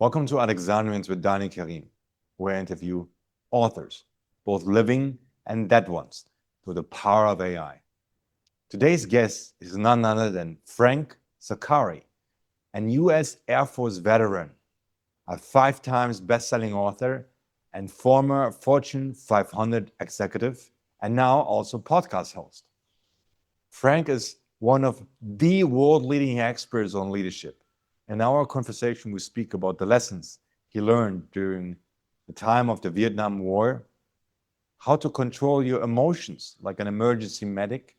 Welcome to Alexandrians with Dani Karim, where I interview authors, both living and dead ones, through the power of AI. Today's guest is none other than Frank Zaccari, an U.S. Air Force veteran, a 5 times best-selling author, and former Fortune 500 executive, and now also podcast host. Frank is one of the world-leading experts on leadership. In our conversation, we speak about the lessons he learned during the time of the Vietnam War, how to control your emotions like an emergency medic,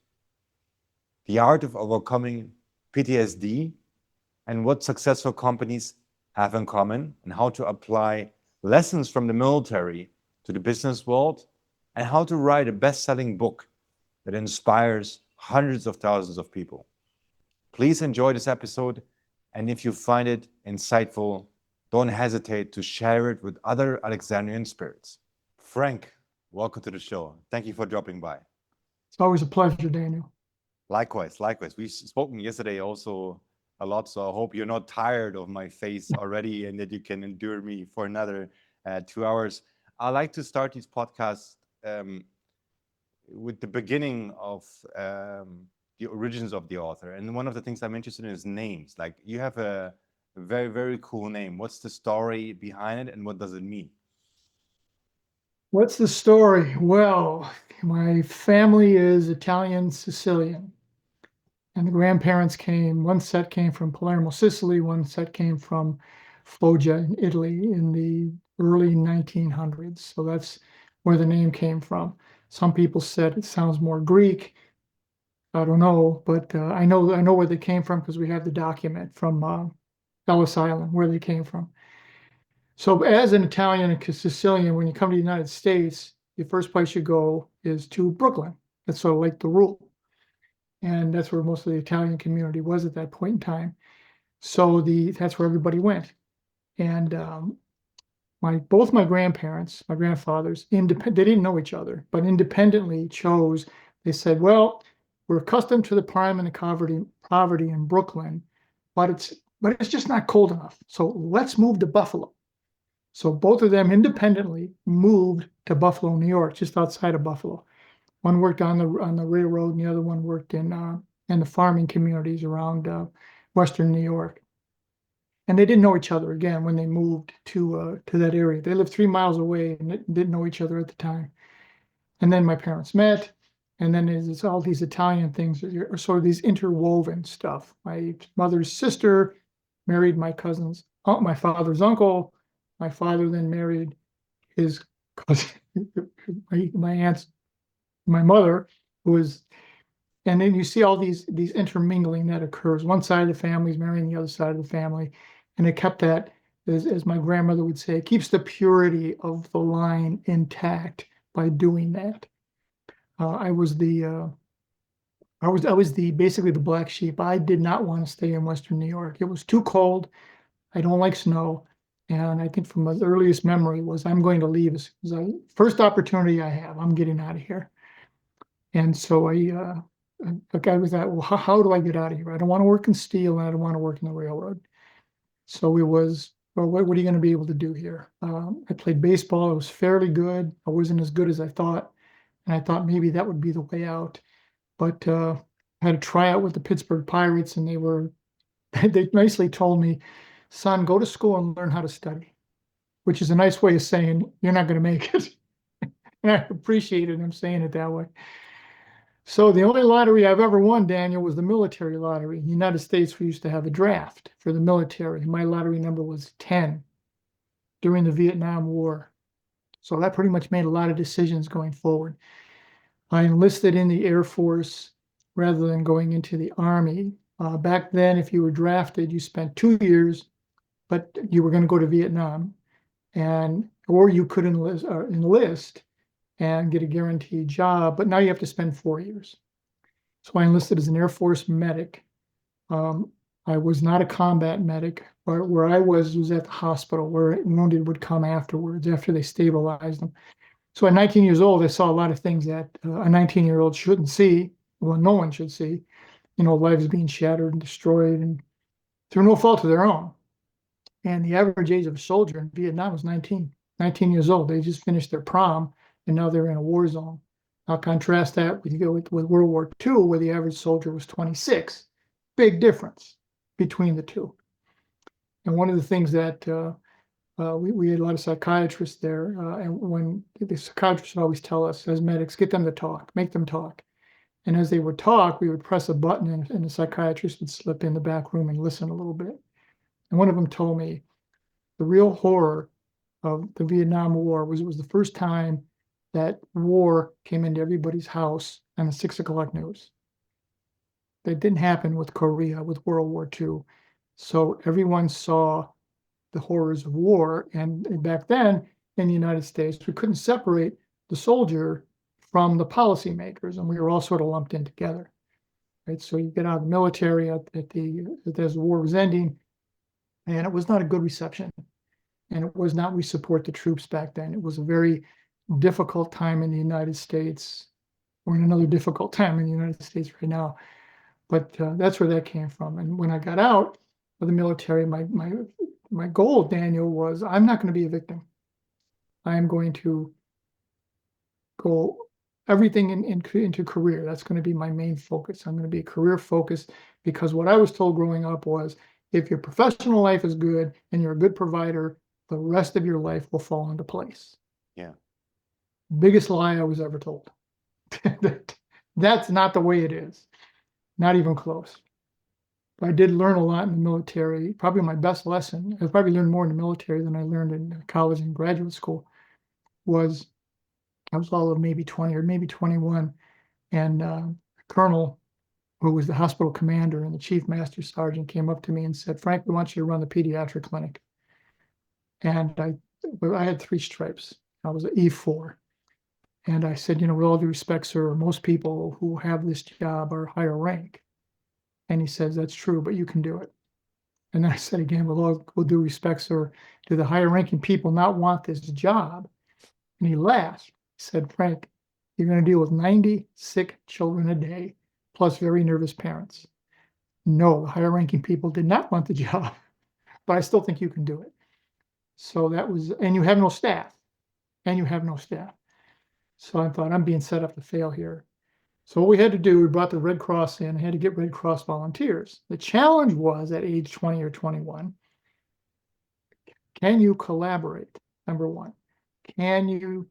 the art of overcoming PTSD, and what successful companies have in common, and how to apply lessons from the military to the business world, and how to write a best-selling book that inspires hundreds of thousands of people. Please enjoy this episode, and if you find it insightful, don't hesitate to share it with other Alexandrian spirits. Frank, welcome to the show. Thank you for dropping by. It's always a pleasure, Daniel. Likewise. We've spoken yesterday also a lot, so I hope you're not tired of my face already and that you can endure me for another 2 hours. I like to start these podcasts with the beginning of the origins of the author. And one of the things I'm interested in is names. Like, you have a very, very cool name. What's the story behind it and what does it mean? What's the story? Well, my family is Italian Sicilian, and the grandparents one set came from Palermo, Sicily, one set came from Foggia in Italy in the early 1900s. So that's where the name came from. Some people said it sounds more Greek. I don't know, but I know where they came from because we have the document from Ellis Island where they came from. So as an Italian and Sicilian, when you come to the United States, the first place you go is to Brooklyn. That's sort of like the rule. And that's where most of the Italian community was at that point in time. So that's where everybody went. And both my grandparents, my grandfathers, they didn't know each other, but independently chose. They said, well, we're accustomed to the crime and the poverty in Brooklyn, but it's just not cold enough. So let's move to Buffalo. So both of them independently moved to Buffalo, New York, just outside of Buffalo. One worked on the railroad, and the other one worked in the farming communities around Western New York. And they didn't know each other again when they moved to that area. They lived 3 miles away and didn't know each other at the time. And then my parents met. And then there's all these Italian things, or sort of these interwoven stuff. My mother's sister married my father's uncle. My father then married his cousin, my aunt's, my mother, and then you see all these intermingling that occurs. One side of the family is marrying the other side of the family, and it kept that, as my grandmother would say, it keeps the purity of the line intact by doing that. I was basically the black sheep. I did not want to stay in Western New York. It was too cold. I don't like snow. And I think from my earliest memory was, I'm going to leave as first opportunity I have, I'm getting out of here. And so the guy was like, well, how do I get out of here? I don't want to work in steel and I don't want to work in the railroad. So it was, well, what are you going to be able to do here? I played baseball. I was fairly good. I wasn't as good as I thought. And I thought maybe that would be the way out. But I had a tryout with the Pittsburgh Pirates, and they nicely told me, son, go to school and learn how to study, which is a nice way of saying you're not going to make it. And I appreciated him saying it that way. So the only lottery I've ever won, Daniel, was the military lottery. In the United States, we used to have a draft for the military. My lottery number was 10 during the Vietnam War. So that pretty much made a lot of decisions going forward. I enlisted in the Air Force rather than going into the Army. Back then, if you were drafted, you spent 2 years, but you were going to go to Vietnam, or you could enlist and get a guaranteed job, but now you have to spend 4 years. So I enlisted as an Air Force medic. I was not a combat medic. Where I was at the hospital, where wounded would come afterwards, after they stabilized them. So at 19 years old, I saw a lot of things that a 19-year-old shouldn't see. Well, no one should see. Lives being shattered and destroyed, and through no fault of their own. And the average age of a soldier in Vietnam was 19 years old. They just finished their prom and now they're in a war zone. I'll contrast that with World War II, where the average soldier was 26. Big difference between the two. And one of the things that we had a lot of psychiatrists there, and when the psychiatrists would always tell us as medics, get them to talk, make them talk. And as they would talk, we would press a button and the psychiatrist would slip in the back room and listen a little bit. And one of them told me the real horror of the Vietnam War was it was the first time that war came into everybody's house on the 6 o'clock news. That didn't happen with Korea, with World War II. So everyone saw the horrors of war. And back then in the United States, we couldn't separate the soldier from the policymakers, and we were all sort of lumped in together. Right? So you get out of the military as the war was ending, and it was not a good reception. And it was not, we support the troops back then. It was a very difficult time in the United States. We're in another difficult time in the United States right now. But that's where that came from. And when I got out of the military, my goal, Daniel, was I'm not going to be a victim. I am going to go everything into career. That's going to be my main focus. I'm going to be career focused, because what I was told growing up was if your professional life is good and you're a good provider, the rest of your life will fall into place. Yeah. Biggest lie I was ever told. That's not the way it is. Not even close. But I did learn a lot in the military. Probably my best lesson, I probably learned more in the military than I learned in college and graduate school, was I was all of maybe 20 or maybe 21. And a colonel who was the hospital commander and the chief master sergeant came up to me and said, Frank, we want you to run the pediatric clinic. And I had 3 stripes. I was an E4. And I said, with all due respect, sir, most people who have this job are higher rank. And he says, that's true, but you can do it. And then I said again, with all due respect, sir, do the higher ranking people not want this job? And he laughed. He said, Frank, you're going to deal with 90 sick children a day, plus very nervous parents. No, the higher ranking people did not want the job, but I still think you can do it. So that was, and you have no staff. So I thought, I'm being set up to fail here. So what we had to do, we brought the Red Cross in, had to get Red Cross volunteers. The challenge was at age 20 or 21, can you collaborate? Number one, can you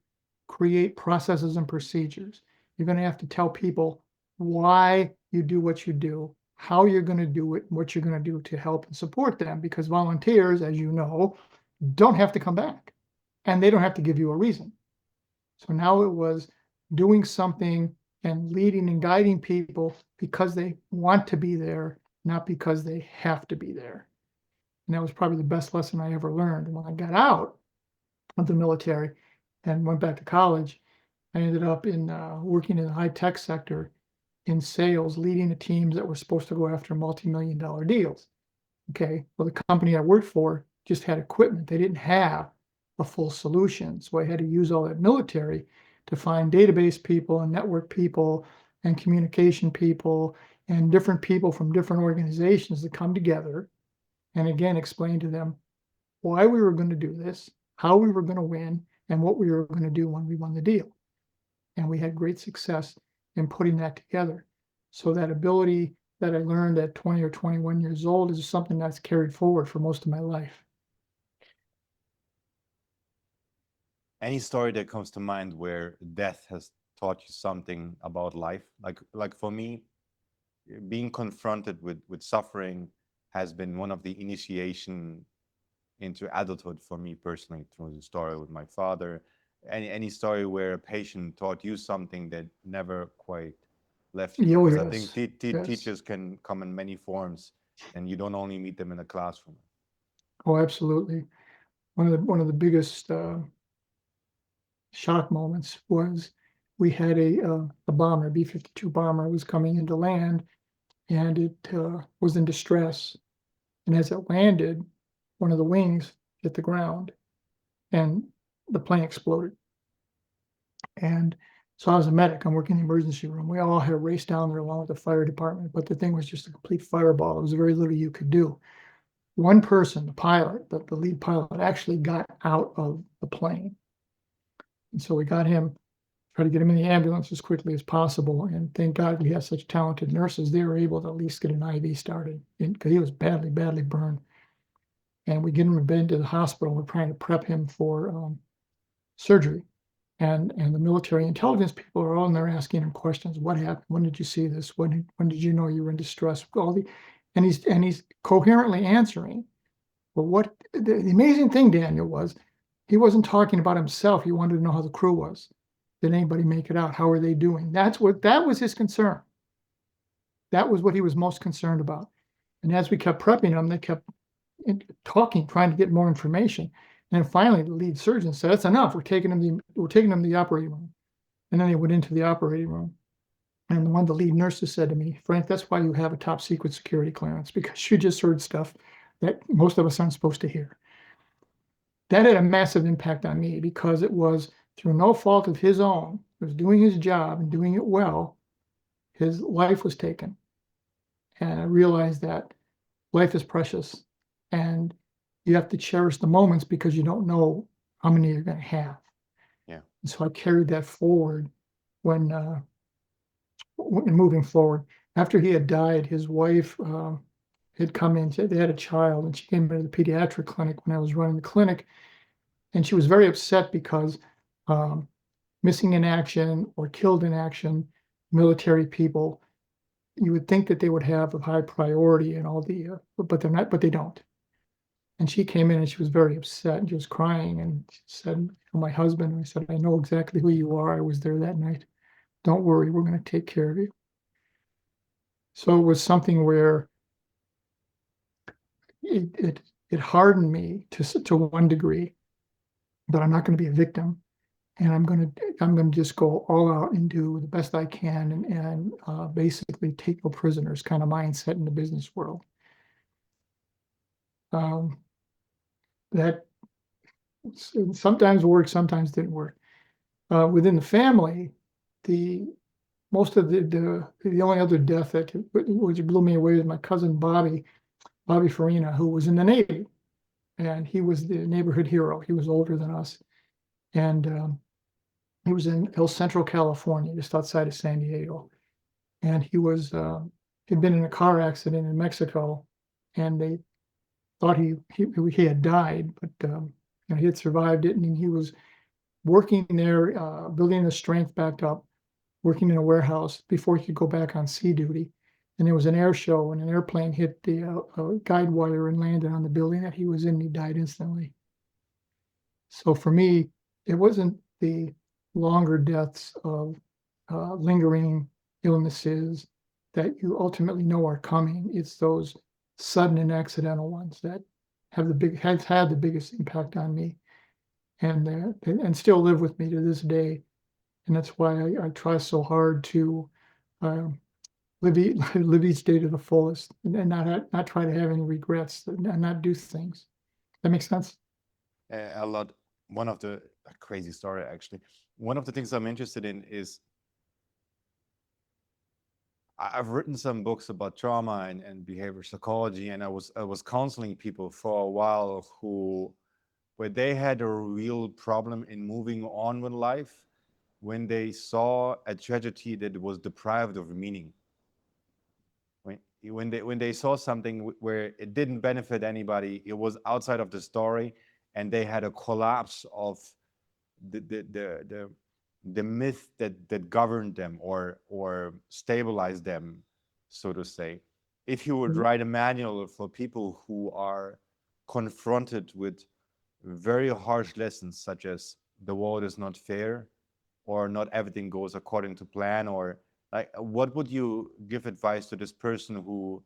create processes and procedures? You're going to have to tell people why you do what you do, how you're going to do it, what you're going to do to help and support them, because volunteers, as you know, don't have to come back and they don't have to give you a reason. So now it was doing something and leading and guiding people because they want to be there, not because they have to be there. And that was probably the best lesson I ever learned. And when I got out of the military and went back to college, I ended up working in the high-tech sector in sales, leading the teams that were supposed to go after multi-million-dollar deals. Okay, well, the company I worked for just had equipment. They didn't have a full solution. So I had to use all that military to find database people and network people and communication people and different people from different organizations to come together and again explain to them why we were going to do this, how we were going to win, and what we were going to do when we won the deal. And we had great success in putting that together. So that ability that I learned at 20 or 21 years old is something that's carried forward for most of my life. Any story that comes to mind where death has taught you something about life? Like for me, being confronted with suffering has been one of the initiation into adulthood for me personally, through the story with my father. Any story where a patient taught you something that never quite left you? Oh, Because I yes. think Yes. teachers can come in many forms, and you don't only meet them in a classroom. Oh, absolutely. One of the biggest shock moments was we had a bomber, B-52 bomber, was coming into land, and it was in distress. And as it landed, one of the wings hit the ground, and the plane exploded. And so I was a medic. I'm working in the emergency room. We all had to race down there along with the fire department, but the thing was just a complete fireball. There was very little you could do. one person, the pilot, the lead pilot, actually got out of the plane. And so we got him, tried to get him in the ambulance as quickly as possible. And thank God we have such talented nurses. They were able to at least get an IV started because he was badly, badly burned. And we get him in bed to the hospital. We're trying to prep him for surgery. And the military intelligence people are all in there asking him questions. What happened? When did you see this? When did you know you were in distress? And he's coherently answering. But what the amazing thing, Daniel, was he wasn't talking about himself. He wanted to know how the crew was. Did anybody make it out? How are they doing? That was his concern. That was what he was most concerned about. And as we kept prepping him, they kept talking, trying to get more information. And then finally, the lead surgeon said, "That's enough. We're taking him to the operating room." And then they went into the operating room. And one of the lead nurses said to me, "Frank, that's why you have a top secret security clearance, because you just heard stuff that most of us aren't supposed to hear." That had a massive impact on me because it was through no fault of his own. He was doing his job and doing it well. His life was taken. And I realized that life is precious and you have to cherish the moments because you don't know how many you're going to have. Yeah. And so I carried that forward when moving forward. After he had died, his wife had come in. They had a child, and she came into the pediatric clinic when I was running the clinic, and she was very upset because missing in action or killed in action military people, you would think that they would have a high priority and all the, but they're not, but they don't. And she came in and she was very upset and she was crying and she said, "My husband," I said, "I know exactly who you are. I was there that night. Don't worry, we're going to take care of you." So it was something where it hardened me to one degree, but I'm not going to be a victim, and I'm going to just go all out and do the best I can and basically take no prisoners kind of mindset in the business world. That sometimes worked, sometimes didn't work. Within the family, the most of the only other death that which blew me away was my cousin Bobby Farina, who was in the Navy, and he was the neighborhood hero. He was older than us, and he was in El Centro, California, just outside of San Diego, and he'd been in a car accident in Mexico, and they thought he had died, but he had survived it, and he was working there, building his strength back up, working in a warehouse before he could go back on sea duty. And there was an air show, and an airplane hit the guide wire and landed on the building that he was in, and he died instantly. So for me, it wasn't the longer deaths of lingering illnesses that you ultimately know are coming. It's those sudden and accidental ones that has had the biggest impact on me, and still live with me to this day. And that's why I try so hard to live each day to the fullest, and not try to have any regrets and not do things. That makes sense. A lot. One of the a crazy story actually. One of the things I'm interested in is I've written some books about trauma and behavior psychology, and I was counseling people for a while where they had a real problem in moving on with life when they saw a tragedy that was deprived of meaning. When they saw something where it didn't benefit anybody, it was outside of the story, and they had a collapse of the myth that governed them or stabilized them, so to say. If you would write a manual for people who are confronted with very harsh lessons, such as the world is not fair, or not everything goes according to plan, or like, what would you give advice to this person who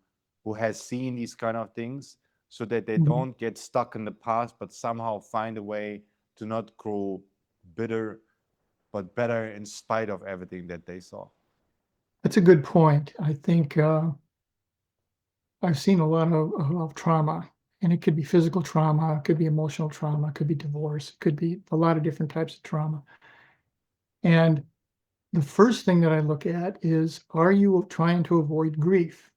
has seen these kind of things, so that they Mhm. don't get stuck in the past, but somehow find a way to not grow bitter, but better in spite of everything that they saw? That's a good point. I think I've seen a lot of trauma, and it could be physical trauma, it could be emotional trauma, it could be divorce, it could be a lot of different types of trauma. And the first thing that I look at is, are you trying to avoid grief?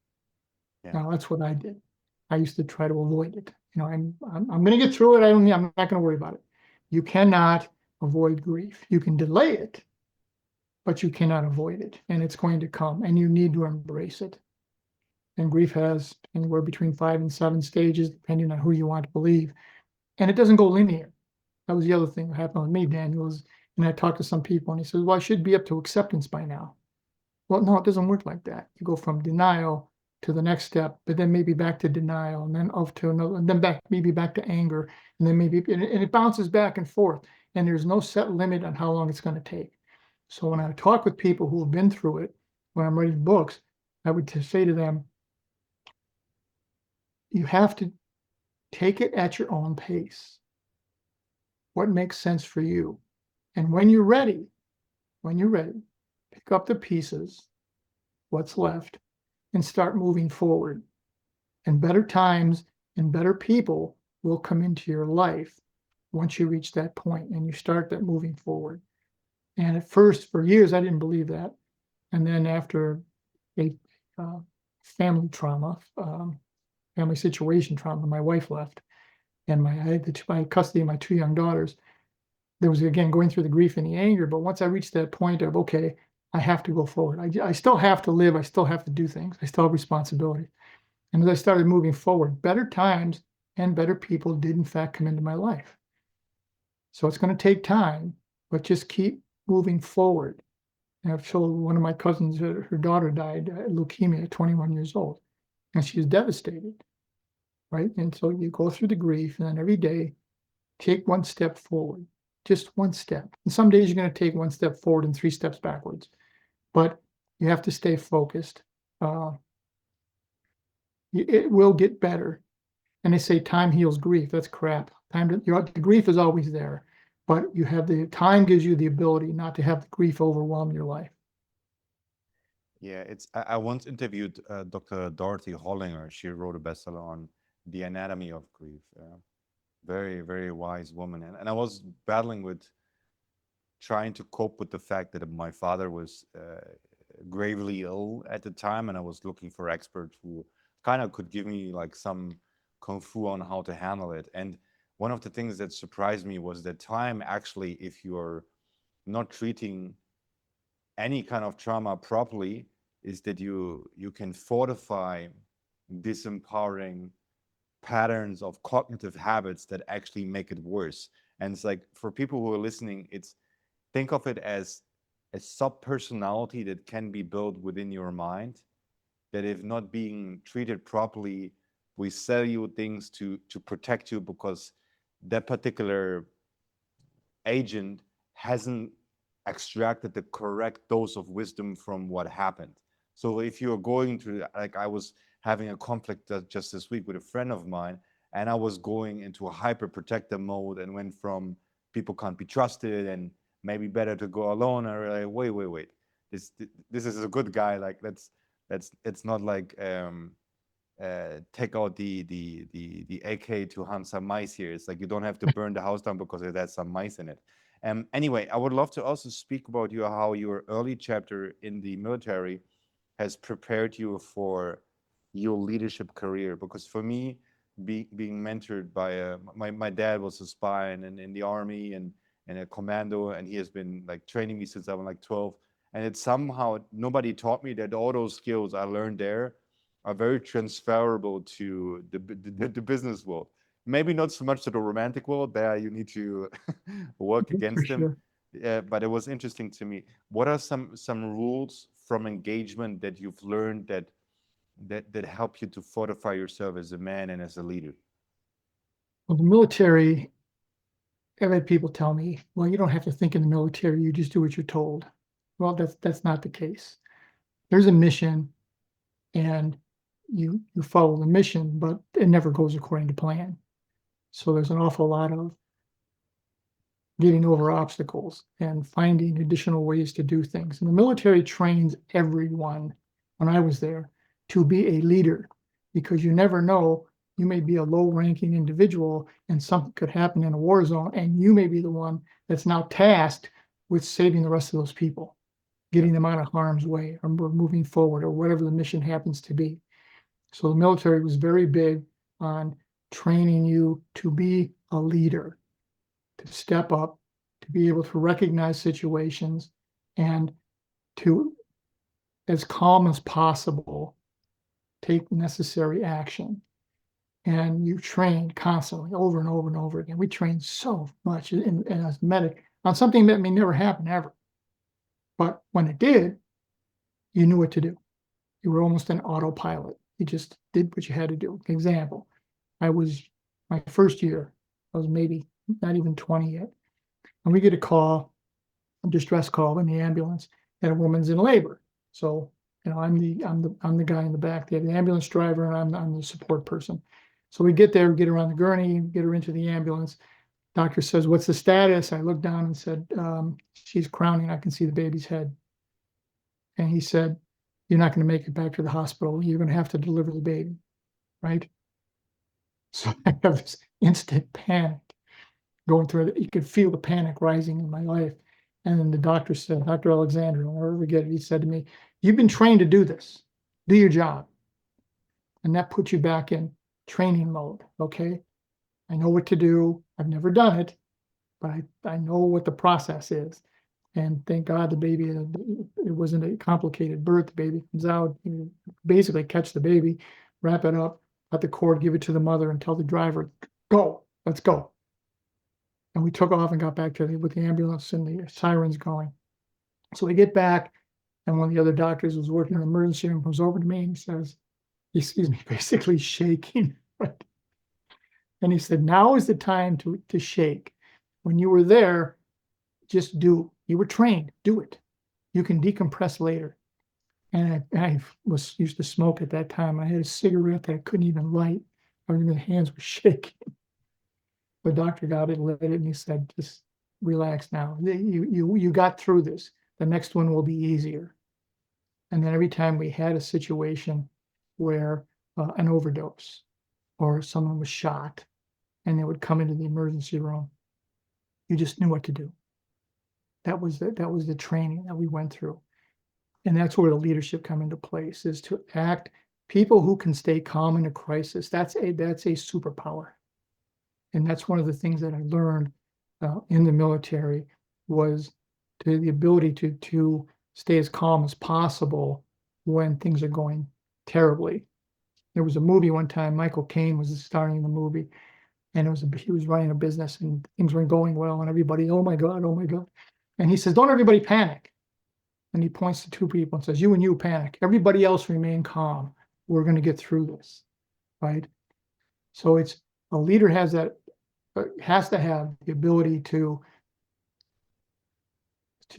Yeah. Now, that's what I did. I used to try to avoid it. I'm going to get through it. I'm not going to worry about it. You cannot avoid grief. You can delay it, but you cannot avoid it, and it's going to come, and you need to embrace it. And grief has anywhere between 5 and 7 stages, depending on who you want to believe, and it doesn't go linear. That was the other thing that happened with me, Daniel, and I talked to some people, and he says, "Well, I should be up to acceptance by now." Well, no, it doesn't work like that. You go from denial to the next step, but then maybe back to denial, and then off to another, and then maybe back to anger, and then maybe, and it bounces back and forth. And there's no set limit on how long it's going to take. So when I talk with people who have been through it, when I'm writing books, I would say to them, you have to take it at your own pace. What makes sense for you? And when you're ready, pick up the pieces, what's left, and start moving forward. And better times and better people will come into your life once you reach that point and you start that moving forward. And at first, for years, I didn't believe that. And then after a family trauma, family situation trauma, my wife left, and I had my custody of my 2 young daughters. There was, again, going through the grief and the anger. But once I reached that point of, okay, I have to go forward. I still have to live. I still have to do things. I still have responsibility. And as I started moving forward, better times and better people did in fact come into my life. So it's going to take time, but just keep moving forward. And I've told one of my cousins, her daughter died of leukemia at 21 years old, and she was devastated, right? And so you go through the grief, and then every day, take one step forward, just one step. And some days you're going to take one step forward and 3 steps backwards, but you have to stay focused. It will get better. And they say time heals grief. That's crap. The grief is always there, but time gives you the ability not to have the grief overwhelm your life. Yeah, I once interviewed Dr. Dorothy Hollinger. She wrote a bestseller on the anatomy of grief. Very, very wise woman. And I was battling with trying to cope with the fact that my father was gravely ill at the time, and I was looking for experts who kind of could give me like some kung fu on how to handle it. And one of the things that surprised me was that time actually, if you're not treating any kind of trauma properly, is that you can fortify disempowering patterns of cognitive habits that actually make it worse. And it's like, for people who are listening, it's, think of it as a sub personality that can be built within your mind, that if not being treated properly, we sell you things to protect you because that particular agent hasn't extracted the correct dose of wisdom from what happened. So if you're going through, like I was having a conflict just this week with a friend of mine, and I was going into a hyper protective mode and went from people can't be trusted and maybe better to go alone. I realized, wait, this is a good guy. Like let's it's not like take out the AK to hunt some mice here. It's like you don't have to burn the house down because it has some mice in it. Anyway, I would love to also speak about how your early chapter in the military has prepared you for your leadership career. Because for me, being mentored by my dad was a spy and in the army and a commando, and he has been like training me since I was like 12. And it's somehow nobody taught me that all those skills I learned there are very transferable to the business world. Maybe not so much to the romantic world. There you need to work For against them. sure. But it was interesting to me. What are some rules from engagement that you've learned that help you to fortify yourself as a man and as a leader? Well, the military, I've had people tell me, well, you don't have to think in the military, you just do what you're told. Well, that's not the case. There's a mission, and you follow the mission, but it never goes according to plan. So there's an awful lot of getting over obstacles and finding additional ways to do things. And the military trains everyone, when I was there, to be a leader, because you never know. You may be a low-ranking individual and something could happen in a war zone, and you may be the one that's now tasked with saving the rest of those people, getting them out of harm's way, or moving forward, or whatever the mission happens to be. So the military was very big on training you to be a leader, to step up, to be able to recognize situations, and to, as calm as possible, take necessary action. And you train constantly over and over and over again. We train so much as medic on something that may never happen ever. But when it did, you knew what to do. You were almost an autopilot. You just did what you had to do. Example, I was my first year, I was maybe not even 20 yet. And we get a call, a distress call in the ambulance that a woman's in labor. So, I'm the guy in the back there, the ambulance driver, and I'm the support person. So we get there, get her on the gurney, get her into the ambulance. Doctor says, "What's the status?" I looked down and said, "She's crowning. I can see the baby's head." And he said, "You're not going to make it back to the hospital. You're going to have to deliver the baby." Right? So I have this instant panic going through it. You could feel the panic rising in my life. And then the doctor said, Dr. Alexandrian, I'll never forget it. He said to me, "You've been trained to do this. Do your job." And that puts you back in training mode. Okay. I know what to do. I've never done it, but I know what the process is. And thank God the baby, it wasn't a complicated birth. The baby comes out, you basically catch the baby, wrap it up, cut the cord, give it to the mother, and tell the driver, "Go, let's go." And we took off and got back with the ambulance and the sirens going. So we get back, and one of the other doctors was working in the emergency room, comes over to me and he says, excuse me, basically shaking. And he said, "Now is the time to shake. When you were there, just do. You were trained, do it. You can decompress later." And I was used to smoke at that time. I had a cigarette that I couldn't even light. My hands were shaking. The doctor got it, lit it, and he said, "Just relax now. You got through this. The next one will be easier." And then every time we had a situation where an overdose or someone was shot and they would come into the emergency room, you just knew what to do. That was the training that we went through. And that's where the leadership come into place, is to act. People who can stay calm in a crisis, that's a superpower. And that's one of the things that I learned in the military, was the ability to stay as calm as possible when things are going terribly. There was a movie one time, Michael Caine was starring in the movie, and he was running a business and things weren't going well, and everybody, "Oh my God, oh my God." And he says, "Don't everybody panic." And he points to two people and says, "You and you panic. Everybody else remain calm. We're going to get through this." Right? So it's a leader has to have the ability to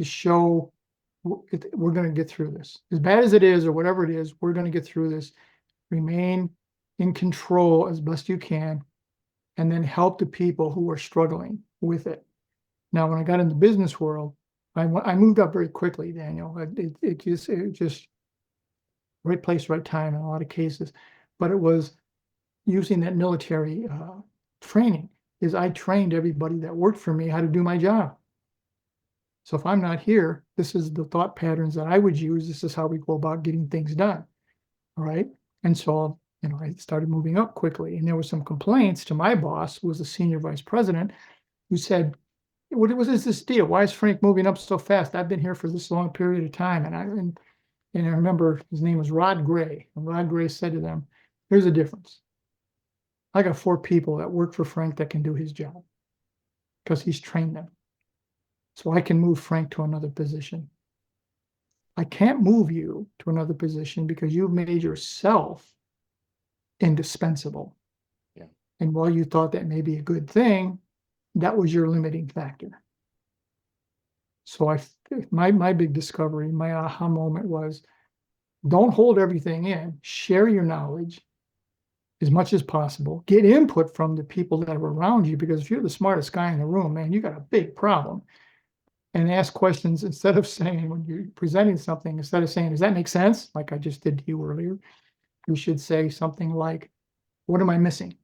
show we're going to get through this. As bad as it is, or whatever it is, we're going to get through this. Remain in control as best you can, and then help the people who are struggling with it. Now, when I got in the business world, I moved up very quickly, Daniel. It just right place, right time in a lot of cases. But it was using that military training. Is I trained everybody that worked for me how to do my job. So if I'm not here, this is the thought patterns that I would use. This is how we go about getting things done. All right. And so, I started moving up quickly. And there were some complaints to my boss, who was the senior vice president, who said, "What was this deal? Why is Frank moving up so fast? I've been here for this long period of time." And I remember his name was Rod Gray. And Rod Gray said to them, "Here's the difference. I got 4 people that work for Frank that can do his job because he's trained them. So I can move Frank to another position. I can't move you to another position because you've made yourself indispensable." Yeah. And while you thought that may be a good thing, that was your limiting factor. So my big discovery, my aha moment was, don't hold everything in. Share your knowledge as much as possible. Get input from the people that are around you, because if you're the smartest guy in the room, man, you got a big problem. And ask questions instead of saying, when you're presenting something, instead of saying, "Does that make sense?" Like I just did to you earlier, you should say something like, "What am I missing?"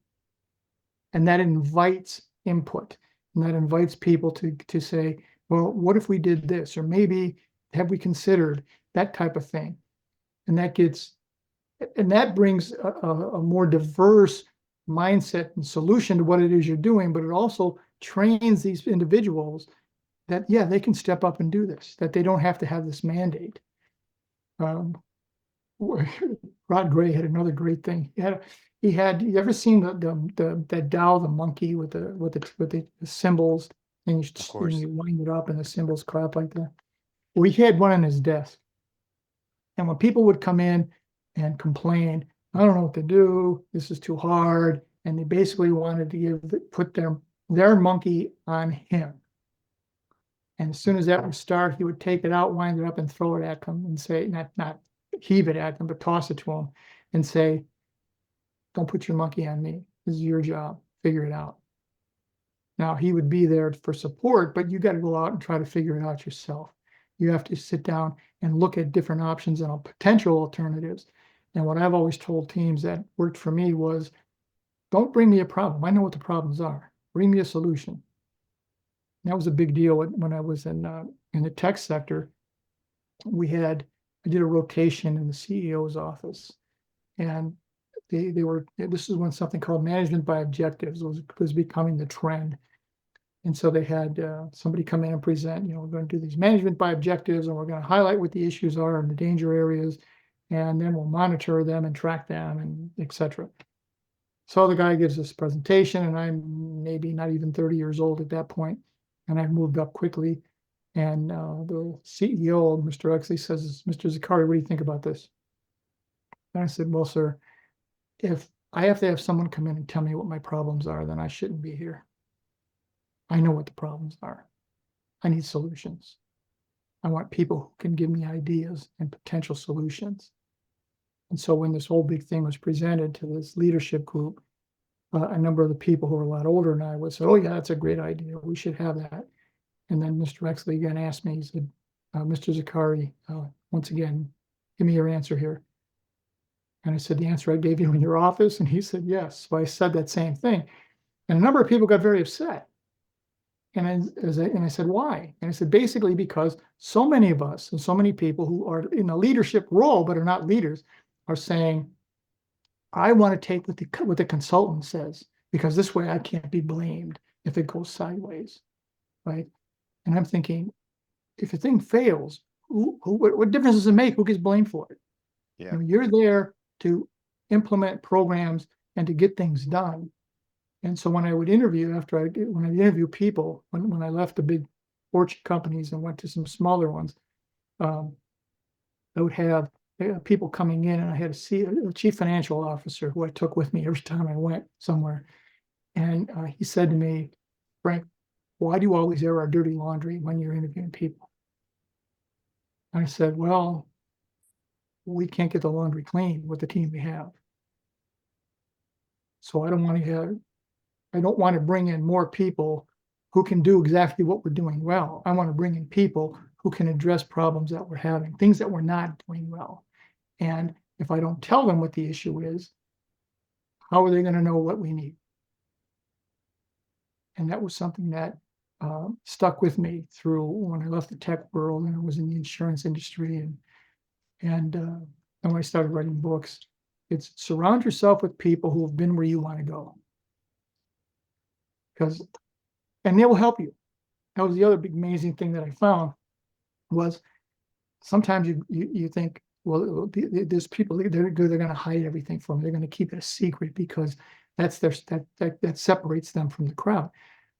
And that invites input, and that invites people to say, "Well, what if we did this?" Or maybe, "Have we considered that type of thing?" And that brings a more diverse mindset and solution to what it is you're doing, but it also trains these individuals that, yeah, they can step up and do this, that they don't have to have this mandate. Um, Rod Gray had another great thing. You ever seen that Dow, the monkey with the symbols, and Of course. you wind it up and the symbols clap like that? Well, he had one on his desk. And when people would come in and complain, I don't know what to do, this is too hard, and they basically wanted to put their monkey on him. And as soon as that would start, he would take it out, wind it up, and throw it at them and say, not heave it at them, but toss it to them and say, don't put your monkey on me. This is your job. Figure it out. Now, he would be there for support, but you got to go out and try to figure it out yourself. You have to sit down and look at different options and potential alternatives. And what I've always told teams that worked for me was, don't bring me a problem. I know what the problems are. Bring me a solution. That was a big deal when I was in the tech sector. I did a rotation in the CEO's office, and this is when something called management by objectives was becoming the trend. And so they had somebody come in and present, we're going to do these management by objectives, and we're going to highlight what the issues are and the danger areas, and then we'll monitor them and track them, and et cetera. So the guy gives this presentation, and I'm maybe not even 30 years old at that point, and I've moved up quickly. And the CEO, Mr. Exley, says, Mr. Zaccari, what do you think about this? And I said, well, sir, if I have to have someone come in and tell me what my problems are, then I shouldn't be here. I know what the problems are. I need solutions. I want people who can give me ideas and potential solutions. And so when this whole big thing was presented to this leadership group, a number of the people who were a lot older than I would say, oh yeah, that's a great idea. We should have that. And then Mr. Exley again asked me, he said, Mr. Zaccari, once again, give me your answer here. And I said, the answer I gave you in your office? And he said, yes. So I said that same thing. And a number of people got very upset. And I said, why? And I said, basically because so many of us and so many people who are in a leadership role but are not leaders are saying, I want to take what the consultant says, because this way I can't be blamed if it goes sideways, right? And I'm thinking, if a thing fails, what difference does it make? Who gets blamed for it? Yeah. You're there to implement programs and to get things done. And so when I would interview, when I interview people, when I left the big Fortune companies and went to some smaller ones, I would have people coming in, and I had a chief financial officer who I took with me every time I went somewhere. And he said to me, Frank, why do you always air our dirty laundry when you're interviewing people? And I said, well, we can't get the laundry clean with the team we have. So I don't want to bring in more people who can do exactly what we're doing well. I want to bring in people who can address problems that we're having, things that we're not doing well. And if I don't tell them what the issue is, how are they going to know what we need? And that was something that stuck with me through when I left the tech world and I was in the insurance industry, and when I started writing books. It's surround yourself with people who have been where you want to go, and they will help you. That was the other big amazing thing that I found was sometimes you think, well, there's people, they're going to hide everything from me. They're going to keep it a secret because that separates them from the crowd.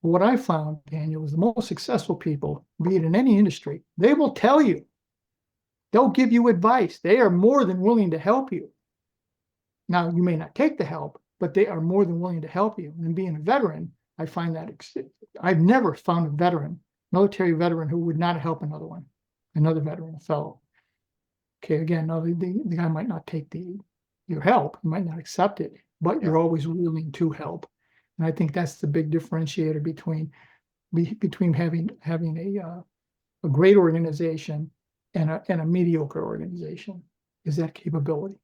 But what I found, Daniel, was the most successful people, be it in any industry, they will tell you. They'll give you advice. They are more than willing to help you. Now, you may not take the help, but they are more than willing to help you. And being a veteran, I find that I've never found a military veteran, who would not help another veteran, a fellow. Okay, again, now the guy might not take your help, he might not accept it, but you're always willing to help. And I think that's the big differentiator between having a great organization and a mediocre organization, is that capability.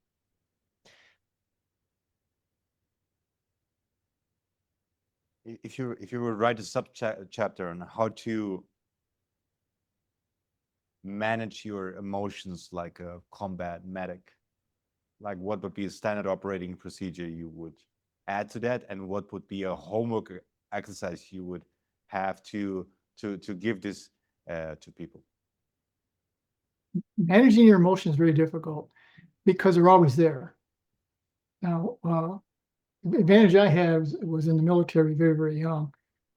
If you would write a chapter on how to manage your emotions like a combat medic, like what would be a standard operating procedure you would add to that, and what would be a homework exercise you would have to give this to people? Managing your emotions is very difficult because they're always there. Now, the advantage I have was in the military very, very young,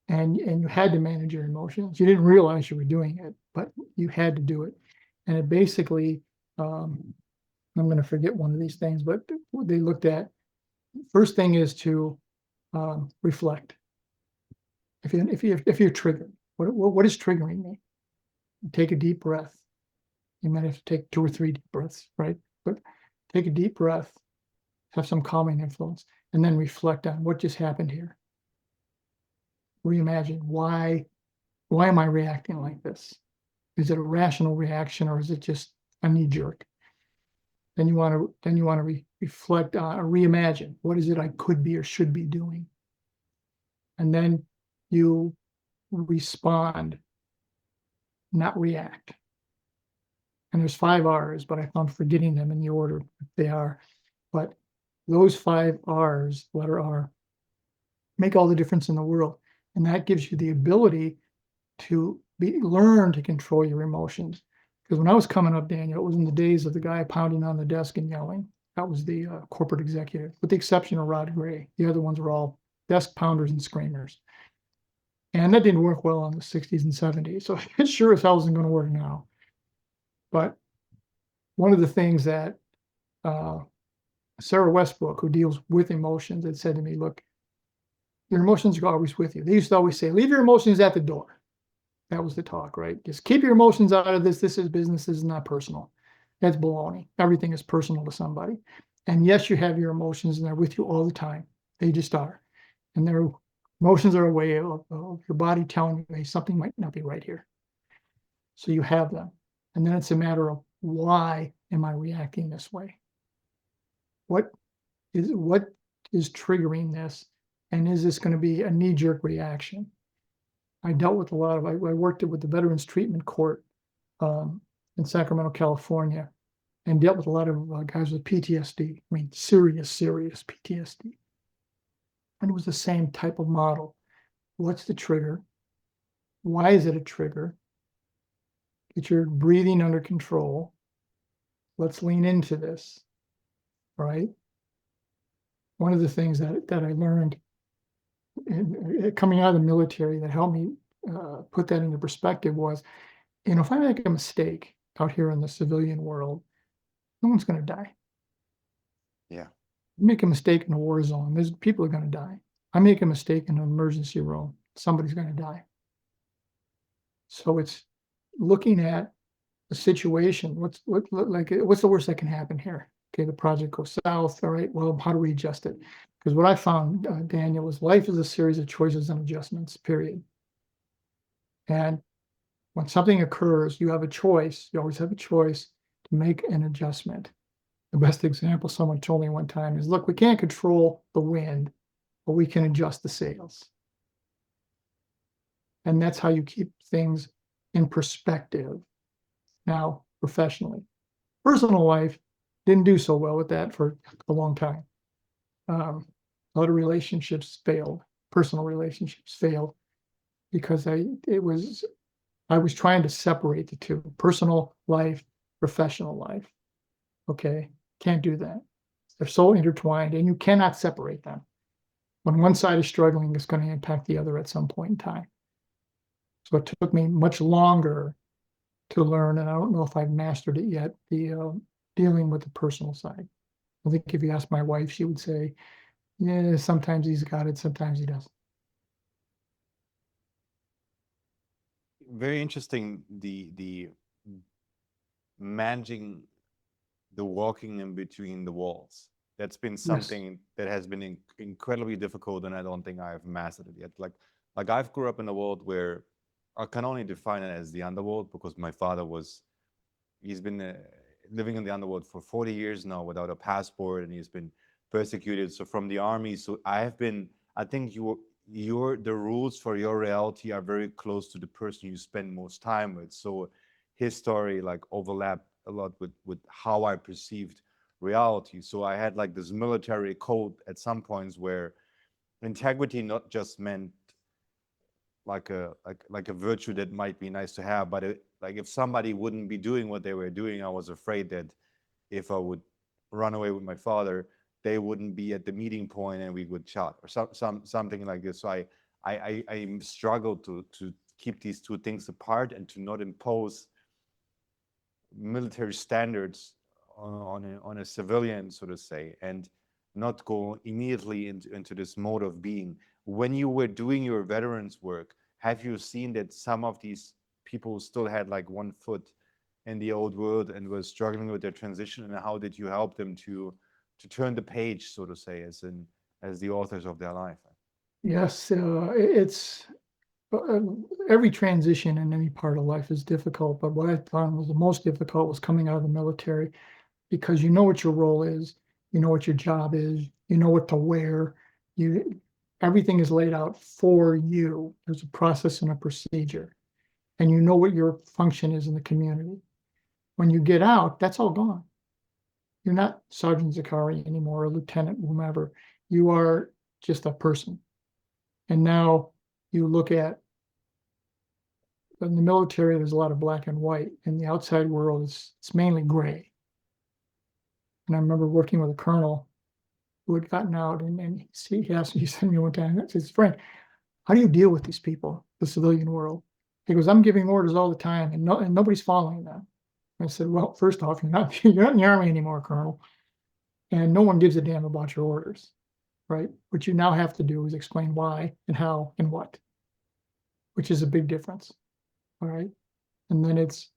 and you had to manage your emotions. You didn't realize you were doing it, but you had to do it. And it basically, I'm going to forget one of these things, but what they looked at, first thing is to reflect. If you're triggered, what is triggering me? Take a deep breath. You might have to take 2 or 3 deep breaths, right? But take a deep breath, have some calming influence, and then reflect on what just happened here. Reimagine why am I reacting like this? Is it a rational reaction or is it just a knee jerk? Then you want to reflect on or reimagine what is it I could be or should be doing, and then you respond, not react. And there's 5 R's, but I found forgetting them in the order they are. But those 5 R's, letter R, make all the difference in the world. And that gives you the ability to learn to control your emotions. Because when I was coming up, Daniel, it was in the days of the guy pounding on the desk and yelling. That was the corporate executive, with the exception of Rod Gray. The other ones were all desk pounders and screamers. And that didn't work well in the 60s and 70s. So it sure as hell isn't going to work now. But one of the things that Sarah Westbrook, who deals with emotions, had said to me, look, your emotions are always with you. They used to always say, leave your emotions at the door. That was the talk, right? Just keep your emotions out of this. This is business. This is not personal. That's baloney. Everything is personal to somebody. And yes, you have your emotions and they're with you all the time. They just are. And their emotions are a way of your body telling you, hey, something might not be right here. So you have them. And then it's a matter of why am I reacting this way? What is triggering this? And is this going to be a knee-jerk reaction? I dealt with I worked with the Veterans Treatment Court in Sacramento, California, and dealt with a lot of guys with PTSD. I mean, serious PTSD. And it was the same type of model. What's the trigger? Why is it a trigger? Get your breathing under control. Let's lean into this, right? One of the things that I learned coming out of the military that helped me put that into perspective was, if I make a mistake out here in the civilian world, no one's going to die. Yeah. You make a mistake in a war zone, there's people are going to die. I make a mistake in an emergency room, somebody's going to die. So it's looking at the situation. What's the worst that can happen here? Okay, the project goes south. All right, well, how do we adjust it? Because what I found, Daniel, is life is a series of choices and adjustments, period. And when something occurs, you have a choice. You always have a choice to make an adjustment. The best example someone told me one time is, look, we can't control the wind, but we can adjust the sails. And that's how you keep things in perspective. Now, professionally, personal life didn't do so well with that for a long time. A lot of relationships failed. Personal relationships failed because I was trying to separate the two: personal life, professional life. Okay, can't do that. They're so intertwined, and you cannot separate them. When one side is struggling, it's going to impact the other at some point in time. So it took me much longer to learn, and I don't know if I've mastered it yet, the dealing with the personal side. I think if you ask my wife, she would say, yeah, sometimes he's got it, sometimes he doesn't. Very interesting. The managing the walking in between the walls. That's been Yes. something that has been incredibly difficult, and I don't think I've mastered it yet. Like I've grew up in a world where I can only define it as the underworld because my father he's been living in the underworld for 40 years now without a passport, and he's been persecuted. So from the army, so I think the rules for your reality are very close to the person you spend most time with. So his story like overlapped a lot with how I perceived reality. So I had like this military code at some points where integrity not just meant like a virtue that might be nice to have, but like if somebody wouldn't be doing what they were doing, I was afraid that if I would run away with my father, they wouldn't be at the meeting point and we would chat or something like this. So I struggled to keep these two things apart and to not impose military standards on a civilian, so to say, and not go immediately into this mode of being. When you were doing your veterans work, have you seen that some of these people still had like one foot in the old world and were struggling with their transition, and how did you help them to turn the page, so to say, as the authors of their life? Yes, it's every transition in any part of life is difficult, but what I found was the most difficult was coming out of the military, because you know what your role is, you know what your job is, you know what to wear, you everything is laid out for you. There's a process and a procedure, and you know what your function is in the community. When you get out, that's all gone. You're not Sergeant Zaccari anymore, or Lieutenant, whomever. You are just a person. And now you look at in the military, there's a lot of black and white. In the outside world, it's mainly gray. And I remember working with a colonel who had gotten out, and he asked me, he sent me one time, he says, "Frank, how do you deal with these people, the civilian world?" He goes, "I'm giving orders all the time, and nobody's following them." I said, "Well, first off, you're not in the Army anymore, Colonel, and no one gives a damn about your orders, right? What you now have to do is explain why and how and what, which is a big difference, all right? And then it's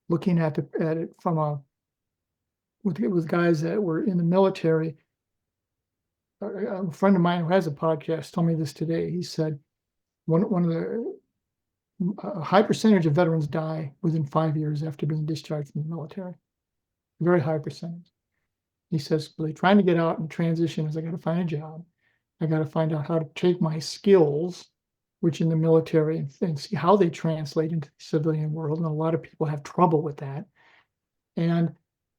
looking at it from with guys that were in the military. A friend of mine who has a podcast told me this today. He said one of the a high percentage of veterans die within 5 years after being discharged from the military. Very high percentage. He says, really trying to get out and transition is I got to find a job. I got to find out how to take my skills, which in the military, and see how they translate into the civilian world. And a lot of people have trouble with that. And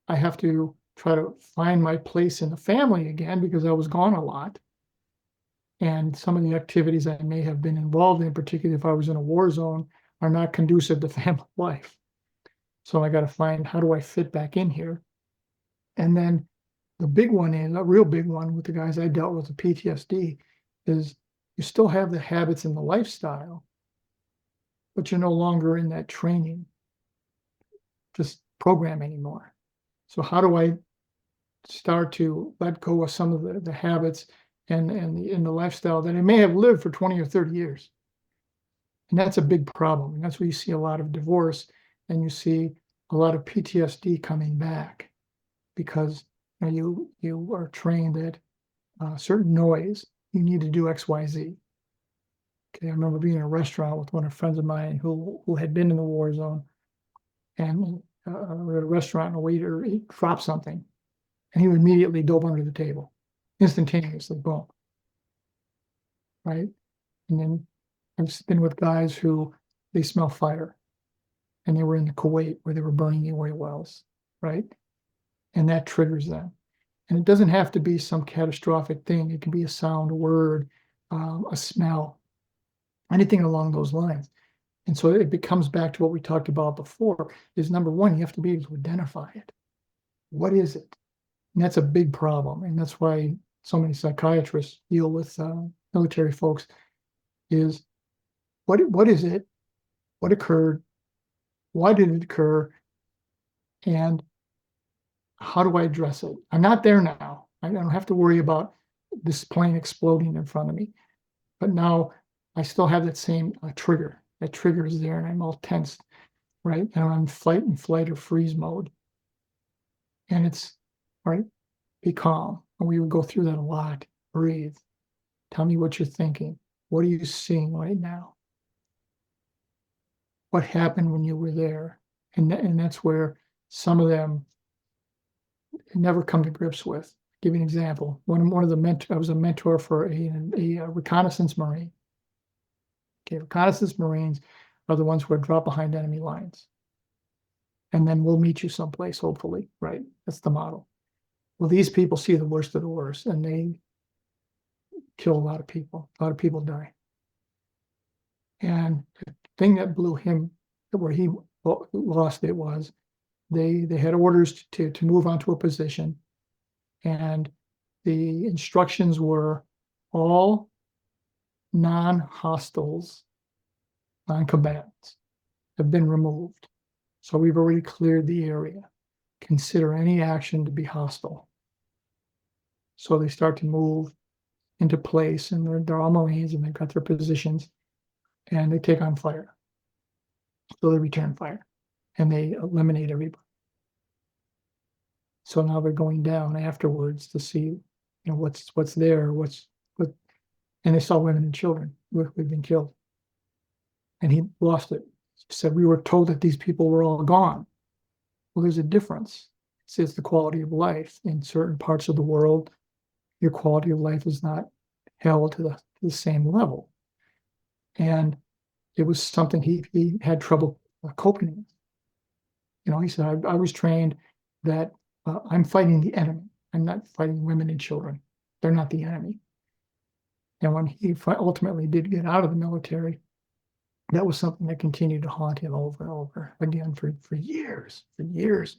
I have to try to find my place in the family again because I was gone a lot. And some of the activities I may have been involved in, particularly if I was in a war zone, are not conducive to family life. So I got to find, how do I fit back in here? And then the big one, and a real big one with the guys I dealt with PTSD, is you still have the habits and the lifestyle, but you're no longer in that training, just program anymore. So how do I start to let go of some of the habits and the lifestyle that I may have lived for 20 or 30 years? And that's a big problem. And that's where you see a lot of divorce, and you see a lot of PTSD coming back because you are trained that certain noise, you need to do X, Y, Z. Okay, I remember being in a restaurant with one of the friends of mine who had been in the war zone, and we're at a restaurant, and a waiter, he dropped something, and he would immediately dove under the table, instantaneously, boom, right? And then I've been with guys who they smell fire, and they were in the Kuwait where they were burning the oil wells, right? And that triggers them. And it doesn't have to be some catastrophic thing. It can be a sound, a word, a smell, anything along those lines. And so it becomes back to what we talked about before, is number one, you have to be able to identify it. What is it? And that's a big problem. And that's why so many psychiatrists deal with military folks, is what is it? What occurred? Why did it occur? And how do I address it? I'm not there now. I don't have to worry about this plane exploding in front of me. But now I still have that same trigger. That trigger is there, and I'm all tensed, right? And I'm in fight and flight or freeze mode. And it's, all right, be calm. And we would go through that a lot. Breathe. Tell me what you're thinking. What are you seeing right now? What happened when you were there? And that's where some of them never come to grips with. I'll give you an example. One of the mentors, I was a mentor for a reconnaissance Marine. Okay, reconnaissance Marines are the ones who are dropped behind enemy lines. And then we'll meet you someplace, hopefully, right? That's the model. Well, these people see the worst of the worst, and they kill a lot of people. A lot of people die. And the thing that blew him, where he lost it, was they had orders to move onto a position, and the instructions were all non-hostiles, non-combatants have been removed. So we've already cleared the area. Consider any action to be hostile. So they start to move into place, and they're all Marines, and they've got their positions, and they take on fire. So they return fire, and they eliminate everybody. So now they're going down afterwards to see, what's there, and they saw women and children who had been killed. And he lost it. He said, we were told that these people were all gone. Well, there's a difference. It's the quality of life. In certain parts of the world, your quality of life is not held to the same level. And it was something he had trouble coping with. He said, I was trained that I'm fighting the enemy. I'm not fighting women and children. They're not the enemy. And when he ultimately did get out of the military, that was something that continued to haunt him over and over again for years, and years.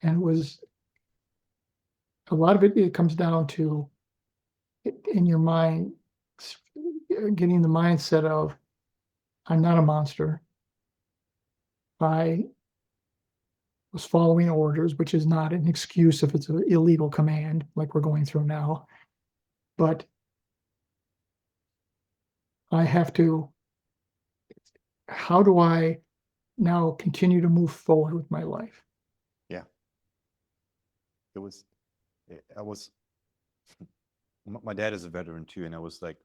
And it was a lot of it comes down to, in your mind, getting the mindset of, I'm not a monster. I was following orders, which is not an excuse if it's an illegal command like we're going through now. But I have to, how do I now continue to move forward with my life? Yeah. I was, my dad is a veteran too, and I was like,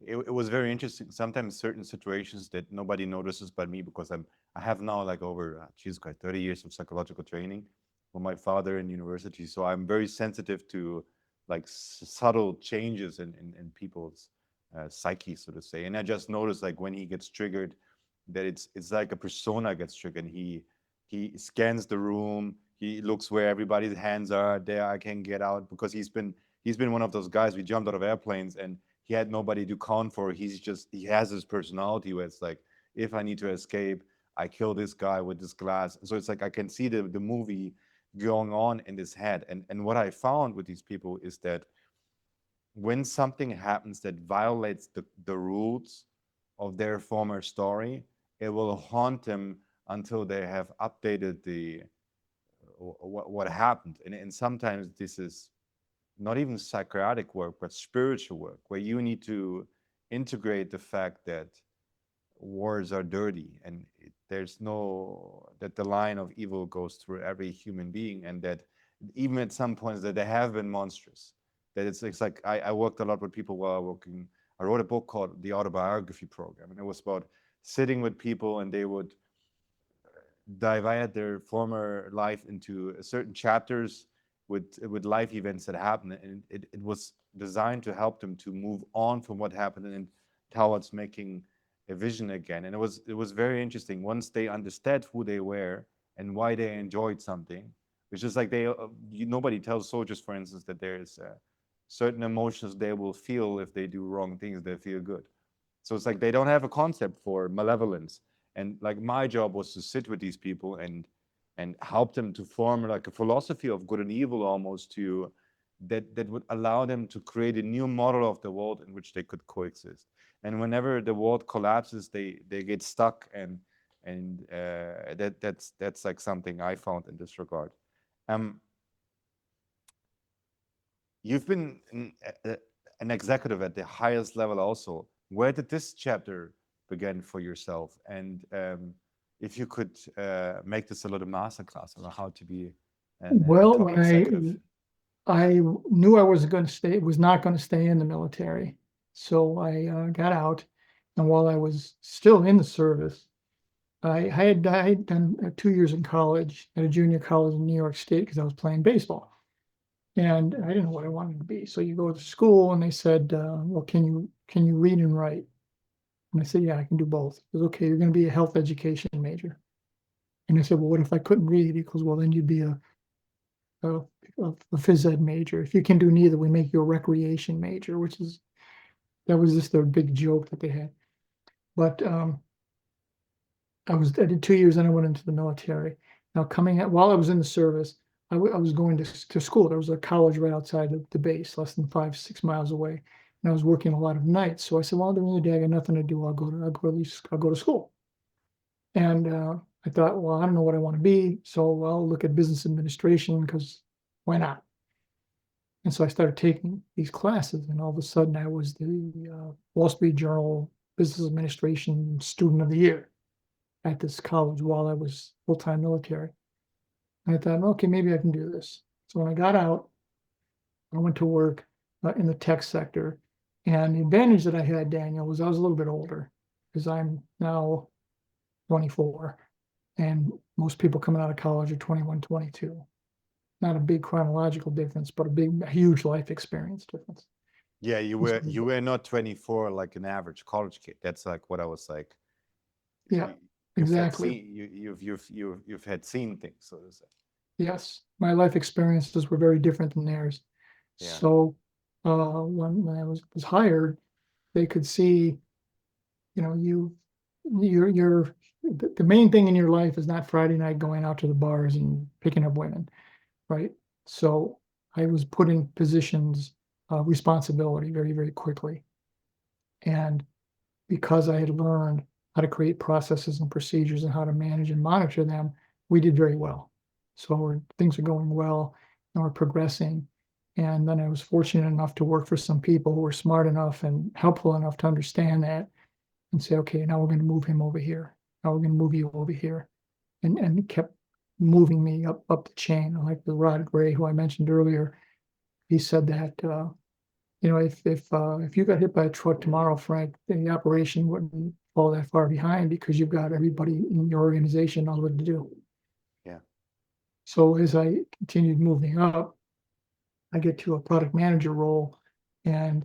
it was very interesting. Sometimes certain situations that nobody notices but me, because I have now like over, 30 years of psychological training with my father in university. So I'm very sensitive to like subtle changes in people's psyche, so to say. And I just noticed like when he gets triggered, that it's like a persona gets triggered. And he scans the room. He looks where everybody's hands are. There, I can get out, because he's been one of those guys. We jumped out of airplanes and he had nobody to count for. He has this personality where it's like, if I need to escape, I kill this guy with this glass. So it's like I can see the movie going on in his head. And what I found with these people is that when something happens that violates the rules of their former story, it will haunt them until they have updated what happened. And sometimes this is not even psychotic work, but spiritual work, where you need to integrate the fact that wars are dirty, and that the line of evil goes through every human being, and that even at some points that they have been monstrous. That it's like I worked a lot with people while working. I wrote a book called The Autobiography Program, and it was about sitting with people, and they would divide their former life into certain chapters with life events that happened, and it was designed to help them to move on from what happened and towards making a vision again. And it was very interesting once they understood who they were and why they enjoyed something. It's just like nobody tells soldiers, for instance, that there's certain emotions they will feel if they do wrong things. They feel good. So it's like they don't have a concept for malevolence. And like my job was to sit with these people and help them to form like a philosophy of good and evil, almost, to that would allow them to create a new model of the world in which they could coexist. And whenever the world collapses, they get stuck, and that's like something I found in this regard. You've been an executive at the highest level also. Where did this chapter begin for yourself? And if you could make this a little masterclass on how to be a Well, top executive. I knew I was not going to stay in the military. So I got out, and while I was still in the service, I had done 2 years in college at a junior college in New York State because I was playing baseball. And I didn't know what I wanted to be. So you go to school, and they said, well, can you read and write? And I said, yeah, I can do both. He goes, okay, you're going to be a health education major. And I said, well, what if I couldn't read? He goes, well, then you'd be a a phys ed major. If you can do neither, we make you a recreation major, that was just their big joke that they had. But I did 2 years, and I went into the military. Now, while I was in the service, I was going to school. There was a college right outside the base, less than 5-6 miles away, and I was working a lot of nights. So I said, "Well, during the day, I got nothing to do. I'll go to school." And I thought, well, I don't know what I want to be, so I'll look at business administration because why not? And so I started taking these classes, and all of a sudden, I was the Wall Street Journal Business Administration Student of the Year at this college while I was full-time military. And I thought, okay, maybe I can do this. So when I got out, I went to work in the tech sector. And the advantage that I had, Daniel, was I was a little bit older because I'm now 24. And most people coming out of college are 21, 22. Not a big chronological difference, but a huge life experience difference. Yeah, you were not 24 like an average college kid. That's like what I was like. Yeah, exactly. You've had seen things, so to say. Yes, my life experiences were very different than theirs. Yeah. So when I was hired, they could see, you're the main thing in your life is not Friday night going out to the bars and picking up women, right? So I was put in positions of responsibility very, very quickly. And because I had learned how to create processes and procedures and how to manage and monitor them, we did very well. So things are going well and we're progressing. And then I was fortunate enough to work for some people who were smart enough and helpful enough to understand that and say, okay, now we're going to move him over here. Now we're going to move you over here. And kept moving me up the chain. Like the Rod Gray, who I mentioned earlier, he said that, if you got hit by a truck tomorrow, Frank, then the operation wouldn't fall that far behind because you've got everybody in your organization knows what to do. Yeah. So as I continued moving up, I get to a product manager role, and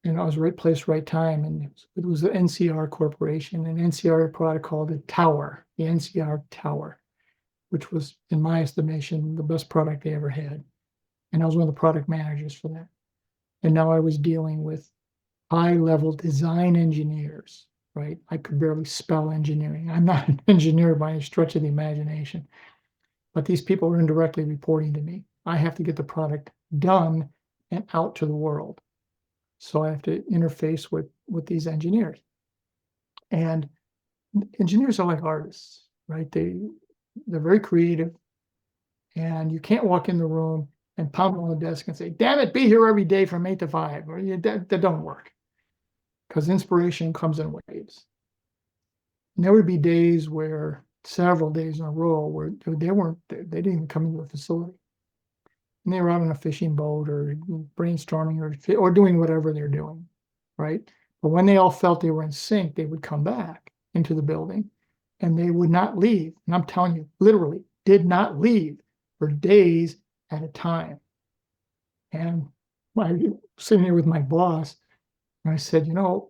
I was right place, right time, and it was the NCR Corporation, and NCR product called it Tower, the NCR Tower, which was, in my estimation, the best product they ever had, and I was one of the product managers for that. And now I was dealing with high-level design engineers, right? I could barely spell engineering. I'm not an engineer by any stretch of the imagination, but these people are indirectly reporting to me. I have to get the product done and out to the world. So I have to interface with these engineers. And engineers are like artists, right? They're very creative, and you can't walk in the room and pound on the desk and say, damn it, be here every day from 8 to 5. Or that don't work, because inspiration comes in waves. And there would be days where, several days in a row, where they didn't even come into the facility. And they were out on a fishing boat or brainstorming or doing whatever they're doing, right? But when they all felt they were in sync, they would come back into the building and they would not leave. And I'm telling you, literally did not leave for days at a time. And I was sitting here with my boss, and I said, why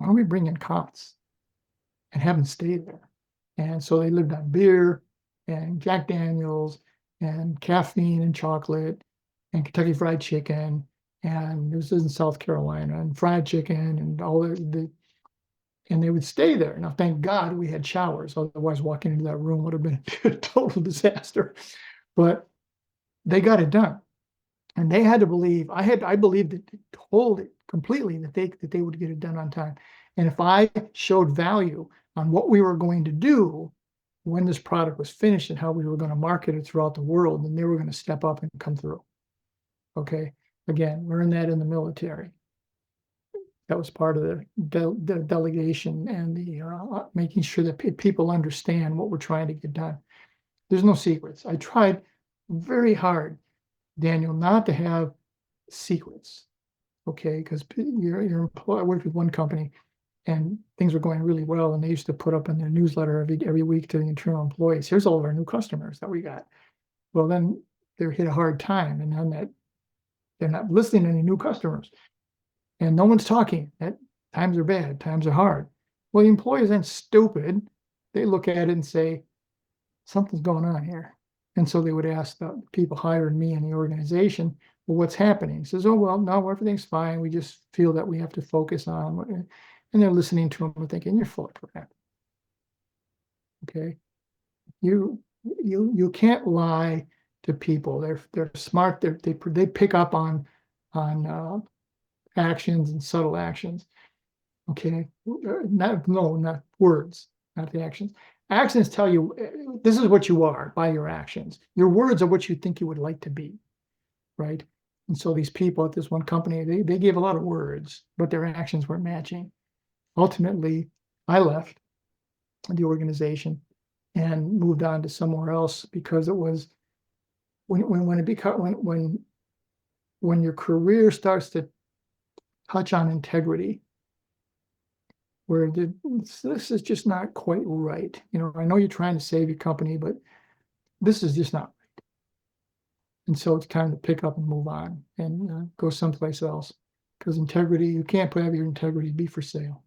don't we bring in cots and have them stay there? And so they lived on beer and Jack Daniels and caffeine and chocolate and Kentucky Fried Chicken. And this is in South Carolina, and fried chicken and all and they would stay there. Now, thank God we had showers. Otherwise, walking into that room would have been a total disaster. But they got it done. And they had to believe, I believed it wholly, completely, that they would get it done on time. And if I showed value on what we were going to do when this product was finished and how we were going to market it throughout the world, then they were going to step up and come through. Okay. Again, learn that in the military. That was part of the delegation and the making sure that people understand what we're trying to get done. There's no secrets. I tried very hard, Daniel, not to have secrets, okay? Because your employee, I worked with one company, and things were going really well, and they used to put up in their newsletter every week to the internal employees, here's all of our new customers that we got. Well, then they hit a hard time, and then that they're not listing any new customers, and no one's talking. That times are bad, times are hard. Well, the employees aren't stupid. They look at it and say, something's going on here. And so they would ask the people hiring me in the organization, well, what's happening? He says, oh, well, no, everything's fine. We just feel that we have to focus on what, and they're listening to him and thinking, you're full of crap. Okay. You can't lie to people. They're smart. They pick up on actions and subtle actions. Okay. Not words, not the actions. Actions tell you this is what you are by your actions. Your words are what you think you would like to be, right? And so these people at this one company, they gave a lot of words, but their actions weren't matching. Ultimately, I left the organization and moved on to somewhere else because it was when your career starts to touch on integrity, where this is just not quite right. I know you're trying to save your company, but this is just not right. And so it's time to pick up and move on and go someplace else, because integrity, you can't have your integrity be for sale.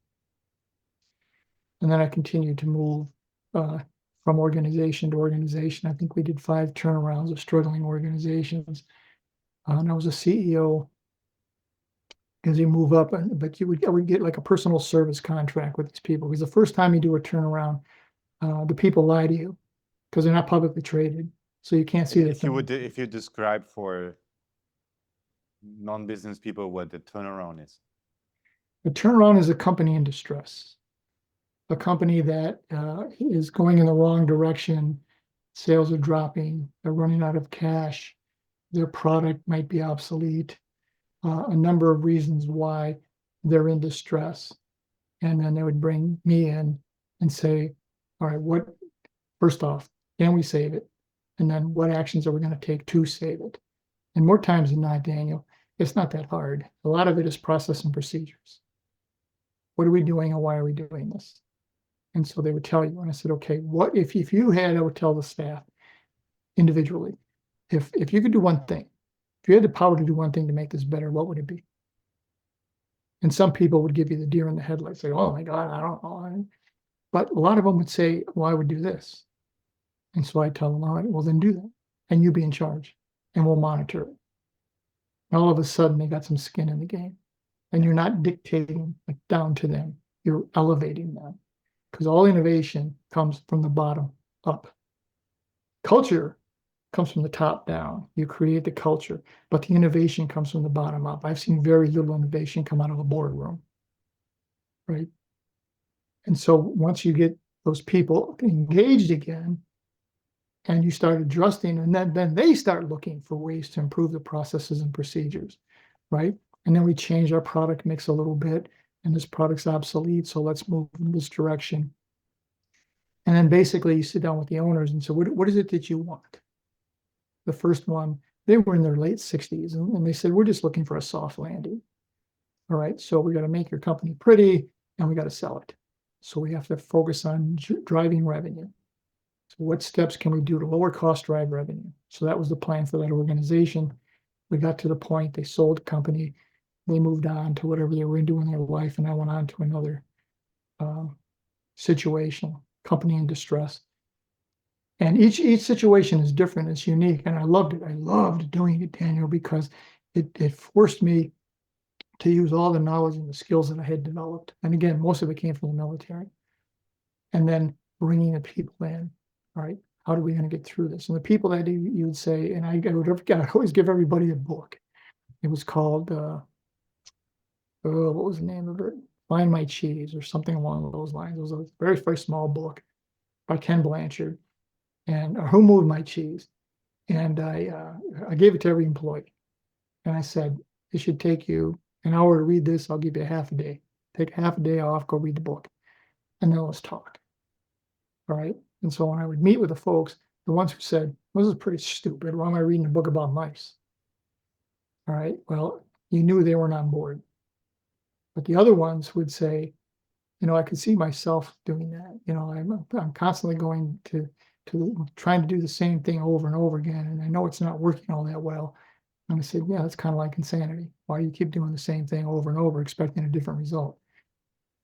And then I continued to move from organization to organization. I think we did 5 turnarounds of struggling organizations. And I was a CEO as you move up, but I would get like a personal service contract with these people, because the first time you do a turnaround, the people lie to you because they're not publicly traded, so you can't see If you describe for non-business people what the turnaround is. A turnaround is a company in distress, a company that is going in the wrong direction. Sales are dropping, they're running out of cash, their product might be obsolete, a number of reasons why they're in distress. And then they would bring me in and say, all right, first off, can we save it? And then what actions are we going to take to save it? And more times than not, Daniel, it's not that hard. A lot of it is process and procedures. What are we doing and why are we doing this? And so they would tell you, and I said, okay, what if you had, I would tell the staff individually, if you could do one thing, if you had the power to do one thing to make this better, what would it be? And some people would give you the deer in the headlights, say, oh my God, I don't know. But a lot of them would say, well, I would do this. And so I tell them, all right, well, then do that. And you be in charge and we'll monitor it. And all of a sudden, they got some skin in the game. And you're not dictating down to them, you're elevating them. Because all innovation comes from the bottom up. Culture comes from the top down. You create the culture, but the innovation comes from the bottom up. I've seen very little innovation come out of a boardroom, right? And so once you get those people engaged again, and you start adjusting, and then they start looking for ways to improve the processes and procedures, right? And then we change our product mix a little bit, and this product's obsolete, so let's move in this direction. And then basically you sit down with the owners and say, what is it that you want? The first one, they were in their late 60s, and they said, we're just looking for a soft landing. All right, so we got to make your company pretty, and we got to sell it. So we have to focus on driving revenue. So what steps can we do to lower cost, drive revenue? So that was the plan for that organization. We got to the point, they sold the company, they moved on to whatever they were doing in their life, and I went on to another situation, company in distress. And each situation is different, it's unique, and I loved it. I loved doing it, Daniel, because it forced me to use all the knowledge and the skills that I had developed. And again, most of it came from the military. And then bringing the people in. All right, how are we going to get through this? And the people that you would say, and I would always give everybody a book. It was called, what was the name of it? Find My Cheese or something along those lines. It was a very, very small book by Ken Blanchard, and Who Moved My Cheese? And I gave it to every employee. And I said, it should take you an hour to read this. I'll give you half a day. Take half a day off, go read the book. And then let's talk. All right. And so when I would meet with the folks, the ones who said, well, this is pretty stupid. Why am I reading a book about mice? All right. Well, you knew they weren't on board. But the other ones would say, I could see myself doing that. I'm constantly going to trying to do the same thing over and over again. And I know it's not working all that well. And I said, yeah, that's kind of like insanity. Why do you keep doing the same thing over and over, expecting a different result?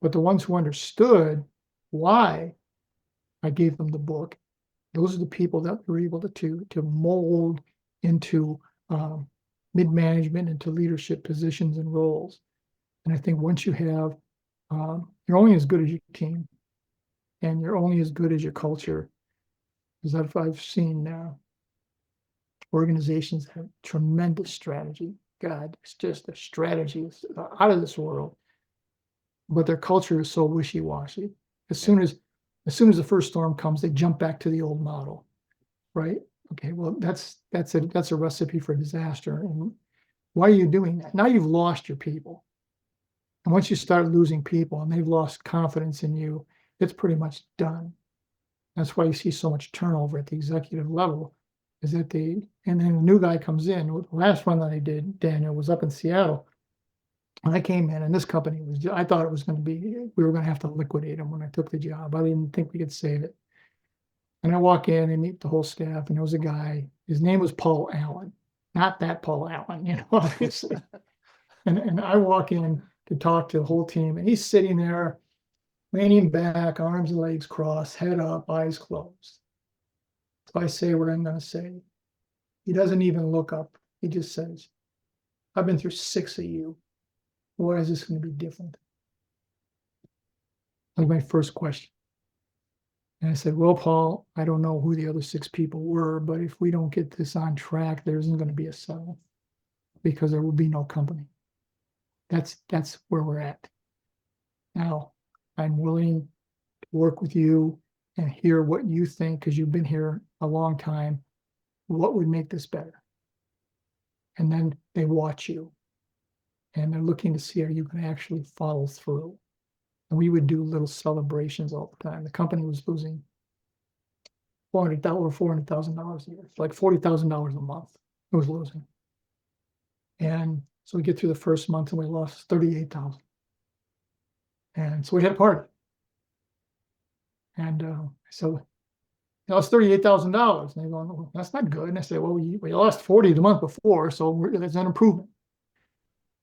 But the ones who understood why I gave them the book, those are the people that we're able to mold into mid-management, into leadership positions and roles. And I think once you have, you're only as good as your team, and you're only as good as your culture. Because I've seen organizations have tremendous strategy. God, it's just the strategy is out of this world, but their culture is so wishy-washy. As soon as the first storm comes, they jump back to the old model, right? Okay, well, that's a recipe for disaster. And why are you doing that? Now you've lost your people. And once you start losing people and they've lost confidence in you, it's pretty much done. That's why you see so much turnover at the executive level, is that and then a new guy comes in. The last one that I did, Daniel, was up in Seattle. And I came in, and this company I thought it was going to be, we were going to have to liquidate them when I took the job. I didn't think we could save it. And I walk in and meet the whole staff, and there was a guy, his name was Paul Allen, not that Paul Allen, obviously. And I walk in to talk to the whole team, and he's sitting there, leaning back, arms and legs crossed, head up, eyes closed. So I say what I'm going to say. He doesn't even look up. He just says, I've been through 6 of you. Why is this going to be different? That was my first question. And I said, well, Paul, I don't know who the other 6 people were, but if we don't get this on track, there isn't going to be a settle, because there will be no company. That's where we're at. Now, I'm willing to work with you and hear what you think, because you've been here a long time. What would make this better? And then they watch you, and they're looking to see, are you going to actually follow through? And we would do little celebrations all the time. The company was losing $400,000 a year, like $40,000 a month. It was losing. And so we get through the first month and we lost 38,000. And so we had a party. And so it was $38,000. And they go, well, that's not good. And I said, well, we lost 40 the month before, so that's an improvement.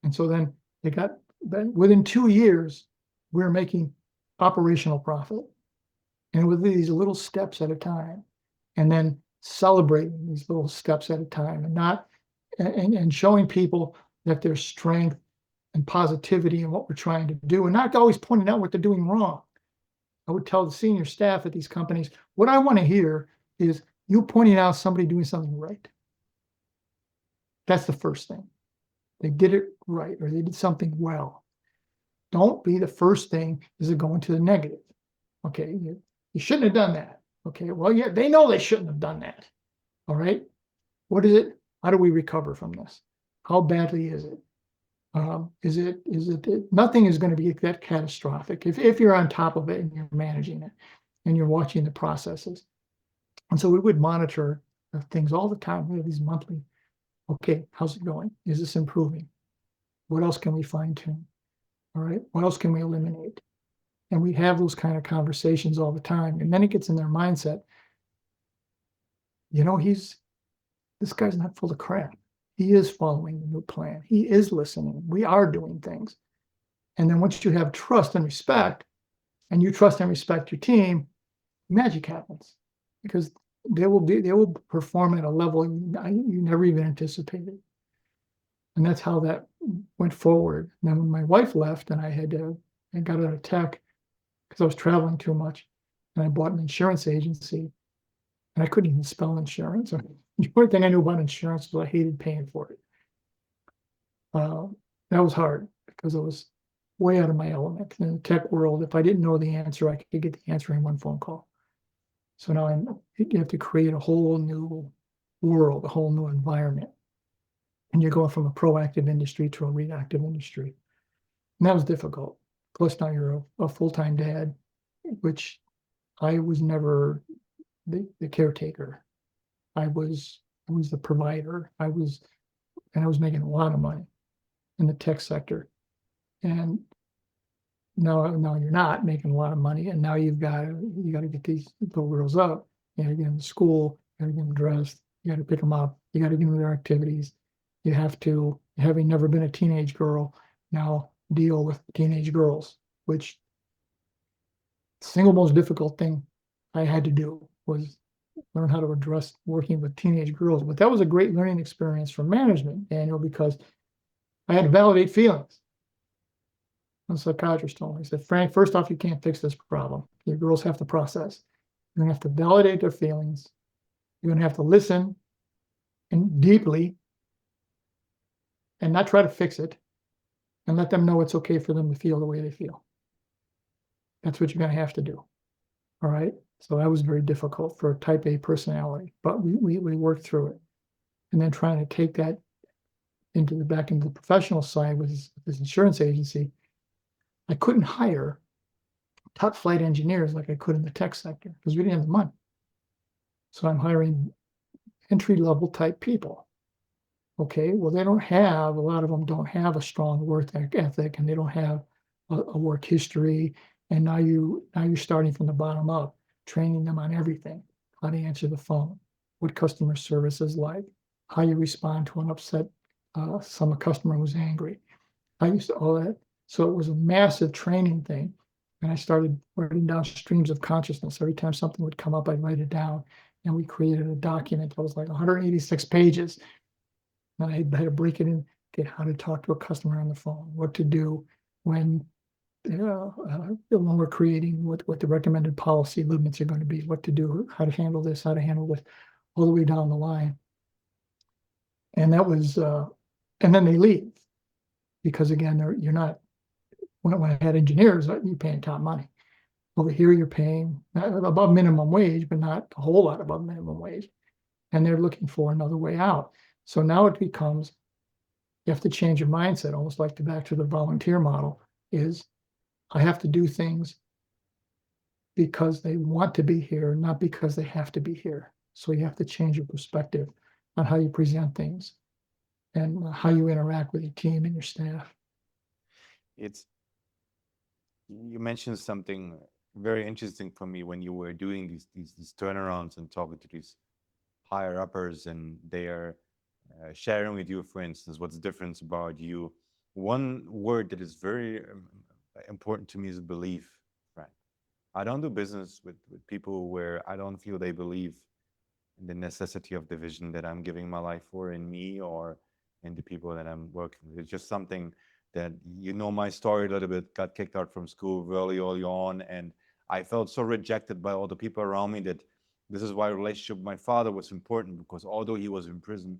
And so then within 2 years, we were making operational profit. And with these little steps at a time, and then celebrating these little steps at a time, and showing people that there's strength and positivity in what we're trying to do, and not always pointing out what they're doing wrong. I would tell the senior staff at these companies, what I want to hear is you pointing out somebody doing something right. That's the first thing. They did it right, or they did something well. Don't be the first thing is it going to the negative. Okay, you shouldn't have done that. Okay, well, yeah, they know they shouldn't have done that. All right, what is it? How do we recover from this? How badly is it? Nothing is going to be that catastrophic if you're on top of it and you're managing it and you're watching the processes. And so we would monitor things all the time. We have these monthly, okay, how's it going? Is this improving? What else can we fine tune? All right, what else can we eliminate? And we have those kind of conversations all the time. And then it gets in their mindset, this guy's not full of crap. He is following the new plan. He is listening. We are doing things. And then once you have trust and respect, and you trust and respect your team, magic happens, because they will perform at a level you never even anticipated. And that's how that went forward. And then when my wife left, and I got out of tech because I was traveling too much, and I bought an insurance agency, and I couldn't even spell insurance. The only thing I knew about insurance was I hated paying for it. That was hard because I was way out of my element. In the tech world, if I didn't know the answer, I could get the answer in one phone call. So now you have to create a whole new world, a whole new environment. And you're going from a proactive industry to a reactive industry. And that was difficult. Plus now you're a full-time dad, which I was never the caretaker. I was the provider. I was making a lot of money in the tech sector. And now you're not making a lot of money, and now you got to get these little girls up. You got to get them to school. You got to get them dressed. You got to pick them up. You got to get them their activities. You have to, having never been a teenage girl, now deal with teenage girls, which the single most difficult thing I had to do was learn how to address working with teenage girls. But that was a great learning experience for management, Daniel, because I had to validate feelings. The psychiatrist told me, he said, Frank, first off, you can't fix this problem. Your girls have to process. You're gonna have to validate their feelings. You're gonna have to listen and deeply and not try to fix it, and let them know it's okay for them to feel the way they feel. That's what you're gonna have to do. All right. So that was very difficult for a type A personality, but we worked through it. And then trying to take that back into the professional side with this insurance agency, I couldn't hire top flight engineers like I could in the tech sector because we didn't have the money. So I'm hiring entry level type people. Okay, well, they don't have, a lot of them don't have a strong work ethic, and they don't have a work history. And now you're starting from the bottom up, training them on everything: how to answer the phone, what customer service is like, how you respond to an upset some customer who's angry. I used to all that. So it was a massive training thing. And I started writing down streams of consciousness. Every time something would come up, I'd write it down. And we created a document that was like 186 pages. And I had to break it in, get how to talk to a customer on the phone, what to do when when we're creating what the recommended policy limits are going to be, what to do, how to handle this, all the way down the line. And that was, and then they leave because again, you're not, when I had engineers, you're paying top money. Over here, you're paying above minimum wage, but not a whole lot above minimum wage. And they're looking for another way out. So now it becomes, you have to change your mindset, almost like back to the volunteer model, is I have to do things because they want to be here, not because they have to be here. So you have to change your perspective on how you present things and how you interact with your team and your staff. It's you mentioned something very interesting for me when you were doing these turnarounds and talking to these higher uppers, and they are sharing with you, for instance, what's different about you. One word that is very important to me is belief, right? I don't do business with people where I don't feel they believe in the necessity of the vision that I'm giving my life for, in me or in the people that I'm working with. It's just something that, you know, my story a little bit, got kicked out from school really early on, and I felt so rejected by all the people around me that this is why relationship with my father was important, because although he was in prison,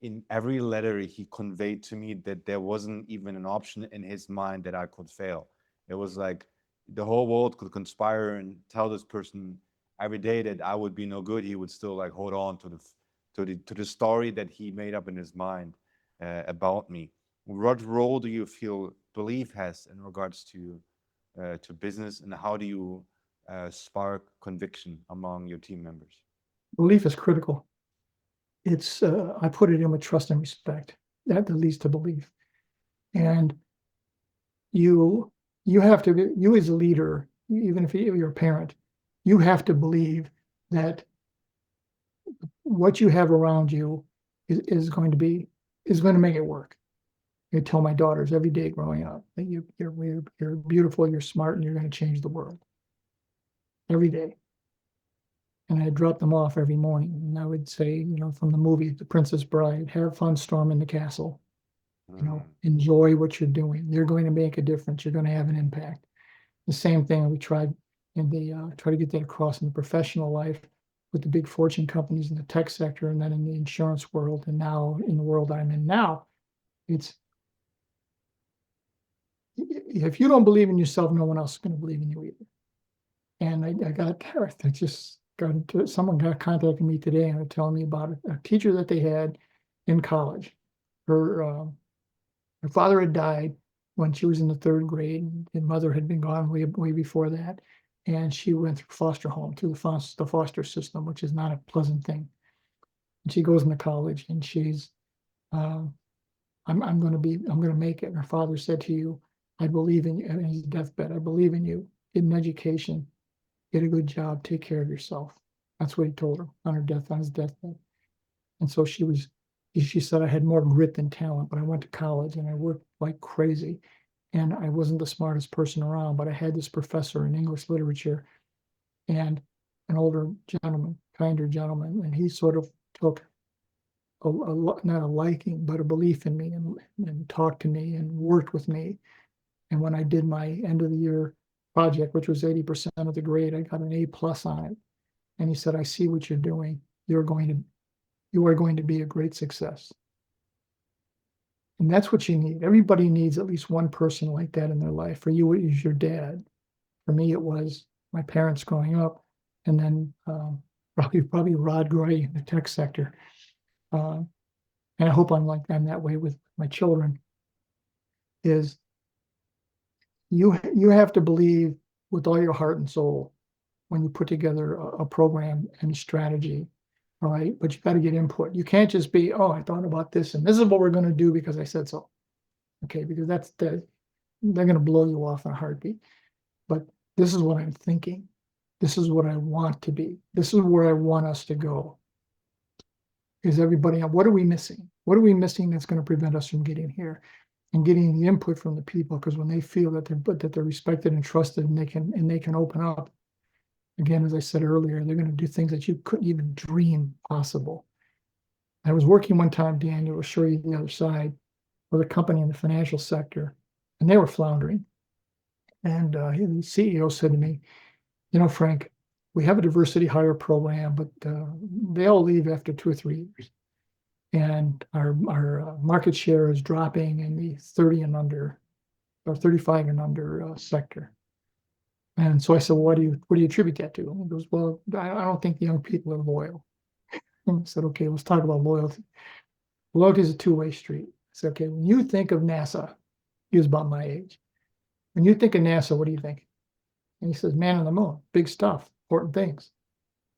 in every letter he conveyed to me that there wasn't even an option in his mind that I could fail. It was like the whole world could conspire and tell this person every day that I would be no good. He would still like hold on to the story that he made up in his mind about me. What role do you feel belief has in regards to business, and how do you spark conviction among your team members? Belief is critical. It's I put it in with trust and respect. That leads to belief. And you have to be, you as a leader, even if you're a parent, you have to believe that what you have around you is going to make it work. I tell my daughters every day growing up that you're beautiful, you're smart, and you're going to change the world every day. And I drop them off every morning, and I would say, you know, from the movie The Princess Bride, have fun storming the castle. You know, enjoy what you're doing. You're going to make a difference. You're going to have an impact. The same thing we tried in the try to get that across in the professional life with the big fortune companies in the tech sector, and then in the insurance world, and now in the world I'm in now. It's, if you don't believe in yourself, no one else is going to believe in you either. And I someone got contacted me today and telling me about a teacher that they had in college. Her father had died when she was in the third grade, and mother had been gone way before that. And she went through foster home, through the foster system, which is not a pleasant thing. And she goes into college, and she's, I'm going to make it. And her father said to you, I believe in you. And his deathbed, I believe in you. Get an education, get a good job, take care of yourself. That's what he told her on his deathbed. And so she said, I had more grit than talent, but I went to college and I worked like crazy. And I wasn't the smartest person around, but I had this professor in English literature and an older gentleman kinder gentleman, and he sort of took not a liking, but a belief in me, and talked to me and worked with me. And when I did my end of the year project, which was 80% of the grade, I got an A+ on it. And he said, "I see what you're doing. You are going to be a great success." And that's what you need. Everybody needs at least one person like that in their life. For you, it was your dad. For me, it was my parents growing up, and then probably Rod Gray in the tech sector. And I hope I'm that way with my children. Is you have to believe with all your heart and soul when you put together a program and a strategy. All right, but you got to get input. You can't just be, "Oh, I thought about this, and this is what we're going to do because I said so." Okay, because they're going to blow you off in a heartbeat. But this is what I'm thinking. This is what I want to be. This is where I want us to go. Is everybody, what are we missing? What are we missing that's going to prevent us from getting here? And getting the input from the people, because when they feel that they're respected and trusted, and they can open up. Again, as I said earlier, they're going to do things that you couldn't even dream possible. I was working one time, Daniel, to show you the other side, with a company in the financial sector, and they were floundering. And the CEO said to me, "Frank, we have a diversity hire program, but they all leave after 2 or 3 years. And our market share is dropping in the 30 and under, or 35 and under sector." And so I said, "Well, what do you attribute that to?" And he goes, "Well, I don't think the young people are loyal." And I said, "Okay, let's talk about loyalty." Loyalty is a two-way street. I said, "Okay, when you think of NASA," he was about my age. "When you think of NASA, what do you think?" And he says, "Man on the moon, big stuff, important things."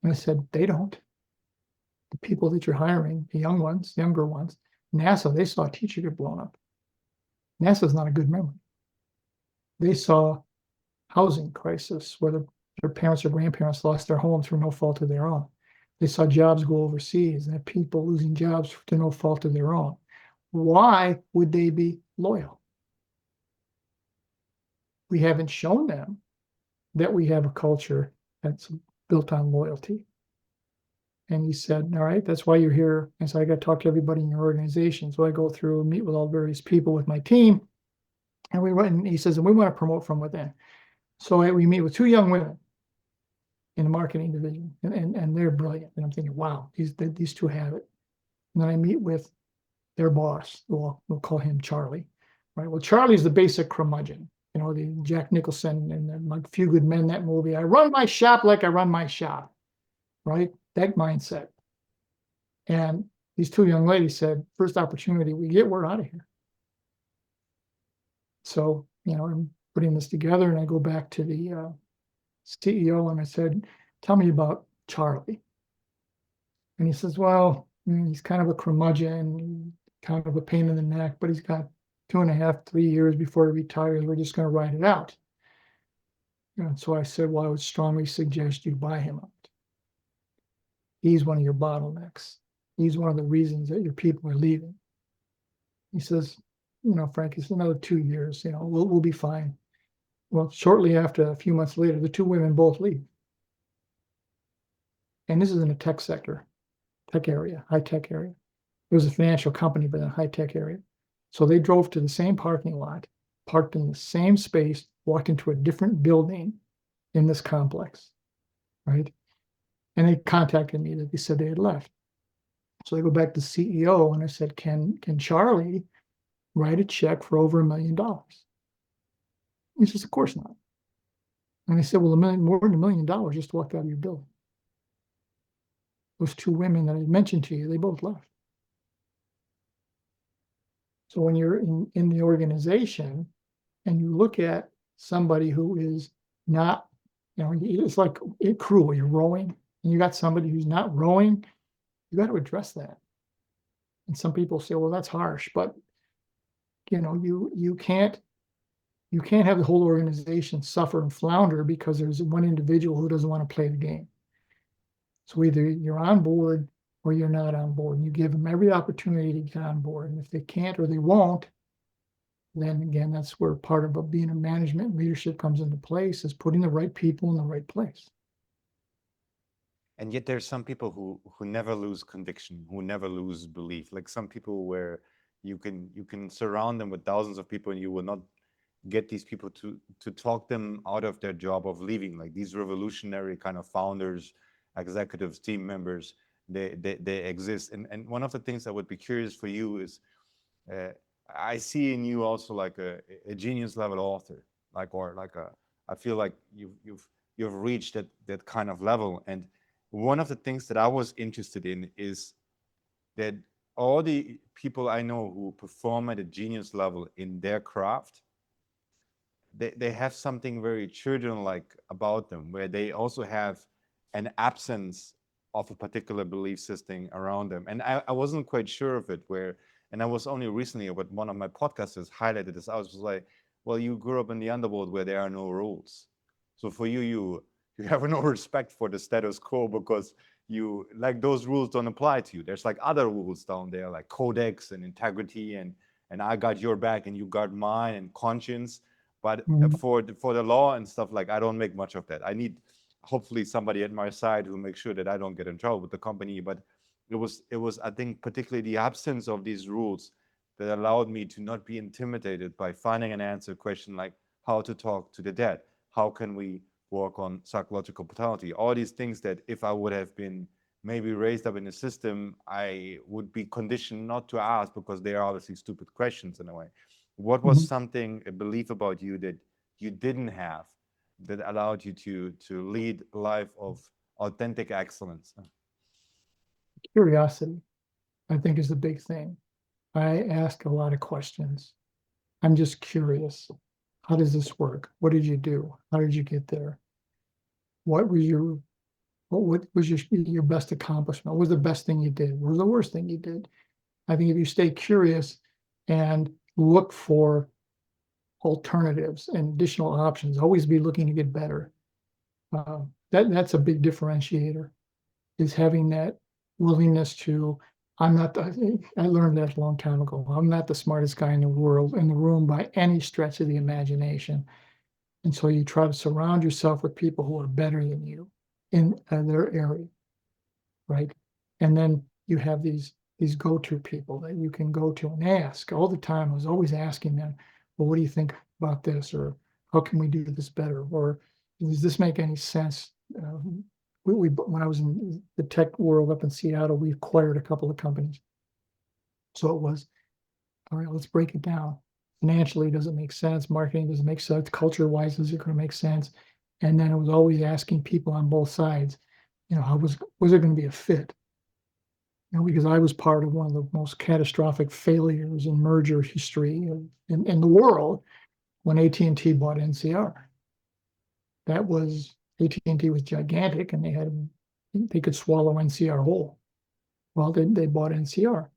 And I said, "They don't. The people that you're hiring, the younger ones, NASA, they saw a teacher get blown up. NASA's not a good memory. They saw housing crisis, where their parents or grandparents lost their home through no fault of their own. They saw jobs go overseas and people losing jobs to no fault of their own. Why would they be loyal? We haven't shown them that we have a culture that's built on loyalty." And he said, "All right, that's why you're here." And so I got to talk to everybody in your organization. So I go through and meet with all various people with my team. And he says, "And we want to promote from within." So we meet with 2 young women in the marketing division, and they're brilliant. And I'm thinking, wow, these 2 have it. And then I meet with their boss. We'll call him Charlie, right? Well, Charlie's the basic curmudgeon, the Jack Nicholson and the Few Good Men, that movie. "I run my shop like I run my shop," right? That mindset. And these 2 young ladies said, "First opportunity we get, we're out of here." So, I'm putting this together, and I go back to the CEO, and I said, "Tell me about Charlie." And he says, "Well, he's kind of a curmudgeon, kind of a pain in the neck, but he's got 2.5, 3 years before he retires. We're just going to ride it out." And so I said, "Well, I would strongly suggest you buy him out. He's one of your bottlenecks. He's one of the reasons that your people are leaving." He says, "Frank, it's another 2 years, we'll be fine." Well, shortly after, a few months later, the 2 women both leave. And this is in the tech sector, high tech area. It was a financial company, but in a high tech area. So they drove to the same parking lot, parked in the same space, walked into a different building in this complex, right? And they contacted me that they said they had left. So I go back to the CEO and I said, can Charlie write a check for over $1 million? He says, "Of course not." And I said, "Well, more than $1 million just walked out of your building. Those 2 women that I mentioned to you, they both left." So when you're in the organization and you look at somebody who is not, it's like a crew, you're rowing, and you got somebody who's not rowing, you got to address that. And some people say, "Well, that's harsh," but you can't have the whole organization suffer and flounder because there's one individual who doesn't want to play the game. So either you're on board or you're not on board, and you give them every opportunity to get on board. And if they can't or they won't, then again, that's where part of being a management leadership comes into place, is putting the right people in the right place. And yet there's some people who never lose conviction, who never lose belief. Like some people where you can surround them with thousands of people and you will not get these people to talk them out of their job of leaving. Like these revolutionary kind of founders, executives, team members, they exist. And one of the things that would be curious for you is, uh, I see in you also like a genius level author, like, or like a, I feel like you've reached that kind of level. And one of the things that I was interested in is that all the people I know who perform at a genius level in their craft, they have something very children-like about them, where they also have an absence of a particular belief system around them. And I wasn't quite sure of it, where, and I was only recently, but one of my podcasters highlighted this. I was like, well, you grew up in the underworld where there are no rules. So for you have no respect for the status quo because you like those rules don't apply to you. There's like other rules down there, like codex and integrity and I got your back and you got mine and conscience. But Mhm. for the law and stuff, like I don't make much of that. I need hopefully somebody at my side who makes sure that I don't get in trouble with the company. But it was I think particularly the absence of these rules that allowed me to not be intimidated by finding an answer question like how to talk to the dead, how can we work on psychological brutality, all these things that if I would have been maybe raised up in a system, I would be conditioned not to ask because they are obviously stupid questions in a way. What was Mhm. something, a belief about you that you didn't have that allowed you to lead a life of authentic excellence? Curiosity, I think, is the big thing. I ask a lot of questions. I'm just curious. How does this work? What did you do? How did you get there? What was your what was your best accomplishment? What was the best thing you did? What was the worst thing you did? I think if you stay curious and look for alternatives and additional options, always be looking to get better. That's a big differentiator, is having that willingness to. I'm not the, I learned that a long time ago. I'm not the smartest guy in the world in the room by any stretch of the imagination. And so you try to surround yourself with people who are better than you in their area, right? And then you have these go-to people that you can go to and ask all the time. I was always asking them, well, what do you think about this? Or how can we do this better? Or does this make any sense? When I was in the tech world up in Seattle, we acquired a couple of companies. So it was, all right, let's break it down. Financially, does it make sense? Marketing, does it make sense? Culture-wise, is it going to make sense? And then it was always asking people on both sides, how was it going to be a fit? Because I was part of one of the most catastrophic failures in merger history in the world when AT&T bought NCR. That was AT&T was gigantic, and they could swallow NCR whole. Well, they bought NCR,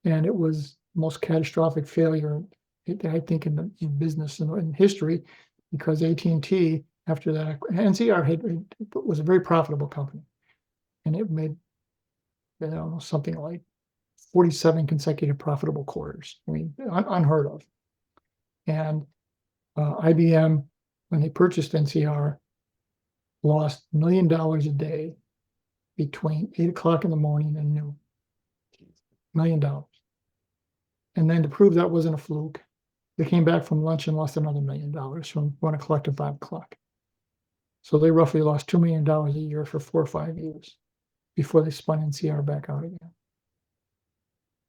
and it was the most catastrophic failure, I think, in business and in history, because AT&T after that, NCR was a very profitable company, and it made, I don't know, something like 47 consecutive profitable quarters. I mean, unheard of. And IBM, when they purchased NCR, lost $1 million a day between 8 o'clock in the morning and noon. $1 million. And then to prove that wasn't a fluke, they came back from lunch and lost another $1 million from 1 o'clock to 5 o'clock. So they roughly lost $2 million a year for 4 or 5 years before they spun NCR back out again.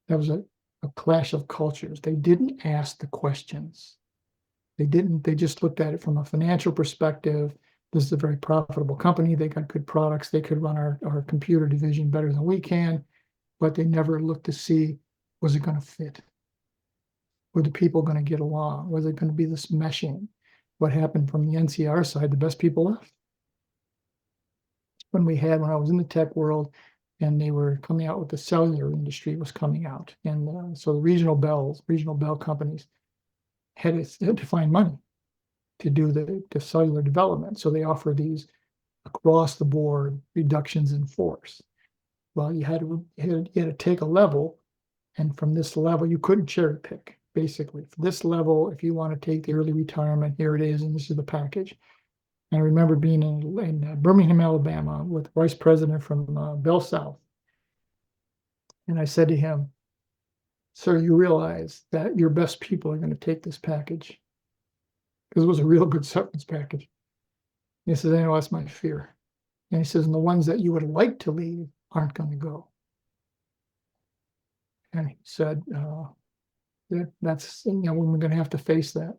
That was a clash of cultures. They didn't ask the questions. They just looked at it from a financial perspective. This is a very profitable company. They got good products. They could run our computer division better than we can, but they never looked to see, was it going to fit? Were the people going to get along? Was it going to be this meshing? What happened from the NCR side? The best people left. When I was in the tech world, and they were coming out with the cellular industry was coming out, and so the regional bell companies had to find money to do the cellular development. So they offer these across the board reductions in force. Well, you had to take a level, and from this level, you couldn't cherry pick. Basically, for this level, if you want to take the early retirement, here it is, and this is the package. And I remember being in Birmingham, Alabama, with the vice president from Bell South. And I said to him, "Sir, you realize that your best people are going to take this package," because it was a real good severance package. And he says, "I know, that's my fear." And he says, "And the ones that you would like to leave aren't going to go." And he said, that's, we're going to have to face that.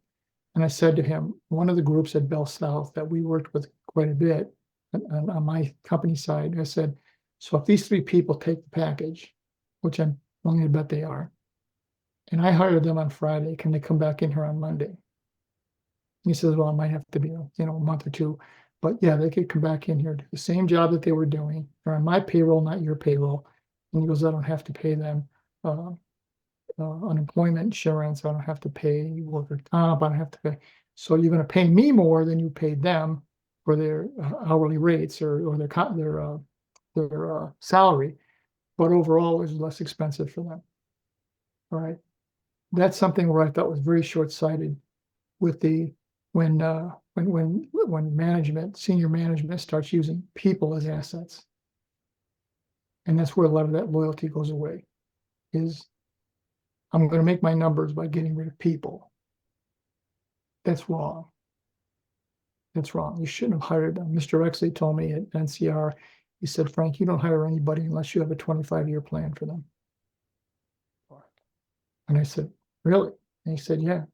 And I said to him, one of the groups at Bell South that we worked with quite a bit on my company side, I said, "So if these three people take the package, which I'm willing to bet they are, and I hire them on Friday, can they come back in here on Monday?" He says, "Well, it might have to be, a month or two, but yeah, they could come back in here, do the same job that they were doing. They're on my payroll, not your payroll." And he goes, "I don't have to pay them unemployment insurance. I don't have to pay worker comp. I don't have to pay. So you're going to pay me more than you paid them for their hourly rates or their salary, but overall it's less expensive for them." All right, that's something where I thought was very short-sighted with when senior management starts using people as assets, and that's where a lot of that loyalty goes away. Is I'm going to make my numbers by getting rid of people. That's wrong. That's wrong. You shouldn't have hired them. Mr. Exley told me at NCR, he said, "Frank, you don't hire anybody unless you have a 25-year plan for them." And I said, "Really?" And he said, "Yeah.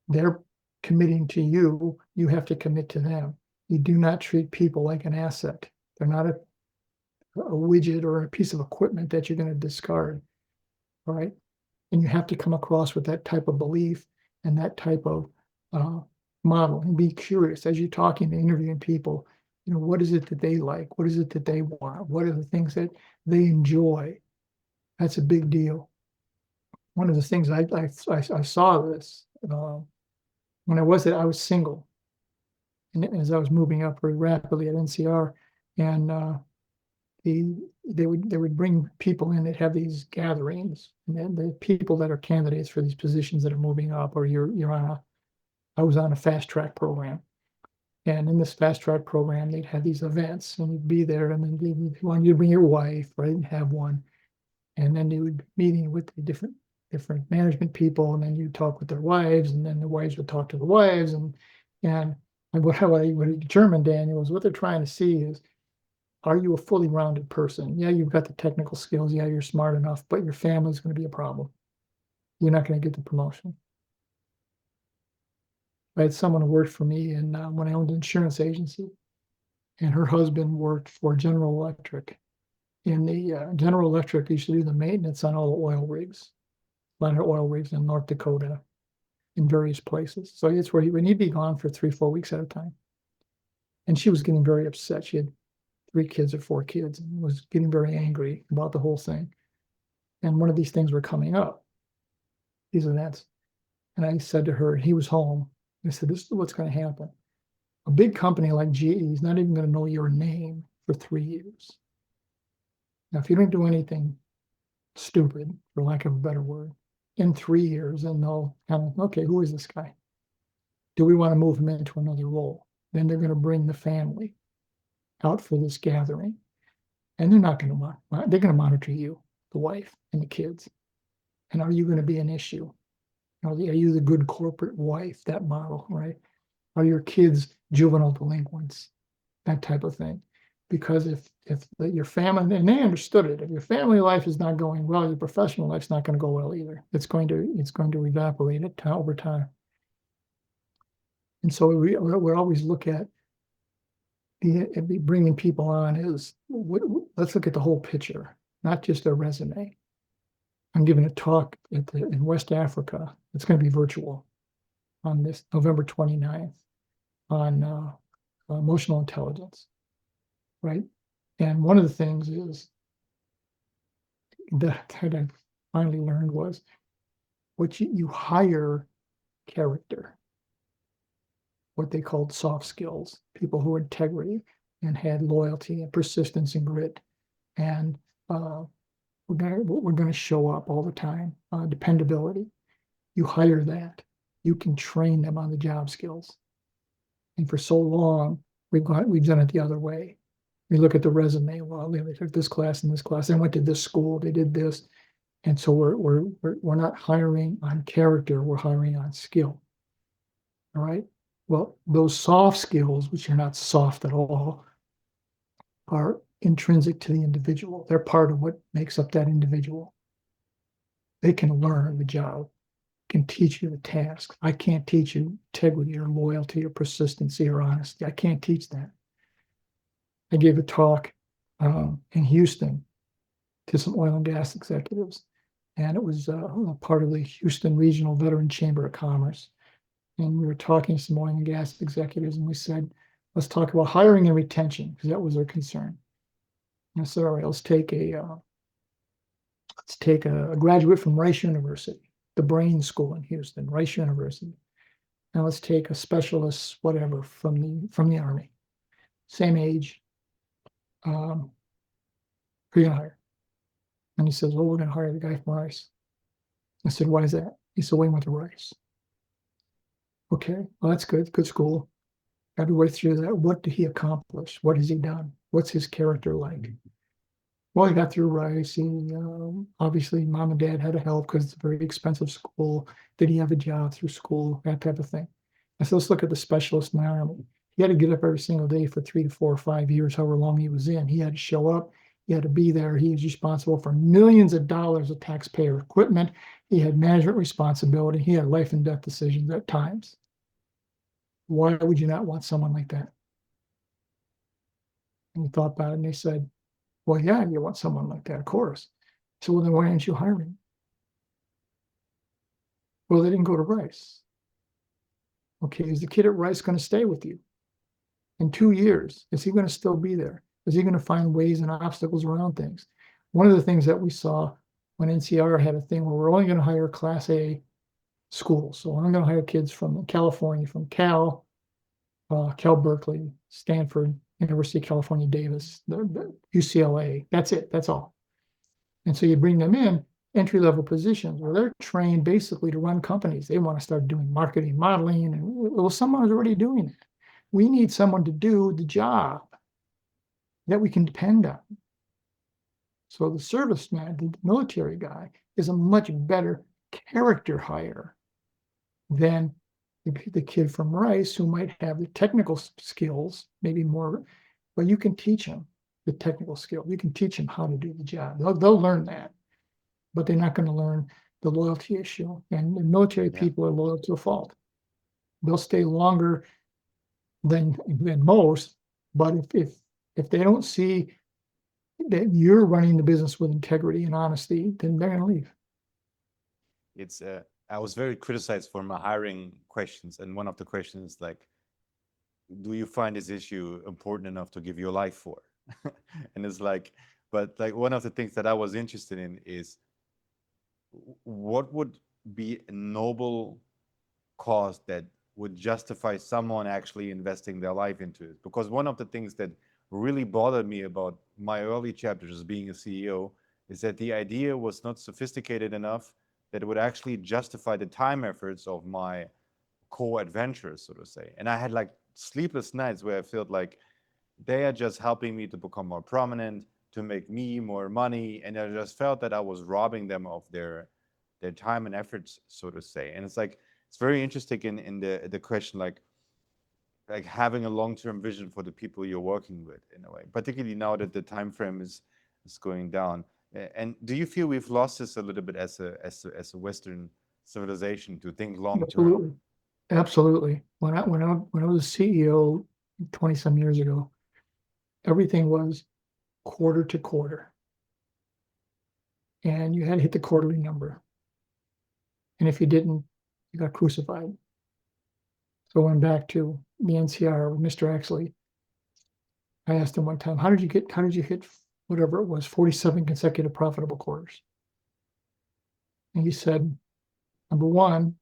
They're committing to you. You have to commit to them. You do not treat people like an asset. They're not a widget or a piece of equipment that you're going to discard." All right. And you have to come across with that type of belief and that type of model, and be curious as you're talking and interviewing people. What is it that they like? What is it that they want? What are the things that they enjoy? That's a big deal. One of the things I saw this when I was single, and as I was moving up very rapidly at NCR, and they would bring people in that have these gatherings, and then the people that are candidates for these positions that are moving up, or I was on a fast track program. And in this fast track program, they'd have these events, and you'd be there, and then they wanted you to bring your wife, right, and have one. And then you would be meeting with the different management people, and then you talk with their wives, and then the wives would talk to the wives, and what I determined, Daniel, is what they're trying to see is, are you a fully rounded person? Yeah, you've got the technical skills. Yeah, you're smart enough, but your family's going to be a problem. You're not going to get the promotion. I had someone who worked for me when I owned an insurance agency, and her husband worked for General Electric. And the General Electric used to do the maintenance on all the oil rigs, a lot of oil rigs in North Dakota, in various places. So it's where he'd be gone for 3-4 weeks at a time. And she was getting very upset. She had 3 kids or 4 kids, and was getting very angry about the whole thing. And one of these things were coming up, these events. And I said to her, he was home. I said, "This is what's going to happen. A big company like GE is not even going to know your name for 3 years. Now, if you don't do anything stupid, for lack of a better word, in 3 years, then they'll kind of, okay, who is this guy? Do we want to move him into another role?" Then they're going to bring the family out for this gathering, and they're not going to they're going to monitor you, the wife, and the kids. And are you going to be an issue? Are you the good corporate wife, that model, right? Are your kids juvenile delinquents? That type of thing. Because if your family, and they understood it, if your family life is not going well, your professional life's not going to go well either. It's going to evaporate over time. And so we always look at bringing people on is, let's look at the whole picture, not just their resume. I'm giving a talk in West Africa. It's going to be virtual on this November 29th on emotional intelligence, right? And one of the things is that I finally learned was, what you hire character, what they called soft skills, people who had integrity and had loyalty and persistence and grit, and we're going to show up all the time, dependability. You hire that. You can train them on the job skills. And for so long, we've done it the other way. We look at the resume. Well, they took this class and this class. They went to this school. They did this, and so we're not hiring on character. We're hiring on skill. All right. Well, those soft skills, which are not soft at all, are intrinsic to the individual. They're part of what makes up that individual. They can learn the job, can teach you the task. I can't teach you integrity or loyalty or persistency or honesty. I can't teach that. I gave a talk in Houston to some oil and gas executives, and it was part of the Houston Regional Veteran Chamber of Commerce. And we were talking to some oil and gas executives, and we said, let's talk about hiring and retention, because that was their concern. And I said, all right, let's take a graduate from Rice University, the Brain School in Houston, Rice University. And let's take a specialist, whatever, from the Army, same age. Who are you gonna hire? And he says, well, we're gonna hire the guy from Rice. I said, why is that? He said, well, he went to Rice. Okay, well, that's good. Good school. Got to work through that. What did he accomplish? What has he done? What's his character like? Well, he got through Rice. He obviously, mom and dad had to help because it's a very expensive school. Did he have a job through school? That type of thing. I said, let's look at the specialist in the Army. He had to get up every single day for 3 to 4 or 5 years, however long he was in. He had to show up. He had to be there. He was responsible for millions of dollars of taxpayer equipment. He had management responsibility. He had life and death decisions at times. Why would you not want someone like that? And we thought about it, and they said, well, yeah, you want someone like that, of course. So, well, then why aren't you hiring? Well, they didn't go to Rice. Okay, is the kid at Rice going to stay with you? In 2 years, is he going to still be there? Is he going to find ways and obstacles around things? One of the things that we saw when NCR had a thing where we're only going to hire Class A schools. So I'm going to hire kids from California, from Cal Berkeley, Stanford, University of California, Davis, the UCLA. That's it. That's all. And so you bring them in, entry-level positions where they're trained basically to run companies. They want to start doing marketing, modeling, and well, someone's already doing it. We need someone to do the job that we can depend on. So the serviceman, the military guy, is a much better character hire than the kid from Rice, who might have the technical skills, maybe more, but you can teach them the technical skill. You can teach them how to do the job. They'll learn that, but they're not going to learn the loyalty issue. And the military people are loyal to a fault. They'll stay longer than most, but if they don't see that you're running the business with integrity and honesty, then they're going to leave. It's I was very criticized for my hiring questions, and one of the questions is like, do you find this issue important enough to give your life for? And it's like, but like one of the things that I was interested in is what would be a noble cause that would justify someone actually investing their life into it? Because one of the things that really bothered me about my early chapters as being a CEO is that the idea was not sophisticated enough that it would actually justify the time efforts of my co-adventurers, so to say. And I had like sleepless nights where I felt like they are just helping me to become more prominent, to make me more money, and I just felt that I was robbing them of their time and efforts, so to say. And it's like, it's very interesting in the question, like having a long-term vision for the people you're working with in a way, particularly now that the time frame is going down. And do you feel we've lost this a little bit as a Western civilization to think long term? Absolutely. Absolutely. When I was CEO 20 some years ago, everything was quarter to quarter. And you had to hit the quarterly number. And if you didn't, you got crucified. So I went back to the NCR with Mr. Axley. I asked him one time, how did you hit whatever it was, 47 consecutive profitable quarters? And he said, number one,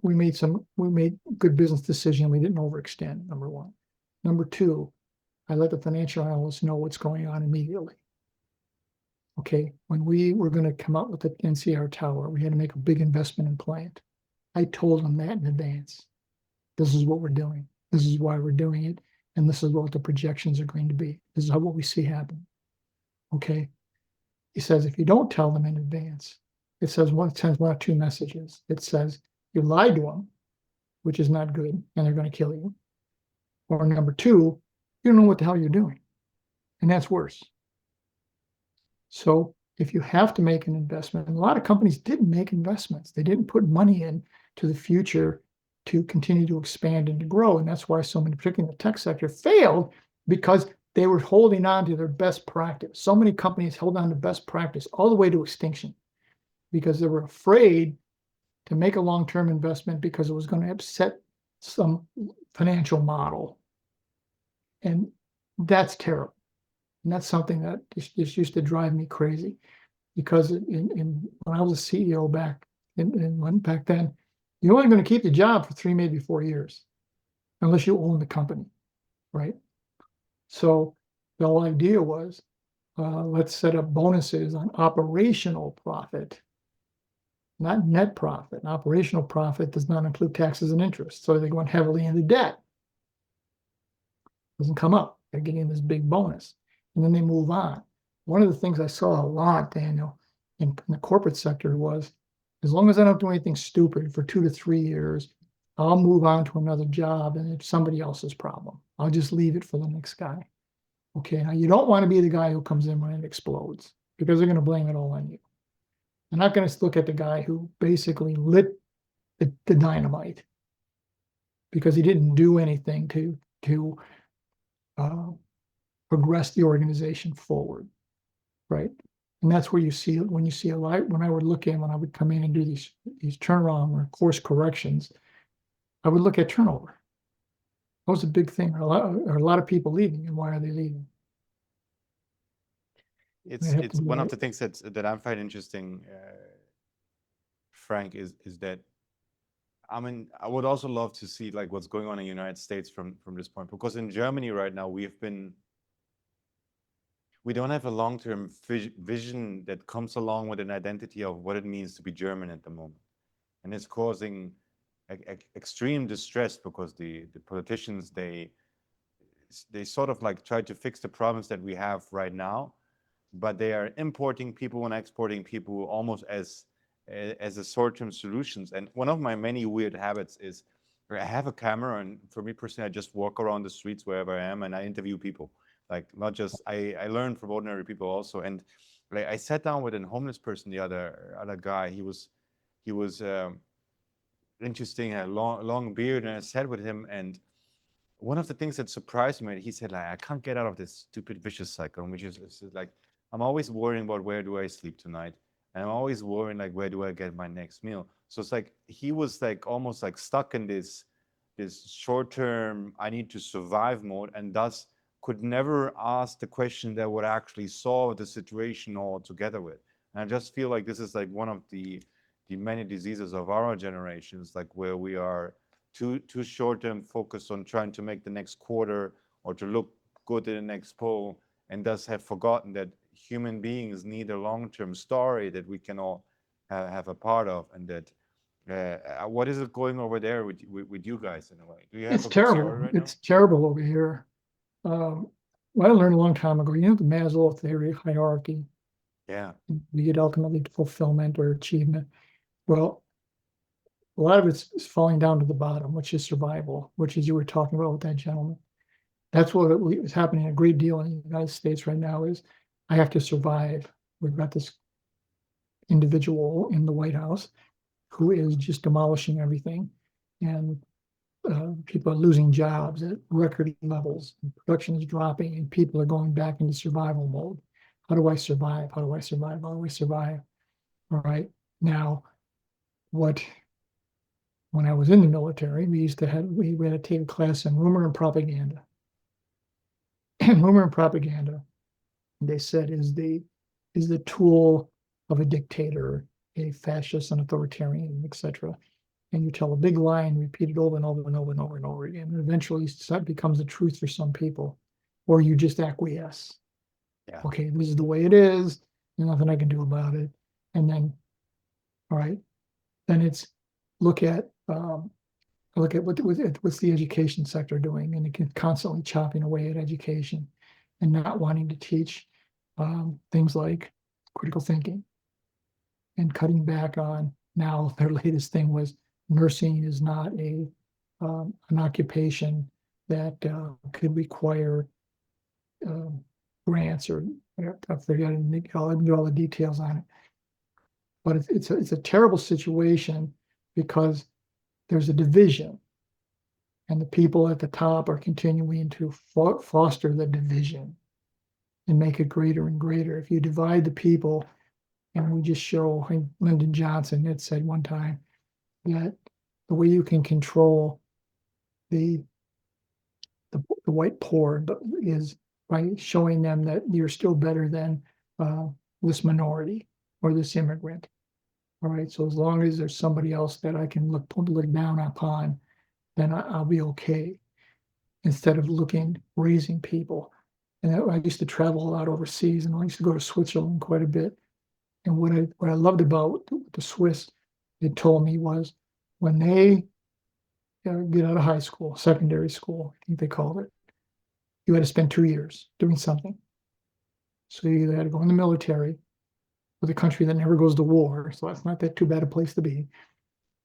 we made good business decision. We didn't overextend, number one. Number two, I let the financial analysts know what's going on immediately. Okay, when we were going to come out with the NCR tower, we had to make a big investment in plant. I told them that in advance. This is what we're doing. This is why we're doing it. And this is what the projections are going to be. This is what we see happen. Okay. He says, if you don't tell them in advance, it sends one or two messages. It says, you lied to them, which is not good, and they're going to kill you. Or number two, you don't know what the hell you're doing. And that's worse. So if you have to make an investment, and a lot of companies didn't make investments, they didn't put money in to the future to continue to expand and to grow. And that's why so many, particularly in the tech sector, failed, because they were holding on to their best practice. So many companies held on to best practice all the way to extinction because they were afraid to make a long-term investment because it was going to upset some financial model. And that's terrible. And that's something that just used to drive me crazy, because when I was a CEO back then, you're only going to keep the job for 3, maybe 4 years, unless you own the company, right? So the whole idea was, let's set up bonuses on operational profit, not net profit. And operational profit does not include taxes and interest. So they're going heavily into debt. Doesn't come up. They're getting this big bonus. And then they move on. One of the things I saw a lot, Daniel, in the corporate sector was, as long as I don't do anything stupid for 2 to 3 years, I'll move on to another job, and it's somebody else's problem. I'll just leave it for the next guy. Okay, now you don't want to be the guy who comes in when it explodes, because they're going to blame it all on you. They're not going to look at the guy who basically lit the dynamite because he didn't do anything to progress the organization forward, right? And that's where you see it when you see a light. When I would come in and do these turnaround or course corrections, I would look at turnover. That was a big thing. A lot of people leaving, and why are they leaving? It's one of the things that I find interesting, Frank, is that, I mean, I would also love to see like what's going on in the United States from this point, because in Germany right now we don't have a long-term vision that comes along with an identity of what it means to be German at the moment, and it's causing extreme distress because the politicians, they sort of like try to fix the problems that we have right now, but they are importing people and exporting people almost as a short-term solutions. And one of my many weird habits is, I have a camera, and for me personally, I just walk around the streets wherever I am and I interview people. Like, not just, I learn from ordinary people also. And like, I sat down with a homeless person, the other guy. He was interesting, had a long beard, and I sat with him, and one of the things that surprised me, he said, like, I can't get out of this stupid vicious cycle, which is like, I'm always worrying about where do I sleep tonight, and I'm always worrying like, where do I get my next meal. So it's like he was like almost like stuck in this short term, I need to survive mode, and thus could never ask the question that would actually solve the situation altogether with. And I just feel like this is like one of the many diseases of our generations, like where we are too short term focused on trying to make the next quarter or to look good in the next poll, and thus have forgotten that human beings need a long-term story that we can all have a part of. And that what is it going over there with you guys in a way? Do you have It's a good terrible. story right now? It's terrible over here. What I learned a long time ago, the Maslow theory of hierarchy. Yeah. You get ultimately to fulfillment or achievement. Well, a lot of it's falling down to the bottom, which is survival, which is you were talking about with that gentleman. That's what is happening a great deal in the United States right now is, I have to survive. We've got this individual in the White House who is just demolishing everything. And people are losing jobs at record levels. Production is dropping, and people are going back into survival mode. How do I survive? How do I survive? How do I survive? All right. Now, when I was in the military, we had to take a class on rumor and propaganda. And rumor and propaganda, they said, is the tool of a dictator, a fascist, an authoritarian, etc. And you tell a big lie and repeat it over and over and over and over and over again. And eventually that becomes the truth for some people, or you just acquiesce. Yeah. Okay, this is the way it is. There's nothing I can do about it. And then, all right, then it's look at I look at what's the education sector doing, and it can constantly chopping away at education and not wanting to teach things like critical thinking and cutting back on. Now their latest thing was nursing is not an occupation that could require grants, or I forget all the details on it. But it's a terrible situation because there's a division, and the people at the top are continuing to foster the division and make it greater and greater. If you divide the people, and we just show, I think Lyndon Johnson had said one time that the way you can control the white poor is by showing them that you're still better than this minority or this immigrant. All right, so as long as there's somebody else that I can look down upon, then I'll be okay. Instead of raising people. And I used to travel a lot overseas, and I used to go to Switzerland quite a bit. And what I loved about the Swiss, they told me, was when they get out of high school, secondary school, I think they called it, you had to spend 2 years doing something. So you either had to go in the military with a country that never goes to war, so that's not that too bad a place to be,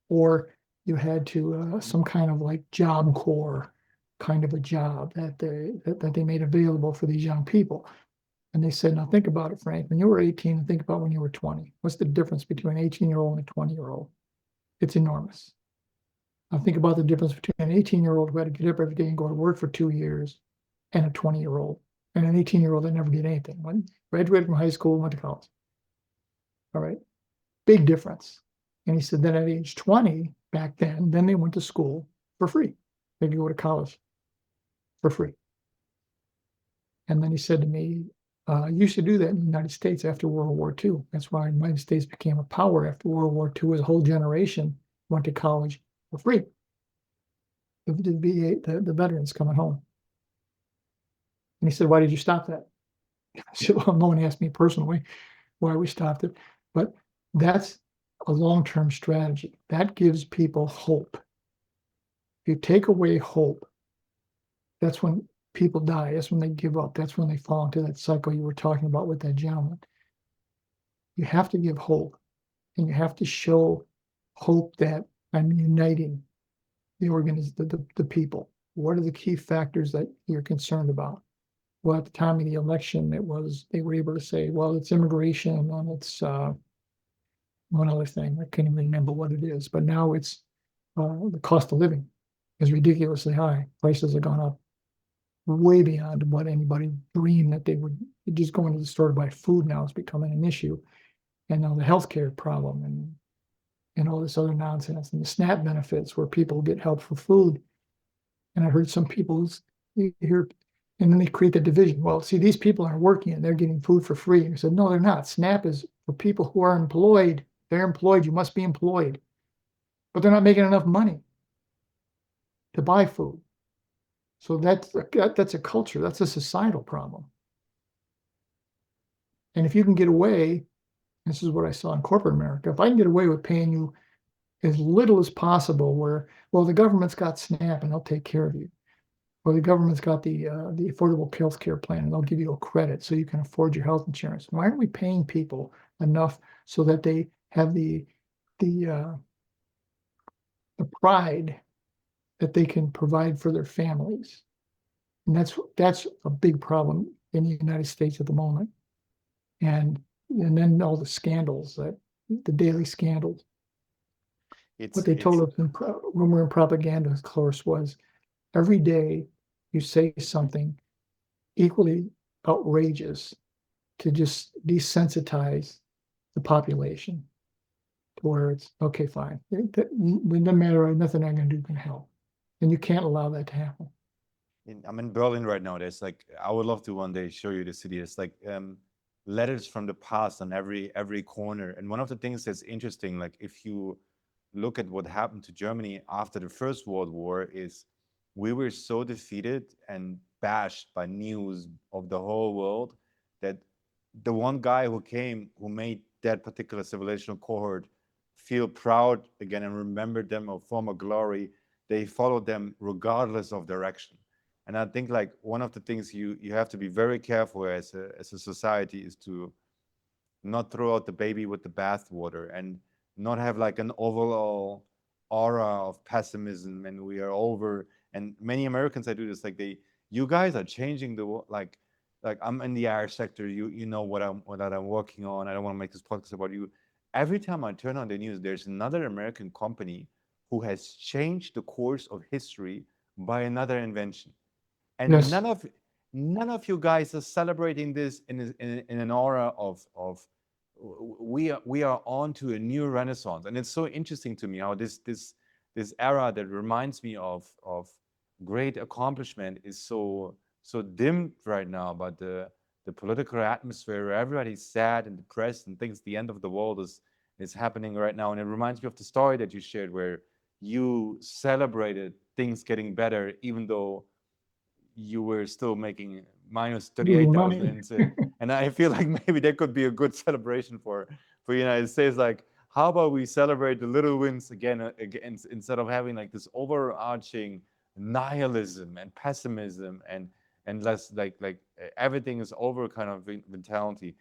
or you had to some kind of like Job Corps kind of a job that they made available for these young people. And they said, now think about it, Frank, when you were 18 and think about when you were 20. What's the difference between an 18-year-old and a 20-year-old? It's enormous. Now think about the difference between an 18-year-old who had to get up every day and go to work for 2 years and a 20-year-old, and an 18-year-old that never did anything. Graduated from high school, went to college. All right, big difference. And he said, then at age 20, back then they went to school for free. They could go to college for free. And then he said to me, you used to do that in the United States after World War II. That's why the United States became a power after World War II. As a whole generation went to college for free. The veterans coming home. And he said, why did you stop that? I said, well, no one asked me personally why we stopped it. But that's a long-term strategy. That gives people hope. If you take away hope, that's when people die. That's when they give up. That's when they fall into that cycle you were talking about with that gentleman. You have to give hope, and you have to show hope that I'm uniting the people. What are the key factors that you're concerned about? Well, at the time of the election, they were able to say, well, it's immigration and it's one other thing. I can't even remember what it is, but now it's the cost of living is ridiculously high. Prices have gone up way beyond what anybody dreamed that they would. Just going to the store to buy food now is becoming an issue. And now the healthcare problem and all this other nonsense, and the SNAP benefits where people get help for food. And I heard some people here, and then they create the division. Well, see, these people are working and they're getting food for free. And I said, no, they're not. SNAP is for people who are employed. They're employed. You must be employed. But they're not making enough money to buy food. So that's a culture. That's a societal problem. And if you can get away, this is what I saw in corporate America, if I can get away with paying you as little as possible, where, well, the government's got SNAP and they'll take care of you. Or the government's got the Affordable Health Care Plan and they'll give you a credit so you can afford your health insurance. Why aren't we paying people enough so that they have the pride that they can provide for their families? And that's a big problem in the United States at the moment. And then all the scandals, the daily scandals. What they told us in rumor and propaganda, of course, was every day you say something equally outrageous to just desensitize the population to where it's okay, fine. It doesn't matter, nothing I'm going to do can help. And you can't allow that to happen. I'm in Berlin right now. There's like, I would love to one day show you the city. It's like letters from the past on every corner. And one of the things that's interesting, like if you look at what happened to Germany after the First World War, is we were so defeated and bashed by news of the whole world that the one guy who made that particular civilizational cohort feel proud again and remember them of former glory, they followed them regardless of direction. And I think like one of the things you have to be very careful as a society is to not throw out the baby with the bathwater and not have like an overall aura of pessimism and we are over. And many Americans I do this like you guys are changing the like I'm in the Irish sector. You know what I'm working on. I don't want to make this podcast about you. Every time I turn on the news, there's another American company who has changed the course of history by another invention, and Yes. none of you guys are celebrating this in an aura of we are on to a new renaissance. And it's so interesting to me how this era that reminds me of great accomplishment is so dimmed right now. But the political atmosphere where everybody's sad and depressed and thinks the end of the world is happening right now. And it reminds me of the story that you shared where you celebrated things getting better even though you were still making minus Losing 38,000. money. And I feel like maybe that could be a good celebration for United States. Like, how about we celebrate the little wins again instead of having like this overarching nihilism and pessimism and less like everything is over kind of mentality.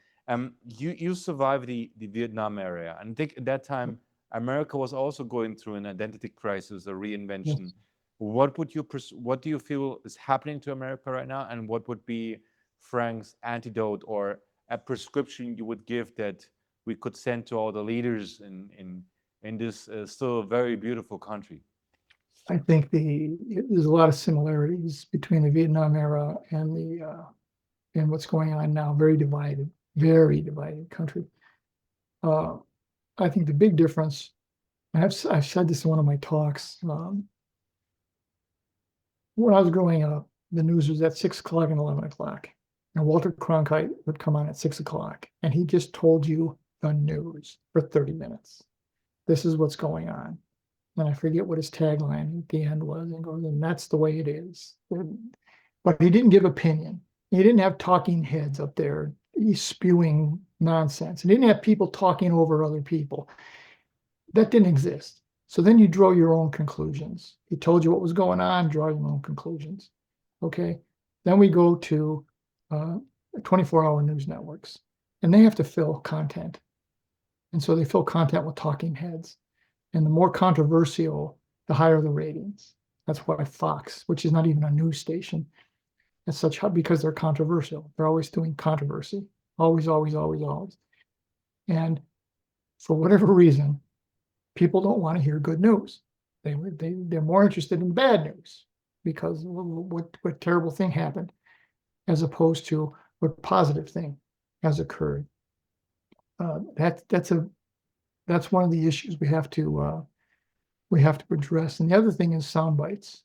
You survived the Vietnam era, and I think at that time America was also going through an identity crisis, a reinvention. Yes. What do you feel is happening to America right now, and what would be Frank's antidote or a prescription you would give that we could send to all the leaders in this still very beautiful country? I think there's a lot of similarities between the Vietnam era and and what's going on now. Very divided country. I think the big difference, I've said this in one of my talks. When I was growing up, the news was at 6 o'clock and 11 o'clock, and Walter Cronkite would come on at 6 o'clock, and he just told you the news for 30 minutes. This is what's going on. And I forget what his tagline at the end was, and goes, and that's the way it is. But he didn't give opinion. He didn't have talking heads up there. He's spewing nonsense. He didn't have people talking over other people. That didn't exist. So then you draw your own conclusions. He told you what was going on, draw your own conclusions. Okay. Then we go to 24-hour news networks, and they have to fill content. And so they fill content with talking heads. And the more controversial, the higher the ratings. That's why Fox, which is not even a news station, as such, because they're controversial. They're always doing controversy. Always, always, always, always. And for whatever reason, people don't want to hear good news. They're more interested in bad news because what terrible thing happened, as opposed to what positive thing has occurred. That's one of the issues we have to address. And the other thing is sound bites.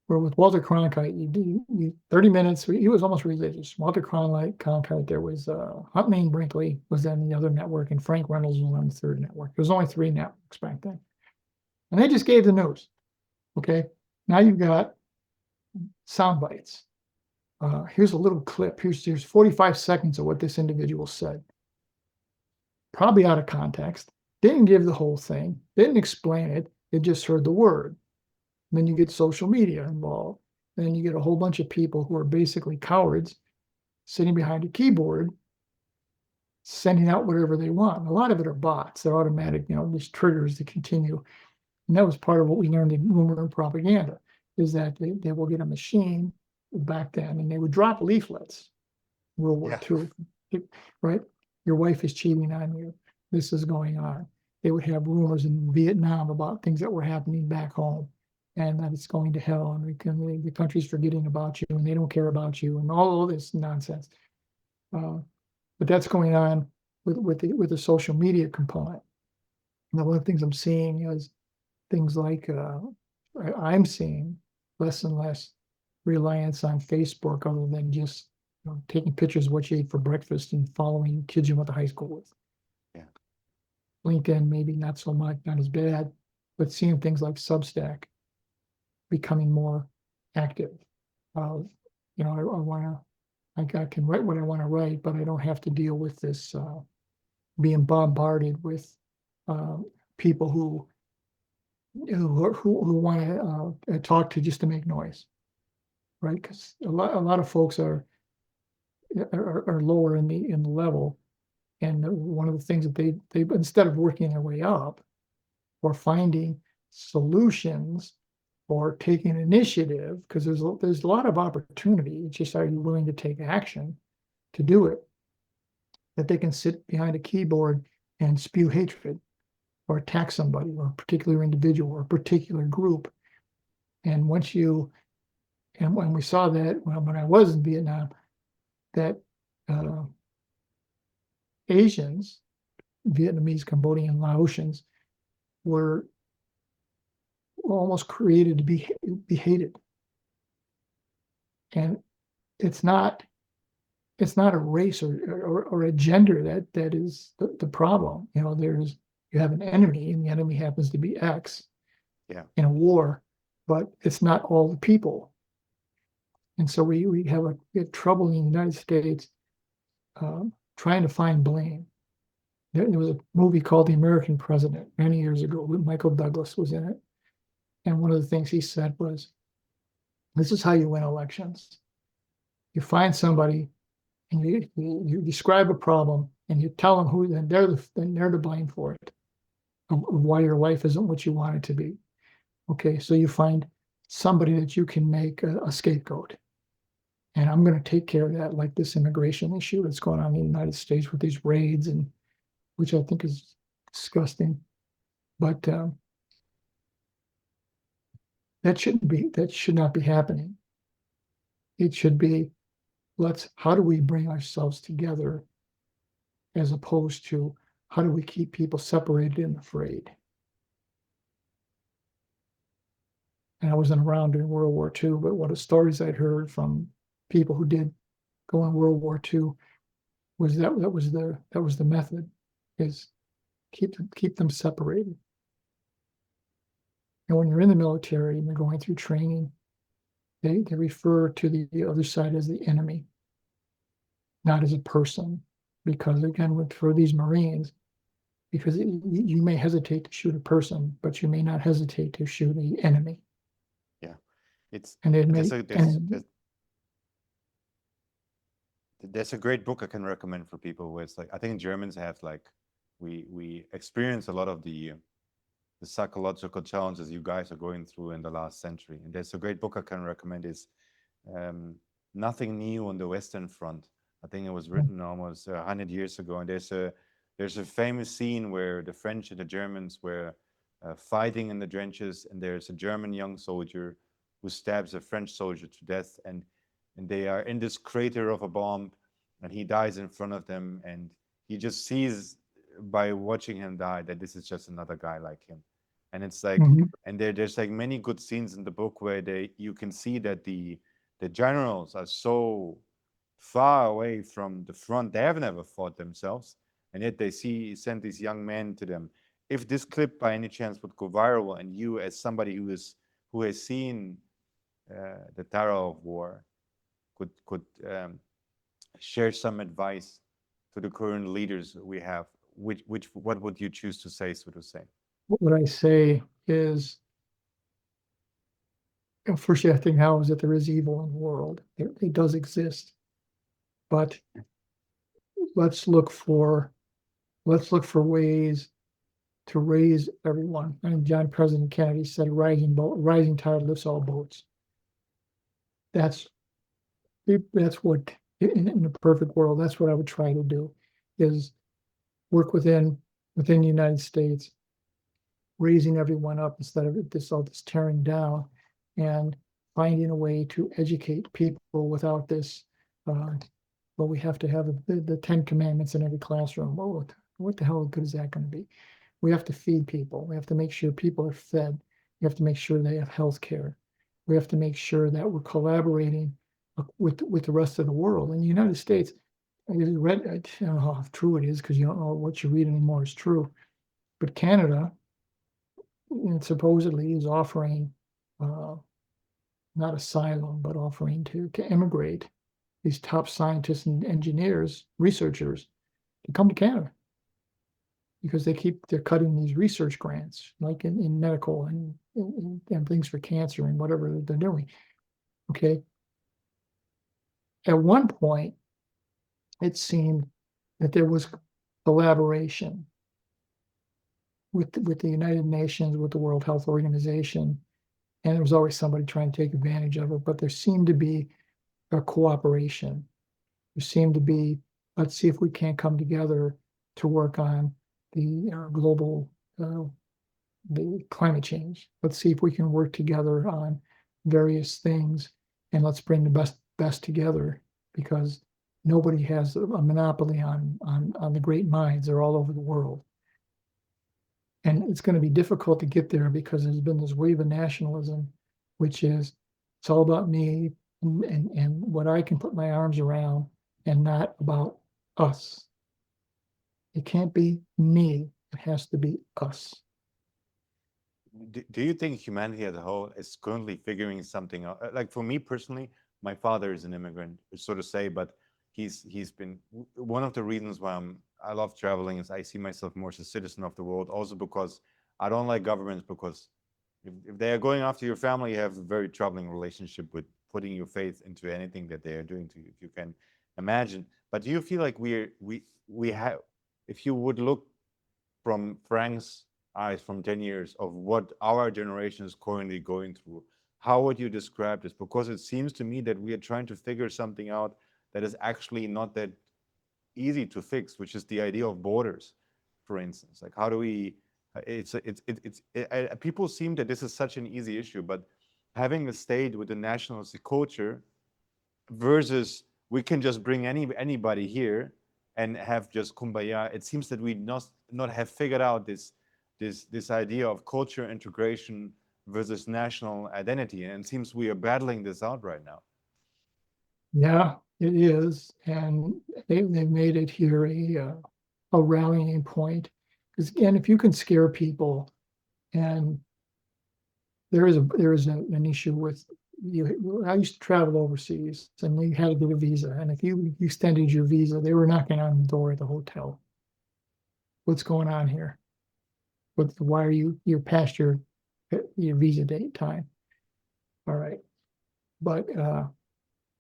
Where with Walter Cronkite, you 30 minutes. He was almost religious. Walter Cronkite. There was Huntley and Brinkley was on the other network, and Frank Reynolds was on the third network. There was only 3 networks back then, and they just gave the news. Okay, now you've got sound bites. Here's a little clip. Here's 45 seconds of what this individual said. Probably out of context. Didn't give the whole thing. Didn't explain it. It just heard the word. And then you get social media involved. And then you get a whole bunch of people who are basically cowards sitting behind a keyboard, sending out whatever they want. And a lot of it are bots. They're automatic, these triggers to continue. And that was part of what we learned in rumor and propaganda, is that they will get a machine back then, and they would drop leaflets. World War II, right? Your wife is cheating on you. This is going on. They would have rumors in Vietnam about things that were happening back home, and that it's going to hell, and the country's forgetting about you, and they don't care about you, and all of this nonsense. But that's going on with the social media component. Now, one of the things I'm seeing is things like I'm seeing less and less reliance on Facebook, other than just taking pictures of what you ate for breakfast and following kids you went to high school with. Yeah. LinkedIn, maybe not so much, not as bad, but seeing things like Substack becoming more active. I can write what I want to write, but I don't have to deal with this being bombarded with people who who want to talk to just to make noise, right? Because a lot of folks are lower in the level, and one of the things that they instead of working their way up or finding solutions or taking initiative, because there's a lot of opportunity. It's just, are you willing to take action to do it? That they can sit behind a keyboard and spew hatred or attack somebody or a particular individual or a particular group. And when we saw that when I was in Vietnam, that uh, Asians, Vietnamese, Cambodian, Laotians were almost created to be hated. And it's not a race or a gender that is the problem. You have an enemy, and the enemy happens to be X Yeah. in a war, but it's not all the people. And so we have trouble in the United States trying to find blame. There was a movie called The American President many years ago. Michael Douglas was in it. And one of the things he said was, this is how you win elections. You find somebody and you describe a problem and you tell them who, then they're to blame for it, of why your life isn't what you want it to be. Okay, so you find somebody that you can make a scapegoat. And I'm going to take care of that, like this immigration issue that's going on in the United States with these raids, and which I think is disgusting. But that should not be happening. It should be, how do we bring ourselves together, as opposed to how do we keep people separated and afraid? And I wasn't around during World War II, but what the stories I'd heard from people who did go in World War II was that was the method, is keep them separated. And when you're in the military and you're going through training, they refer to the other side as the enemy, not as a person. Because again, for these Marines, because you may hesitate to shoot a person, but you may not hesitate to shoot an enemy. Yeah. And it may, there's a great book I can recommend for people where it's like, I think Germans have like, we experience a lot of the psychological challenges you guys are going through in the last century. And there's a great book I can recommend, is Nothing New on the Western Front. I think it was written almost 100 years ago. And there's a famous scene where the French and the Germans were fighting in the trenches, and there's a German young soldier who stabs a French soldier to death, and they are in this crater of a bomb, and he dies in front of them, and he just sees by watching him die that this is just another guy like him. And it's like, and there's like many good scenes in the book where you can see that the generals are so far away from the front, they have never fought themselves, and yet they send these young men to them. If this clip by any chance would go viral, and you, as somebody who has seen the terror of war, could share some advice to the current leaders we have, what would you choose to say, so to say? What I say is, first you have to acknowledge that there is evil in the world. It does exist, but let's look for ways to raise everyone. And President Kennedy said, "A rising tide lifts all boats." That's what, in a perfect world, that's what I would try to do, is work within the United States, raising everyone up instead of all this tearing down, and finding a way to educate people without this. Well, we have to have the 10 Commandments in every classroom. Well, what the hell good is that going to be? We have to feed people. We have to make sure people are fed. We have to make sure they have health care. We have to make sure that we're collaborating with the rest of the world. In the United States, I don't know how true it is, because you don't know what you read anymore is true. But Canada, supposedly, is offering not asylum, but offering to immigrate these top scientists and engineers, researchers, to come to Canada. because they're cutting these research grants, like in medical and things for cancer and whatever they're doing. Okay. At one point, it seemed that there was collaboration with the United Nations, with the World Health Organization, and there was always somebody trying to take advantage of it. But there seemed to be a cooperation. There seemed to be, let's see if we can't come together to work on the global the climate change. Let's see if we can work together on various things, and let's bring the best together, because nobody has a monopoly on the great minds. They're all over the world. And it's going to be difficult to get there because there's been this wave of nationalism, which is it's all about me and what I can put my arms around, and not about us. It can't be me. It has to be us. Do you think humanity as a whole is currently figuring something out? Like for me personally, my father is an immigrant, so to say, but he's been one of the reasons why I love traveling is I see myself more as a citizen of the world. Also because I don't like governments, because if they are going after your family, you have a very troubling relationship with putting your faith into anything that they are doing to you, if you can imagine. But do you feel like we have, if you would look from Frank's eyes from 10 years of what our generation is currently going through, how would you describe this? Because it seems to me that we are trying to figure something out that is actually not that easy to fix, which is the idea of borders, for instance. Like, how do we? People seem that this is such an easy issue, but having a state with a nationalistic culture versus we can just bring anybody here and have just kumbaya. It seems that we not have figured out this idea of culture integration versus national identity, and it seems we are battling this out right now. Yeah, it is, and they made it here a rallying point. Because again, if you can scare people, and an issue with you. I used to travel overseas, and you had to get a visa, and if you extended your visa, they were knocking on the door at the hotel. What's going on here? Why are you're past your visa date time? All right, but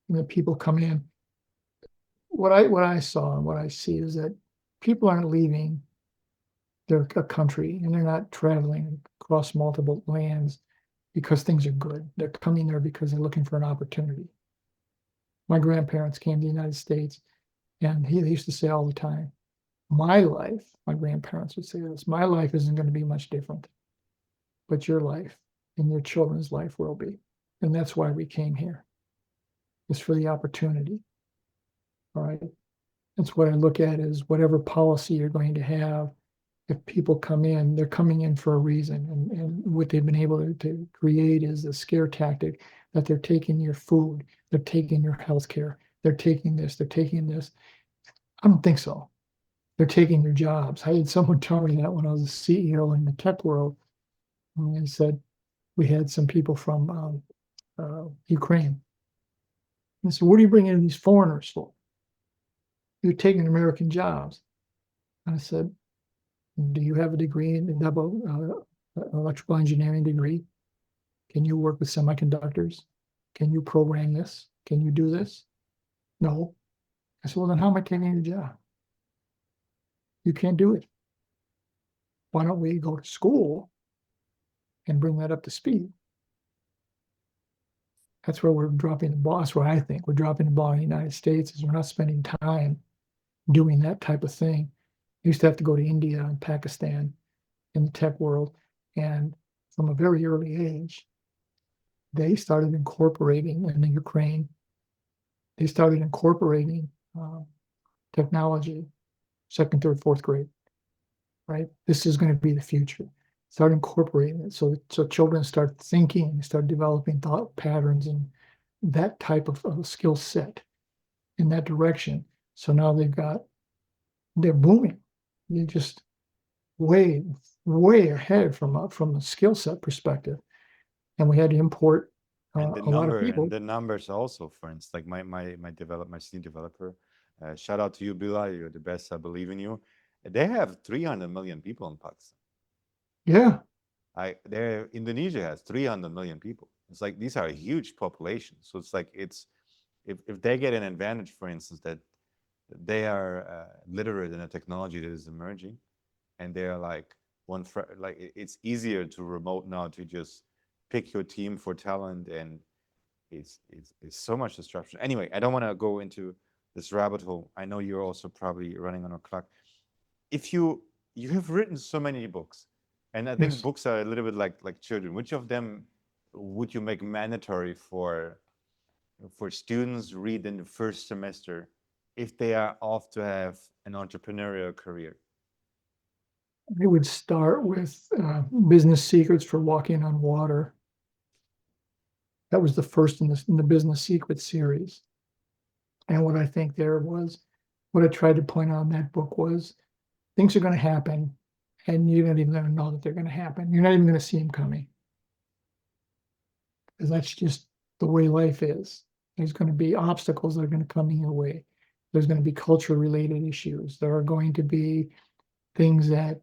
when people come in, what I saw and what I see is that people aren't leaving their country, and they're not traveling across multiple lands because things are good. They're coming there because they're looking for an opportunity. My grandparents came to the United States, and they used to say all the time, my life, my grandparents would say this, my life isn't going to be much different, but your life and your children's life will be. And that's why we came here, is for the opportunity. All right. That's what I look at is whatever policy you're going to have, if people come in, they're coming in for a reason. And what they've been able to create is a scare tactic that they're taking your food, they're taking your health care, they're taking this, they're taking this. I don't think so. They're taking your jobs. I had someone tell me that when I was a CEO in the tech world. And they said, we had some people from Ukraine. And I said, what are you bringing in these foreigners for? You're taking American jobs. And I said, do you have a degree in electrical engineering degree? Can you work with semiconductors? Can you program this? Can you do this? No. I said, well, then how am I taking your job? You can't do it. Why don't we go to school and bring that up to speed? That's where we're dropping the ball. That's where I think we're dropping the ball in the United States, is we're not spending time doing that type of thing. I used to have to go to India and Pakistan in the tech world, and from a very early age, they started incorporating in the Ukraine. They started incorporating technology, second, third, fourth grade. Right, this is going to be the future. Start incorporating it, so children start thinking, start developing thought patterns and that type of skill set in that direction. So now they're booming. They're just way ahead from a skill set perspective. And we had to import And the a lot of number people. and the numbers also, for instance, like my senior developer, shout out to you, Bila, you're the best, I believe in you. They have 300 million people in Pakistan. Yeah. Indonesia has 300 million people. It's like these are huge populations. So it's like if they get an advantage, for instance, that they are literate in a technology that is emerging, and they are like it's easier to remote now to just pick your team for talent, and it's so much disruption. Anyway, I don't want to go into this rabbit hole. I know you're also probably running on a clock. If you have written so many books, and I think Yes. books are a little bit like children. Which of them would you make mandatory for students read in the first semester if they are off to have an entrepreneurial career? I would start with Business Secrets for Walking on Water. That was the first in the Business Secrets series. And what I think there was, what I tried to point out in that book was things are going to happen, and you're not even going to know that they're going to happen. You're not even going to see them coming, because that's just the way life is. There's going to be obstacles that are going to come in your way. There's going to be culture related issues. There are going to be things that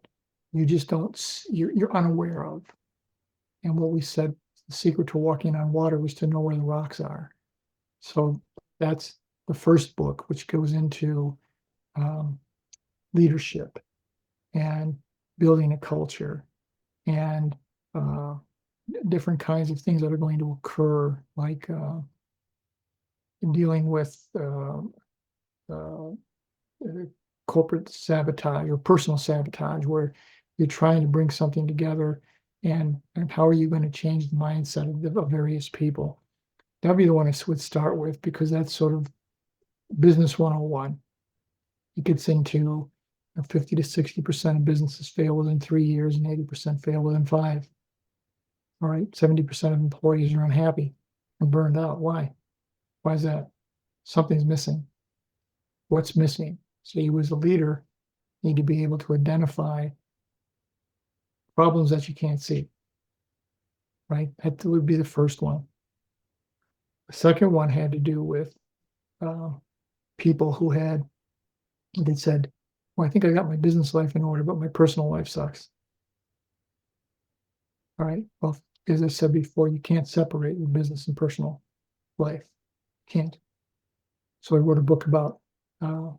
you just don't, you're unaware of. And what we said, the secret to walking on water was to know where the rocks are. So that's the first book, which goes into um, leadership and building a culture and uh, different kinds of things that are going to occur, like dealing with uh, corporate sabotage or personal sabotage, where you're trying to bring something together, and how are you going to change the mindset of various people. That'd be the one I would start with, because that's sort of business 101. It gets into 50 to 60% of businesses fail within 3 years and 80% fail within 5. All right, 70% of employees are unhappy and burned out. Why? Why is that? Something's missing. What's missing? So you as a leader need to be able to identify problems that you can't see, right? That would be the first one. The second one had to do with uh, people who they said, well, I think I got my business life in order, but my personal life sucks. All right. Well, as I said before, you can't separate your business and personal life. Can't. So I wrote a book about uh,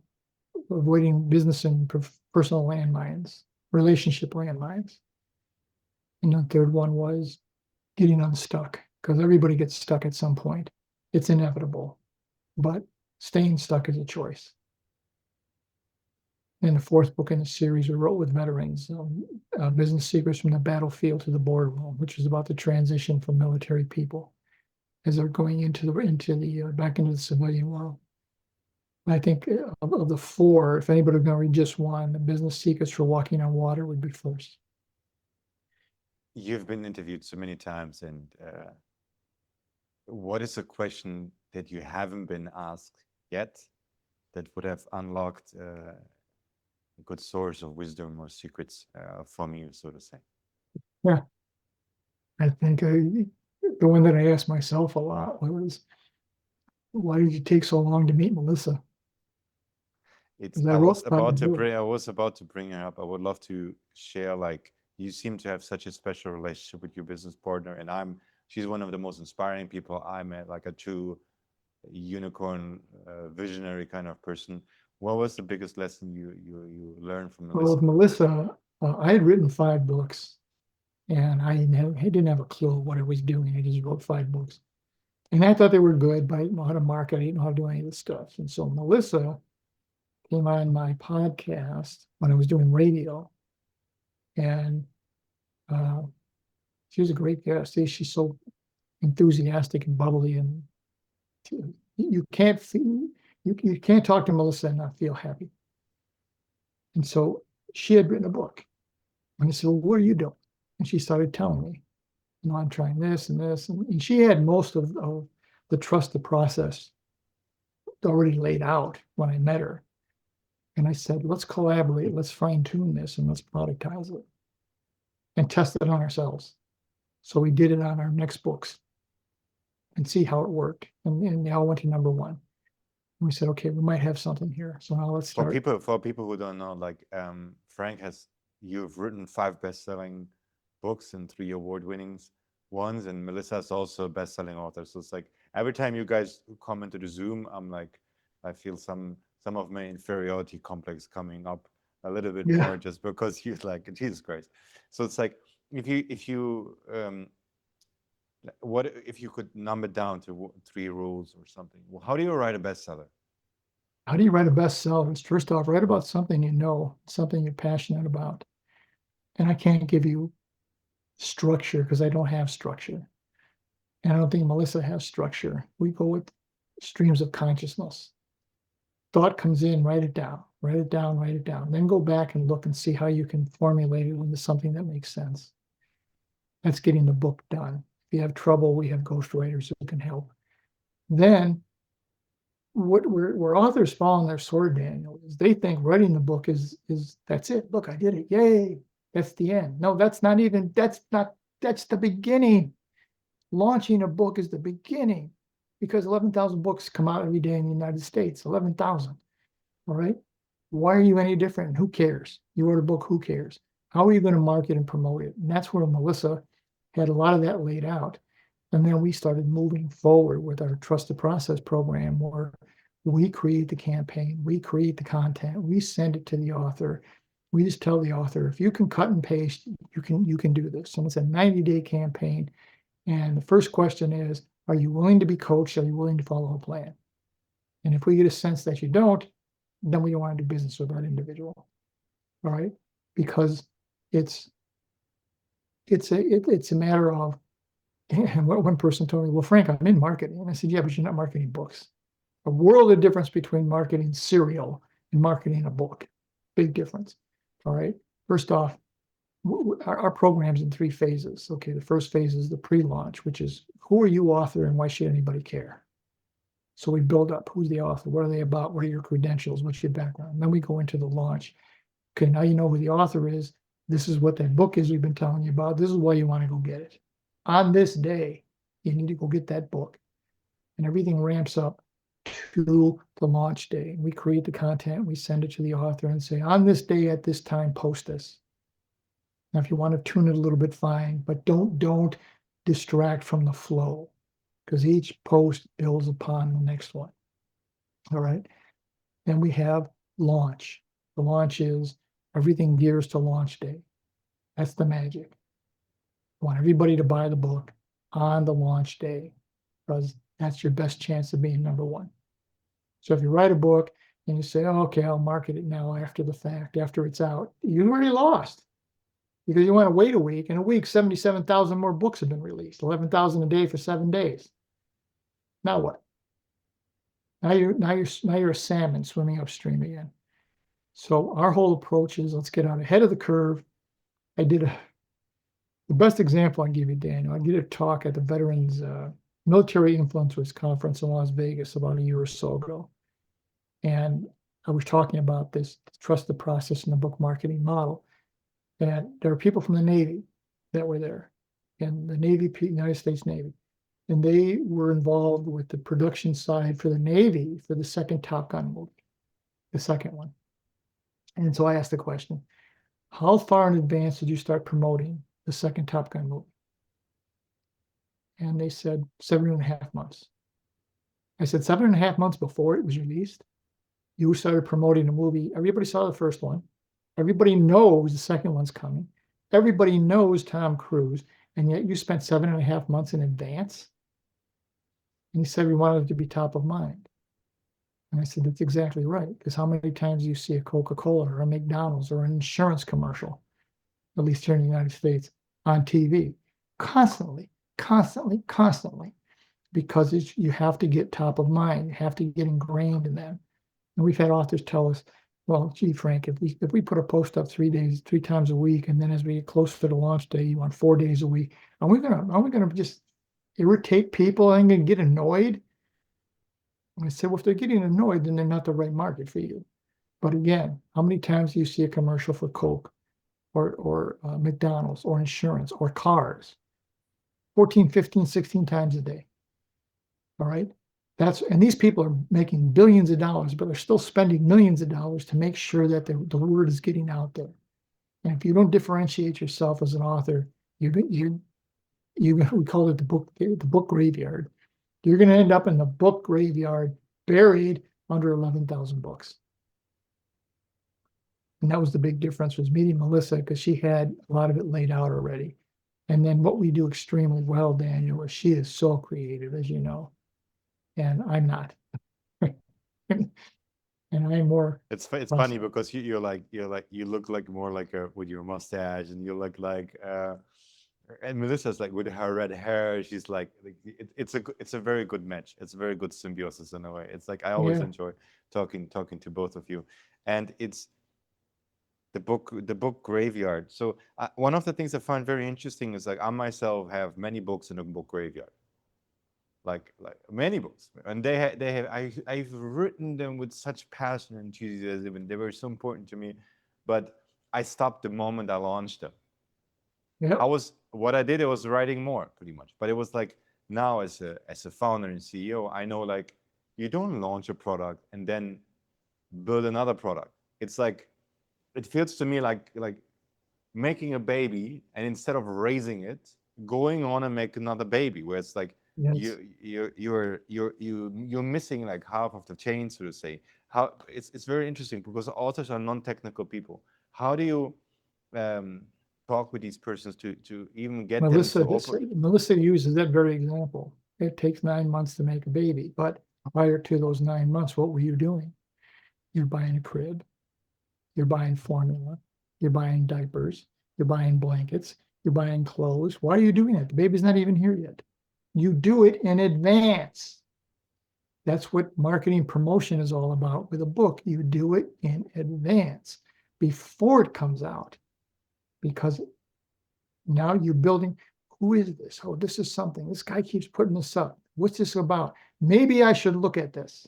avoiding business and personal landmines, relationship landmines. And the third one was getting unstuck, because everybody gets stuck at some point. It's inevitable, but staying stuck is a choice. And the fourth book in the series we wrote with veterans, Business Secrets from the Battlefield to the Boardroom, which is about the transition from military people as they're going into the back into the civilian world. And I think of the four, if anybody was going to read just one, the Business Secrets for Walking on Water would be first. You've been interviewed so many times, and what is a question that you haven't been asked yet that would have unlocked a good source of wisdom or secrets from you, so to say? Yeah, I think the one that I asked myself a lot was, why did you take so long to meet Melissa? It's Because I I was wrote about about the to book. bring I was about to bring her up. I would love to share, like, you seem to have such a special relationship with your business partner, and she's one of the most inspiring people I met, like a true unicorn, visionary kind of person. What was the biggest lesson you learned from Well, Melissa? with Melissa, I had written 5 books, and I didn't have a clue what I was doing. I just wrote 5 books. And I thought they were good, but I didn't know how to market. I didn't know how to do any of this stuff. And so Melissa came on my podcast when I was doing radio, and uh, she was a great guest. She's so enthusiastic and bubbly, and you can't feel, you can't talk to Melissa and not feel happy. And so she had written a book, and I said, "Well, what are you doing?" And she started telling me, I'm trying this and this, and she had most of the trust the process already laid out when I met her. And I said, let's collaborate, let's fine tune this, and let's productize it and test it on ourselves. So we did it on our next books and see how it worked. And they all went to number 1. we said, okay, we might have something here. So now let's For start. people who don't know, like Frank you've written 5 best-selling books and 3 award-winning ones, and Melissa's also a best-selling author. So it's like every time you guys come into the Zoom, I feel some of my inferiority complex coming up a little bit Yeah. more just because you like Jesus Christ. So it's like if you what if you could number down to 3 rules or something? Well, how do you write a bestseller? How do you write a bestseller? It's first off, write about something you know, something you're passionate about. And I can't give you structure because I don't have structure. And I don't think Melissa has structure. We go with streams of consciousness. Thought comes in, write it down, write it down, write it down. Then go back and look and see how you can formulate it into something that makes sense. That's getting the book done. If you have trouble, we have ghostwriters who can help. Then where authors fall on their sword, Daniel, is they think writing the book is that's it. Look, I did it. Yay. That's the end. No, that's the beginning. Launching a book is the beginning because 11,000 books come out every day in the United States. 11,000. All right. Why are you any different? Who cares? You wrote a book. Who cares? How are you going to market and promote it? And that's where Melissa had a lot of that laid out. And then we started moving forward with our Trust the Process program where we create the campaign, we create the content, we send it to the author. We just tell the author, if you can cut and paste, you can do this. And it's a 90-day campaign. And the first question is, are you willing to be coached? Are you willing to follow a plan? And if we get a sense that you don't, then we don't want to do business with that individual. All right. Because it's a matter of, and what one person told me, well, Frank, I'm in marketing. And I said, yeah, but you're not marketing books. A world of difference between marketing cereal and marketing a book. Big difference. All right. First off, our program's in 3 phases. Okay. The first phase is the pre-launch, which is who are you, author, and why should anybody care? So we build up who's the author, what are they about, what are your credentials, what's your background. And then we go into the launch. Okay, now you know who the author is. This is what that book is we've been telling you about. This is why you want to go get it. On this day, you need to go get that book. And everything ramps up to the launch day. We create the content, we send it to the author and say, on this day at this time, post this. Now, if you want to tune it a little bit, fine, but don't distract from the flow because each post builds upon the next one. All right. Then we have launch. The launch is everything gears to launch day. That's the magic. I want everybody to buy the book on the launch day because that's your best chance of being number one. So if you write a book and you say, oh, okay, I'll market it now after the fact, after it's out, you already lost because you want to wait a week. In a week, 77,000 more books have been released, 11,000 a day for 7 days. Now what? Now you're a salmon swimming upstream again. So our whole approach is let's get out ahead of the curve. The best example I can give you, Daniel, I did a talk at the Veterans Military Influencers Conference in Las Vegas about a year or so ago. And I was talking about this trust the process in the book marketing model. And there are people from the Navy that were there, and the Navy, United States Navy. And they were involved with the production side for the Navy for the second Top Gun movie, the second one. And so I asked the question, how far in advance did you start promoting the second Top Gun movie? And they said 7.5 months. I said 7.5 months before it was released, you started promoting the movie. Everybody saw the first one. Everybody knows the second one's coming. Everybody knows Tom Cruise, and yet you spent 7.5 months in advance. And he said we wanted it to be top of mind. And I said, that's exactly right. Because how many times do you see a Coca-Cola or a McDonald's or an insurance commercial, at least here in the United States, on TV? Constantly, constantly, constantly. Because you have to get top of mind. You have to get ingrained in them. And we've had authors tell us, well, gee, Frank, if we put a post up 3 times a week, and then as we get closer to launch day, you want 4 days a week, are we gonna just irritate people and get annoyed? And I said, well, if they're getting annoyed, then they're not the right market for you. But again, how many times do you see a commercial for Coke or McDonald's or insurance or cars? 14, 15, 16 times a day. All right. And these people are making billions of dollars, but they're still spending millions of dollars to make sure that the word is getting out there. And if you don't differentiate yourself as an author, we call it the book graveyard. You're going to end up in the book graveyard, buried under 11,000 books. And that was the big difference, was meeting Melissa, because she had a lot of it laid out already. And then what we do extremely well, Daniel, is she is so creative, as you know, and I'm not. And I'm more It's funny because you look like more like a with your mustache, and you look like and Melissa's like with her red hair. She's like it's a very good match. It's a very good symbiosis in a way. It's like I always yeah. enjoy talking to both of you, and it's the book graveyard. So one of the things I find very interesting is like I myself have many books in the book graveyard, like many books, and I've written them with such passion and enthusiasm, and they were so important to me, but I stopped the moment I launched them. Yep. What I did, it was writing more pretty much, but it was like now as a founder and CEO, I know like you don't launch a product and then build another product. It's like it feels to me like making a baby, and instead of raising it, going on and make another baby, where it's like Yes. you're missing like half of the chain, so to say. How it's very interesting because authors are non-technical people. How do you um, talk with these persons to even get them Melissa, to open? Melissa uses that very example. It takes 9 months to make a baby, but prior to those 9 months, what were you doing? You're buying a crib, you're buying formula, you're buying diapers, you're buying blankets, you're buying clothes. Why are you doing it? The baby's not even here yet. You do it in advance. That's what marketing promotion is all about with a book. You do it in advance before it comes out, because now you're building. Who is this? Oh, this is something. This guy keeps putting this up. What's this about? Maybe I should look at this.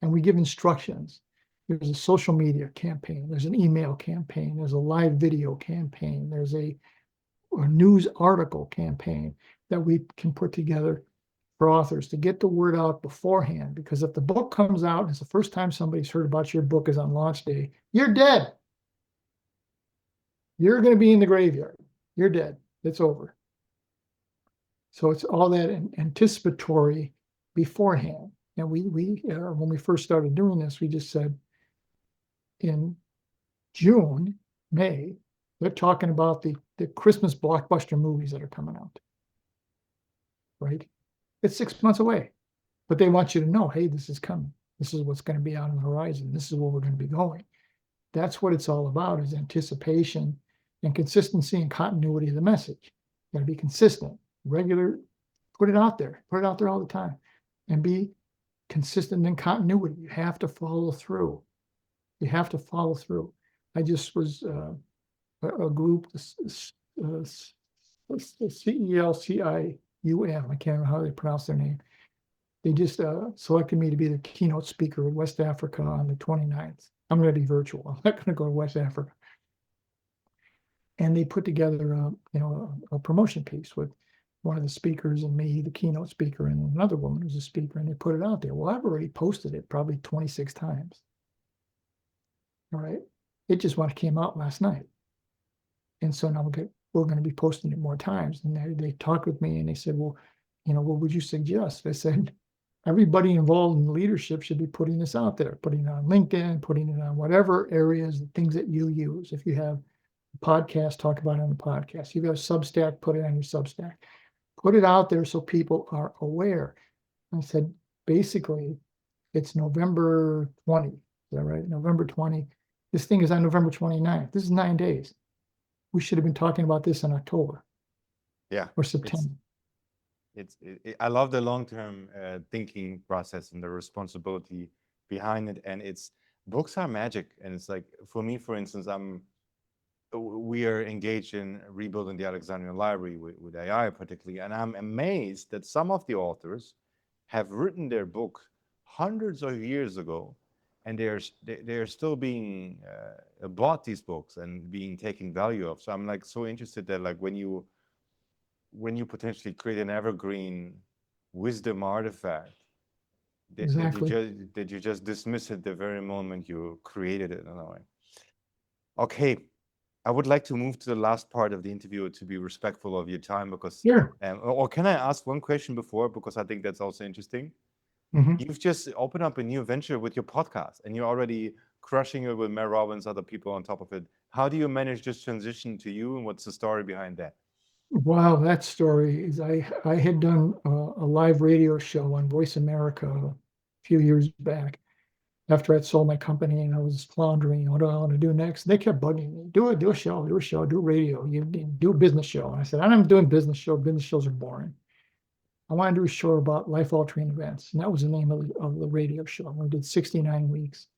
And we give instructions. There's a social media campaign, there's an email campaign, there's a live video campaign, there's a news article campaign that we can put together for authors to get the word out beforehand. Because if the book comes out and it's the first time somebody's heard about your book is on launch day, you're dead. You're going to be in the graveyard. You're dead. It's over. So it's all that anticipatory beforehand. And when we first started doing this, we just said in June, May, they're talking about the Christmas blockbuster movies that are coming out, right? It's 6 months away, but they want you to know, hey, this is coming. This is what's going to be on the horizon. This is where we're going to be going. That's what it's all about, is anticipation and consistency and continuity of the message. You got to be consistent, regular, put it out there all the time, and be consistent in continuity. You have to follow through. You have to follow through. I just was a group, CELCIUM, I can't remember how they pronounce their name. They just selected me to be the keynote speaker in West Africa on the 29th. I'm going to be virtual. I'm not going to go to West Africa. And they put together a promotion piece with one of the speakers and me, the keynote speaker, and another woman who's a speaker, and they put it out there. Well, I've already posted it probably 26 times. All right. It just came out last night. And so now we're going to be posting it more times. And they talked with me and they said, well, what would you suggest? I said, everybody involved in leadership should be putting this out there, putting it on LinkedIn, putting it on whatever areas, things that you use. If you have a podcast, talk about it on the podcast. If you have a Substack, put it on your Substack. Put it out there so people are aware. I said, basically, it's November 20. Is that right? November 20. This thing is on November 29th. This is 9 days. We should have been talking about this in October. Yeah, or September. I love the long-term thinking process and the responsibility behind it. And books are magic. And it's like, for me, for instance, we are engaged in rebuilding the Alexandrian library with AI particularly. And I'm amazed that some of the authors have written their book hundreds of years ago, and they're still being bought, these books, and being taken value of. So I'm like so interested that like when you potentially create an evergreen wisdom artifact, exactly. Did you just dismiss it the very moment you created it in a way? Okay, I would like to move to the last part of the interview to be respectful of your time because, Sure. or can I ask one question before? Because I think that's also interesting. Mhm. You've just opened up a new venture with your podcast and you're already crushing it with Mel Robbins, other people on top of it. How do you manage this transition to you and what's the story behind that? Wow, that story is I had done a live radio show on Voice America a few years back after I'd sold my company and I was floundering. What do I want to do next? They kept bugging me. Do a show, do radio. You do a business show. And I said, I'm doing business show. Business shows are boring. I want to do a show about life-altering events. And that was the name of the radio show. We did 69 weeks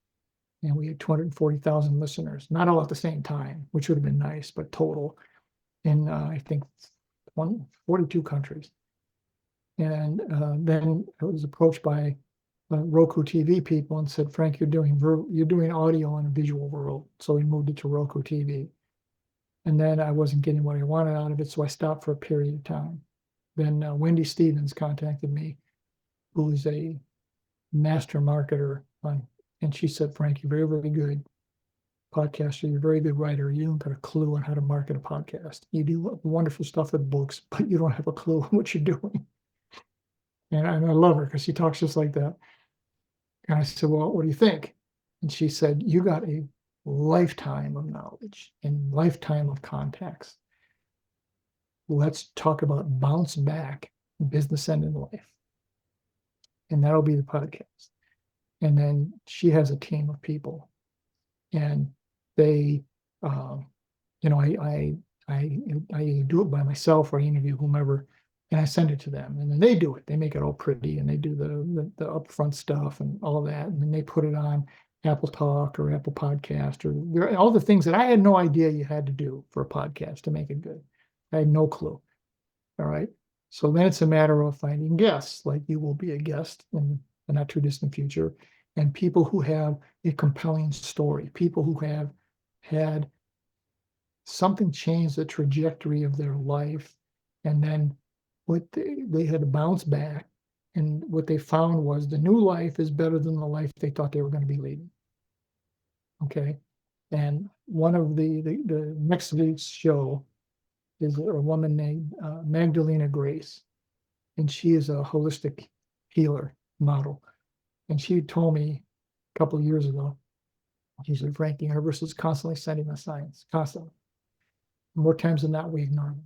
and we had 240,000 listeners, not all at the same time, which would have been nice, but total in, I think, 42 countries. And then I was approached by Roku TV people and said, Frank, you're doing audio in a visual world. So we moved it to Roku TV. And then I wasn't getting what I wanted out of it, so I stopped for a period of time. Then Wendy Stevens contacted me, who is a master marketer, and she said, Frank, you're very, very good podcaster. You're a very good writer. You don't got a clue on how to market a podcast. You do wonderful stuff with books, but you don't have a clue what you're doing. And I love her because she talks just like that. And I said, well, what do you think? And she said, you got a lifetime of knowledge and lifetime of contacts. Let's talk about bounce back business end in life. And that'll be the podcast. And then she has a team of people. And they, you know, I do it by myself or I interview whomever and I send it to them and then they do it. They make it all pretty and they do the upfront stuff and all of that. And then they put it on Apple Talk or Apple Podcast or all the things that I had no idea you had to do for a podcast to make it good. I had no clue. All right. So then it's a matter of finding guests, like you will be a guest in the not too distant future, and people who have a compelling story, people who have had something change the trajectory of their life, and then what they had to bounce back, and what they found was the new life is better than the life they thought they were going to be leading. Okay, and one of the next week's show is a woman named Magdalena Grace, and she is a holistic healer model. And she told me a couple of years ago, she said, Frank, the universe is constantly sending us signs, constantly. More times than not, we ignore them.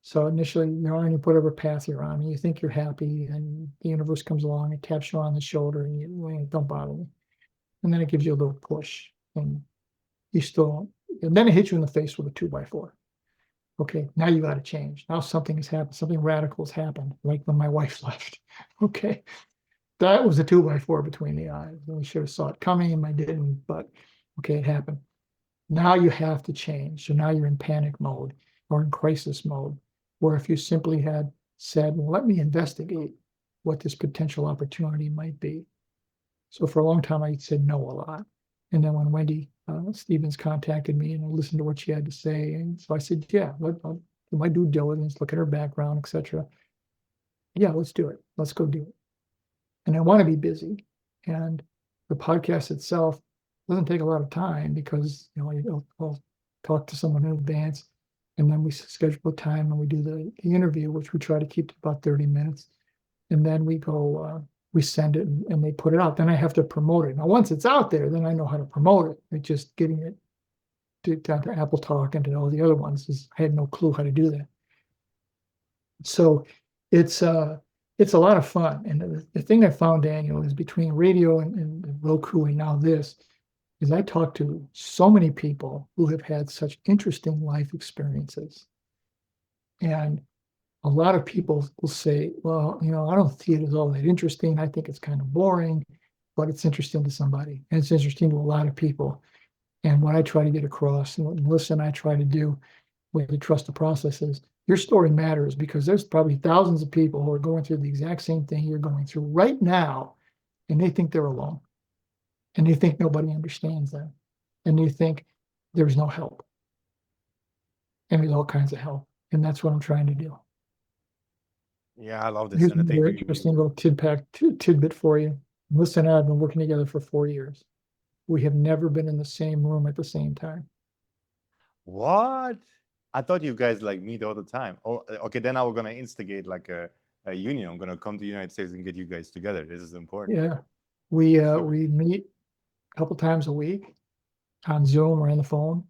So initially, you're on whatever path you're on, and you think you're happy, and the universe comes along and taps you on the shoulder, and you don't bother me. And then it gives you a little push, and you still, and then it hits you in the face with a 2x4. Okay, now you got to change. Now something has happened, something radical has happened, like when my wife left. Okay, that was a 2x4 between the eyes. We should have saw it coming, and I didn't, but okay, it happened. Now you have to change. So now you're in panic mode or in crisis mode, where if you simply had said, well, let me investigate what this potential opportunity might be. So for a long time, I said no a lot. And then when Wendy Stevens contacted me and I listened to what she had to say, and so I said, yeah, I'll do my due diligence, look at her background, etc. Yeah, let's do it. Let's go do it. And I want to be busy. And the podcast itself doesn't take a lot of time because I'll talk to someone in advance, and then we schedule a time and we do the interview, which we try to keep to about 30 minutes, and then we go. We send it and they put it out. Then I have to promote it. Now, once it's out there, then I know how to promote it. It's just getting it down to Apple Talk and to all the other ones. I had no clue how to do that. So it's a lot of fun. And the thing I found, Daniel, is between radio and Roku and now this, is I talk to so many people who have had such interesting life experiences. And a lot of people will say, well, I don't see it as all that interesting. I think it's kind of boring, but it's interesting to somebody. And it's interesting to a lot of people. And what I try to get across, and what Melissa and I try to do with the trust the process is, your story matters because there's probably thousands of people who are going through the exact same thing you're going through right now, and they think they're alone. And they think nobody understands them. And they think there's no help. And there's all kinds of help. And that's what I'm trying to do. Yeah, I love this, Here's and I think another interesting little tidbit for you. Melissa and I have been working together for 4 years. We have never been in the same room at the same time. what? I thought you guys like meet all the time. Oh, okay. Then I was gonna instigate like a union. I'm gonna come to the United States and get you guys together. This is important. Yeah, So we meet a couple times a week on Zoom or on the phone.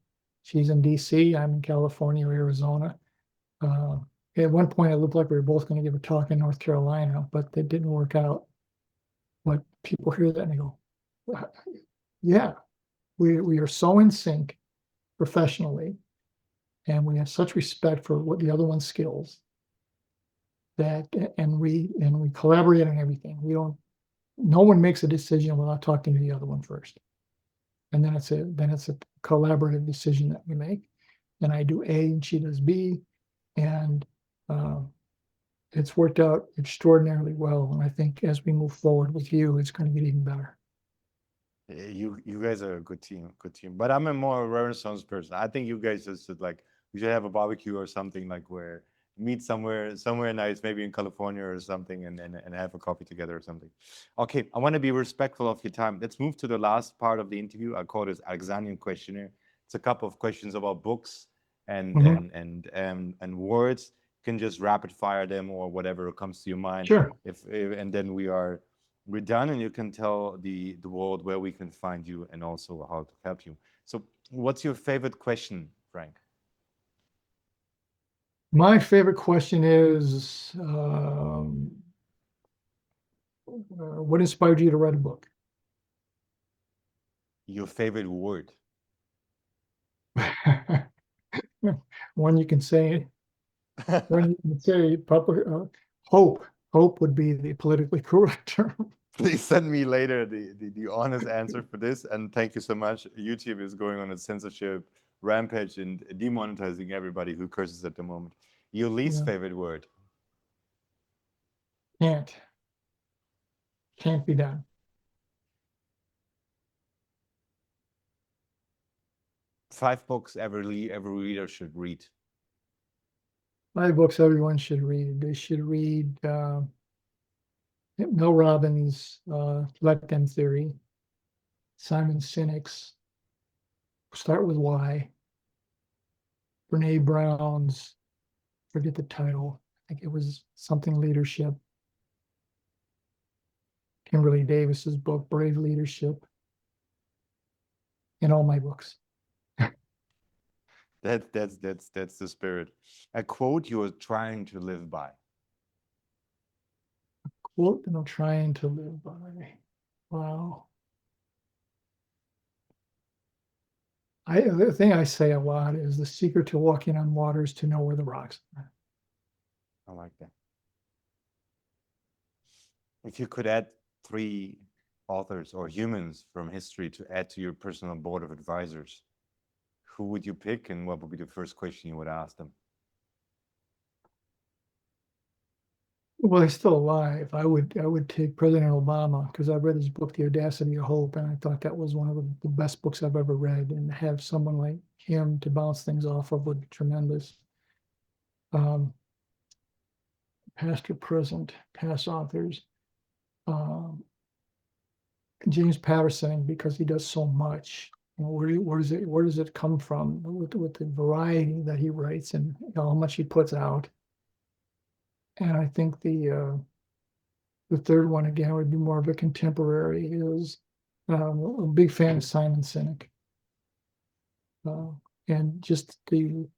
She's in DC, I'm in California or Arizona. Uh, at one point, it looked like we were both going to give a talk in North Carolina, but that didn't work out. But people hear that and they go, "Well, yeah, we are so in sync professionally, and we have such respect for what the other one's skills that, and we collaborate on everything. We don't, no one makes a decision without talking to the other one first. And then it's a collaborative decision that we make. And I do A and she does B. And it's worked out extraordinarily well. And I think as we move forward with you, it's going to get even better. you guys are a good team, good team. But I'm a more Renaissance person. I think you guys just should like we should have a barbecue or something like where meet somewhere nice, maybe in California or something, and have a coffee together or something. Okay, I want to be respectful of your time. Let's move to the last part of the interview. I call this Alexandrian questionnaire. It's a couple of questions about books and Mhm. and words. You can just rapid fire them or whatever comes to your mind. Sure. If and then we're done, and you can tell the world where we can find you and also how to help you. So, what's your favorite question, Frank? My favorite question is what inspired you to write a book? Your favorite word? One you can say, one you can say, public, hope. Hope would be the politically correct term. Please send me later the honest answer for this. And thank you so much. YouTube is going on a censorship rampage and demonetizing everybody who curses at the moment. Your least Yeah. favorite word? Can't. Can't be done. 5 books every reader should read. 5 books everyone should read. They should read Mel Robbins' Let Them Theory, Simon Sinek's Start With Why, Brene Brown's, forget the title, I think it was something leadership, Kimberly Davis's book, Brave Leadership, and all my books. That's the spirit. A quote you are trying to live by. Quote that I'm trying to live by. Wow. The thing I say a lot is the secret to walking on water is to know where the rocks are. I like that. If you could add 3 authors or humans from history to add to your personal board of advisors, who would you pick and what would be the first question you would ask them? Well, he's still alive. I would take President Obama because I read his book, The Audacity of Hope, and I thought that was one of the best books I've ever read. And have someone like him to bounce things off of would be tremendous. Past or present, past authors. James Patterson, because he does so much. You know, where does it come from with the variety that he writes and how much he puts out? And I think the third one again would be more of a contemporary. Is a big fan of Simon Sinek, uh, and just the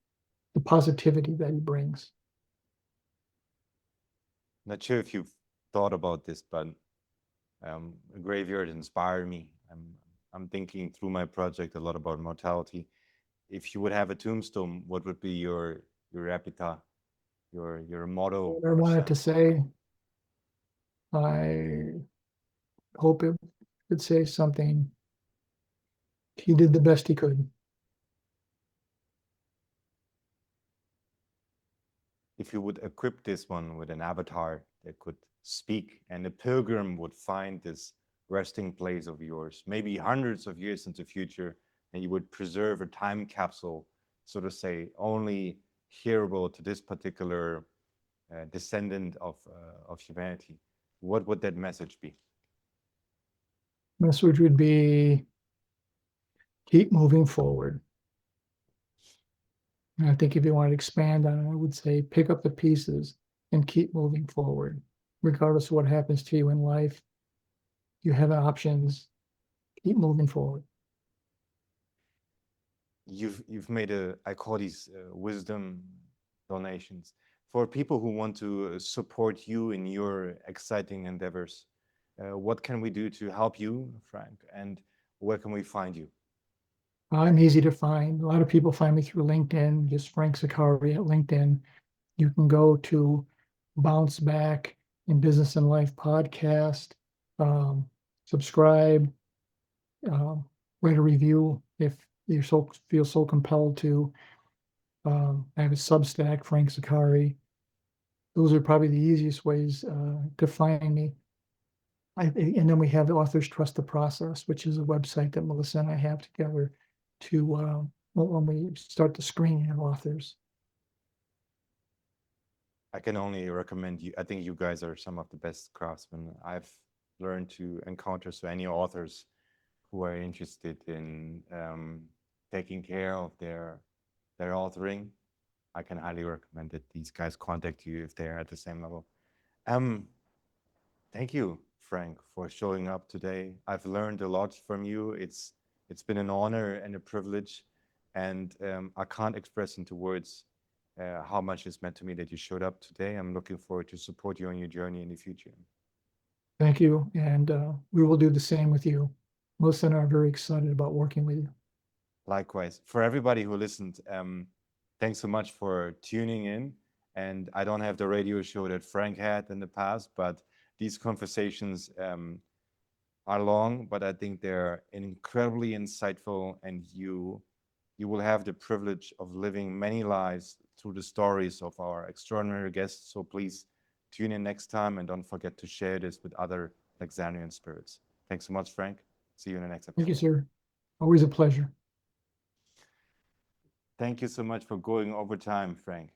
positivity that he brings. Not sure if you've thought about this, but a graveyard inspired me. I'm thinking through my project a lot about mortality. If you would have a tombstone, what would be your epitaph, your motto What I or wanted so? to say, I hope it would say something. He did the best he could. If you would equip this one with an avatar that could speak, and a pilgrim would find this resting place of yours, maybe hundreds of years into the future, and you would preserve a time capsule, so to say, only hearable to this particular descendant of humanity, what would that message be? Message would be keep moving forward. And I think if you want to expand on it, I would say pick up the pieces and keep moving forward. Regardless of what happens to you in life, you have options. Keep moving forward. You've made I call these wisdom donations for people who want to support you in your exciting endeavors. What can we do to help you, Frank? And where can we find you? I'm easy to find. A lot of people find me through LinkedIn, just Frank Zaccari at LinkedIn. You can go to Bounce Back in Business and Life podcast, subscribe, um, write a review if you feel so compelled to. I have a Substack, Frank Zaccari. Those are probably the easiest ways to find me. And then we have Authors Trust the Process, which is a website that Melissa and I have together to when we start the screening of authors. I can only recommend you. I think you guys are some of the best craftsmen I've learned to encounter. So any authors who are interested in taking care of their authoring, I can highly recommend that these guys contact you if they're at the same level. Um, Thank you, Frank, for showing up today. I've learned a lot from you. It's been an honor and a privilege, and I can't express into words how much it's meant to me that you showed up today. I'm looking forward to support you on your journey in the future. Thank you, and we will do the same with you. Melissa and I are very excited about working with you. Likewise, for everybody who listened, thanks so much for tuning in. And I don't have the radio show that Frank had in the past, but these conversations are long, but I think they're incredibly insightful, and you will have the privilege of living many lives through the stories of our extraordinary guests. So please tune in next time, and don't forget to share this with other Alexandrian spirits. Thanks so much, Frank. See you in the next Thank you, episode. sir. Always a pleasure. Thank you so much for going over time, Frank.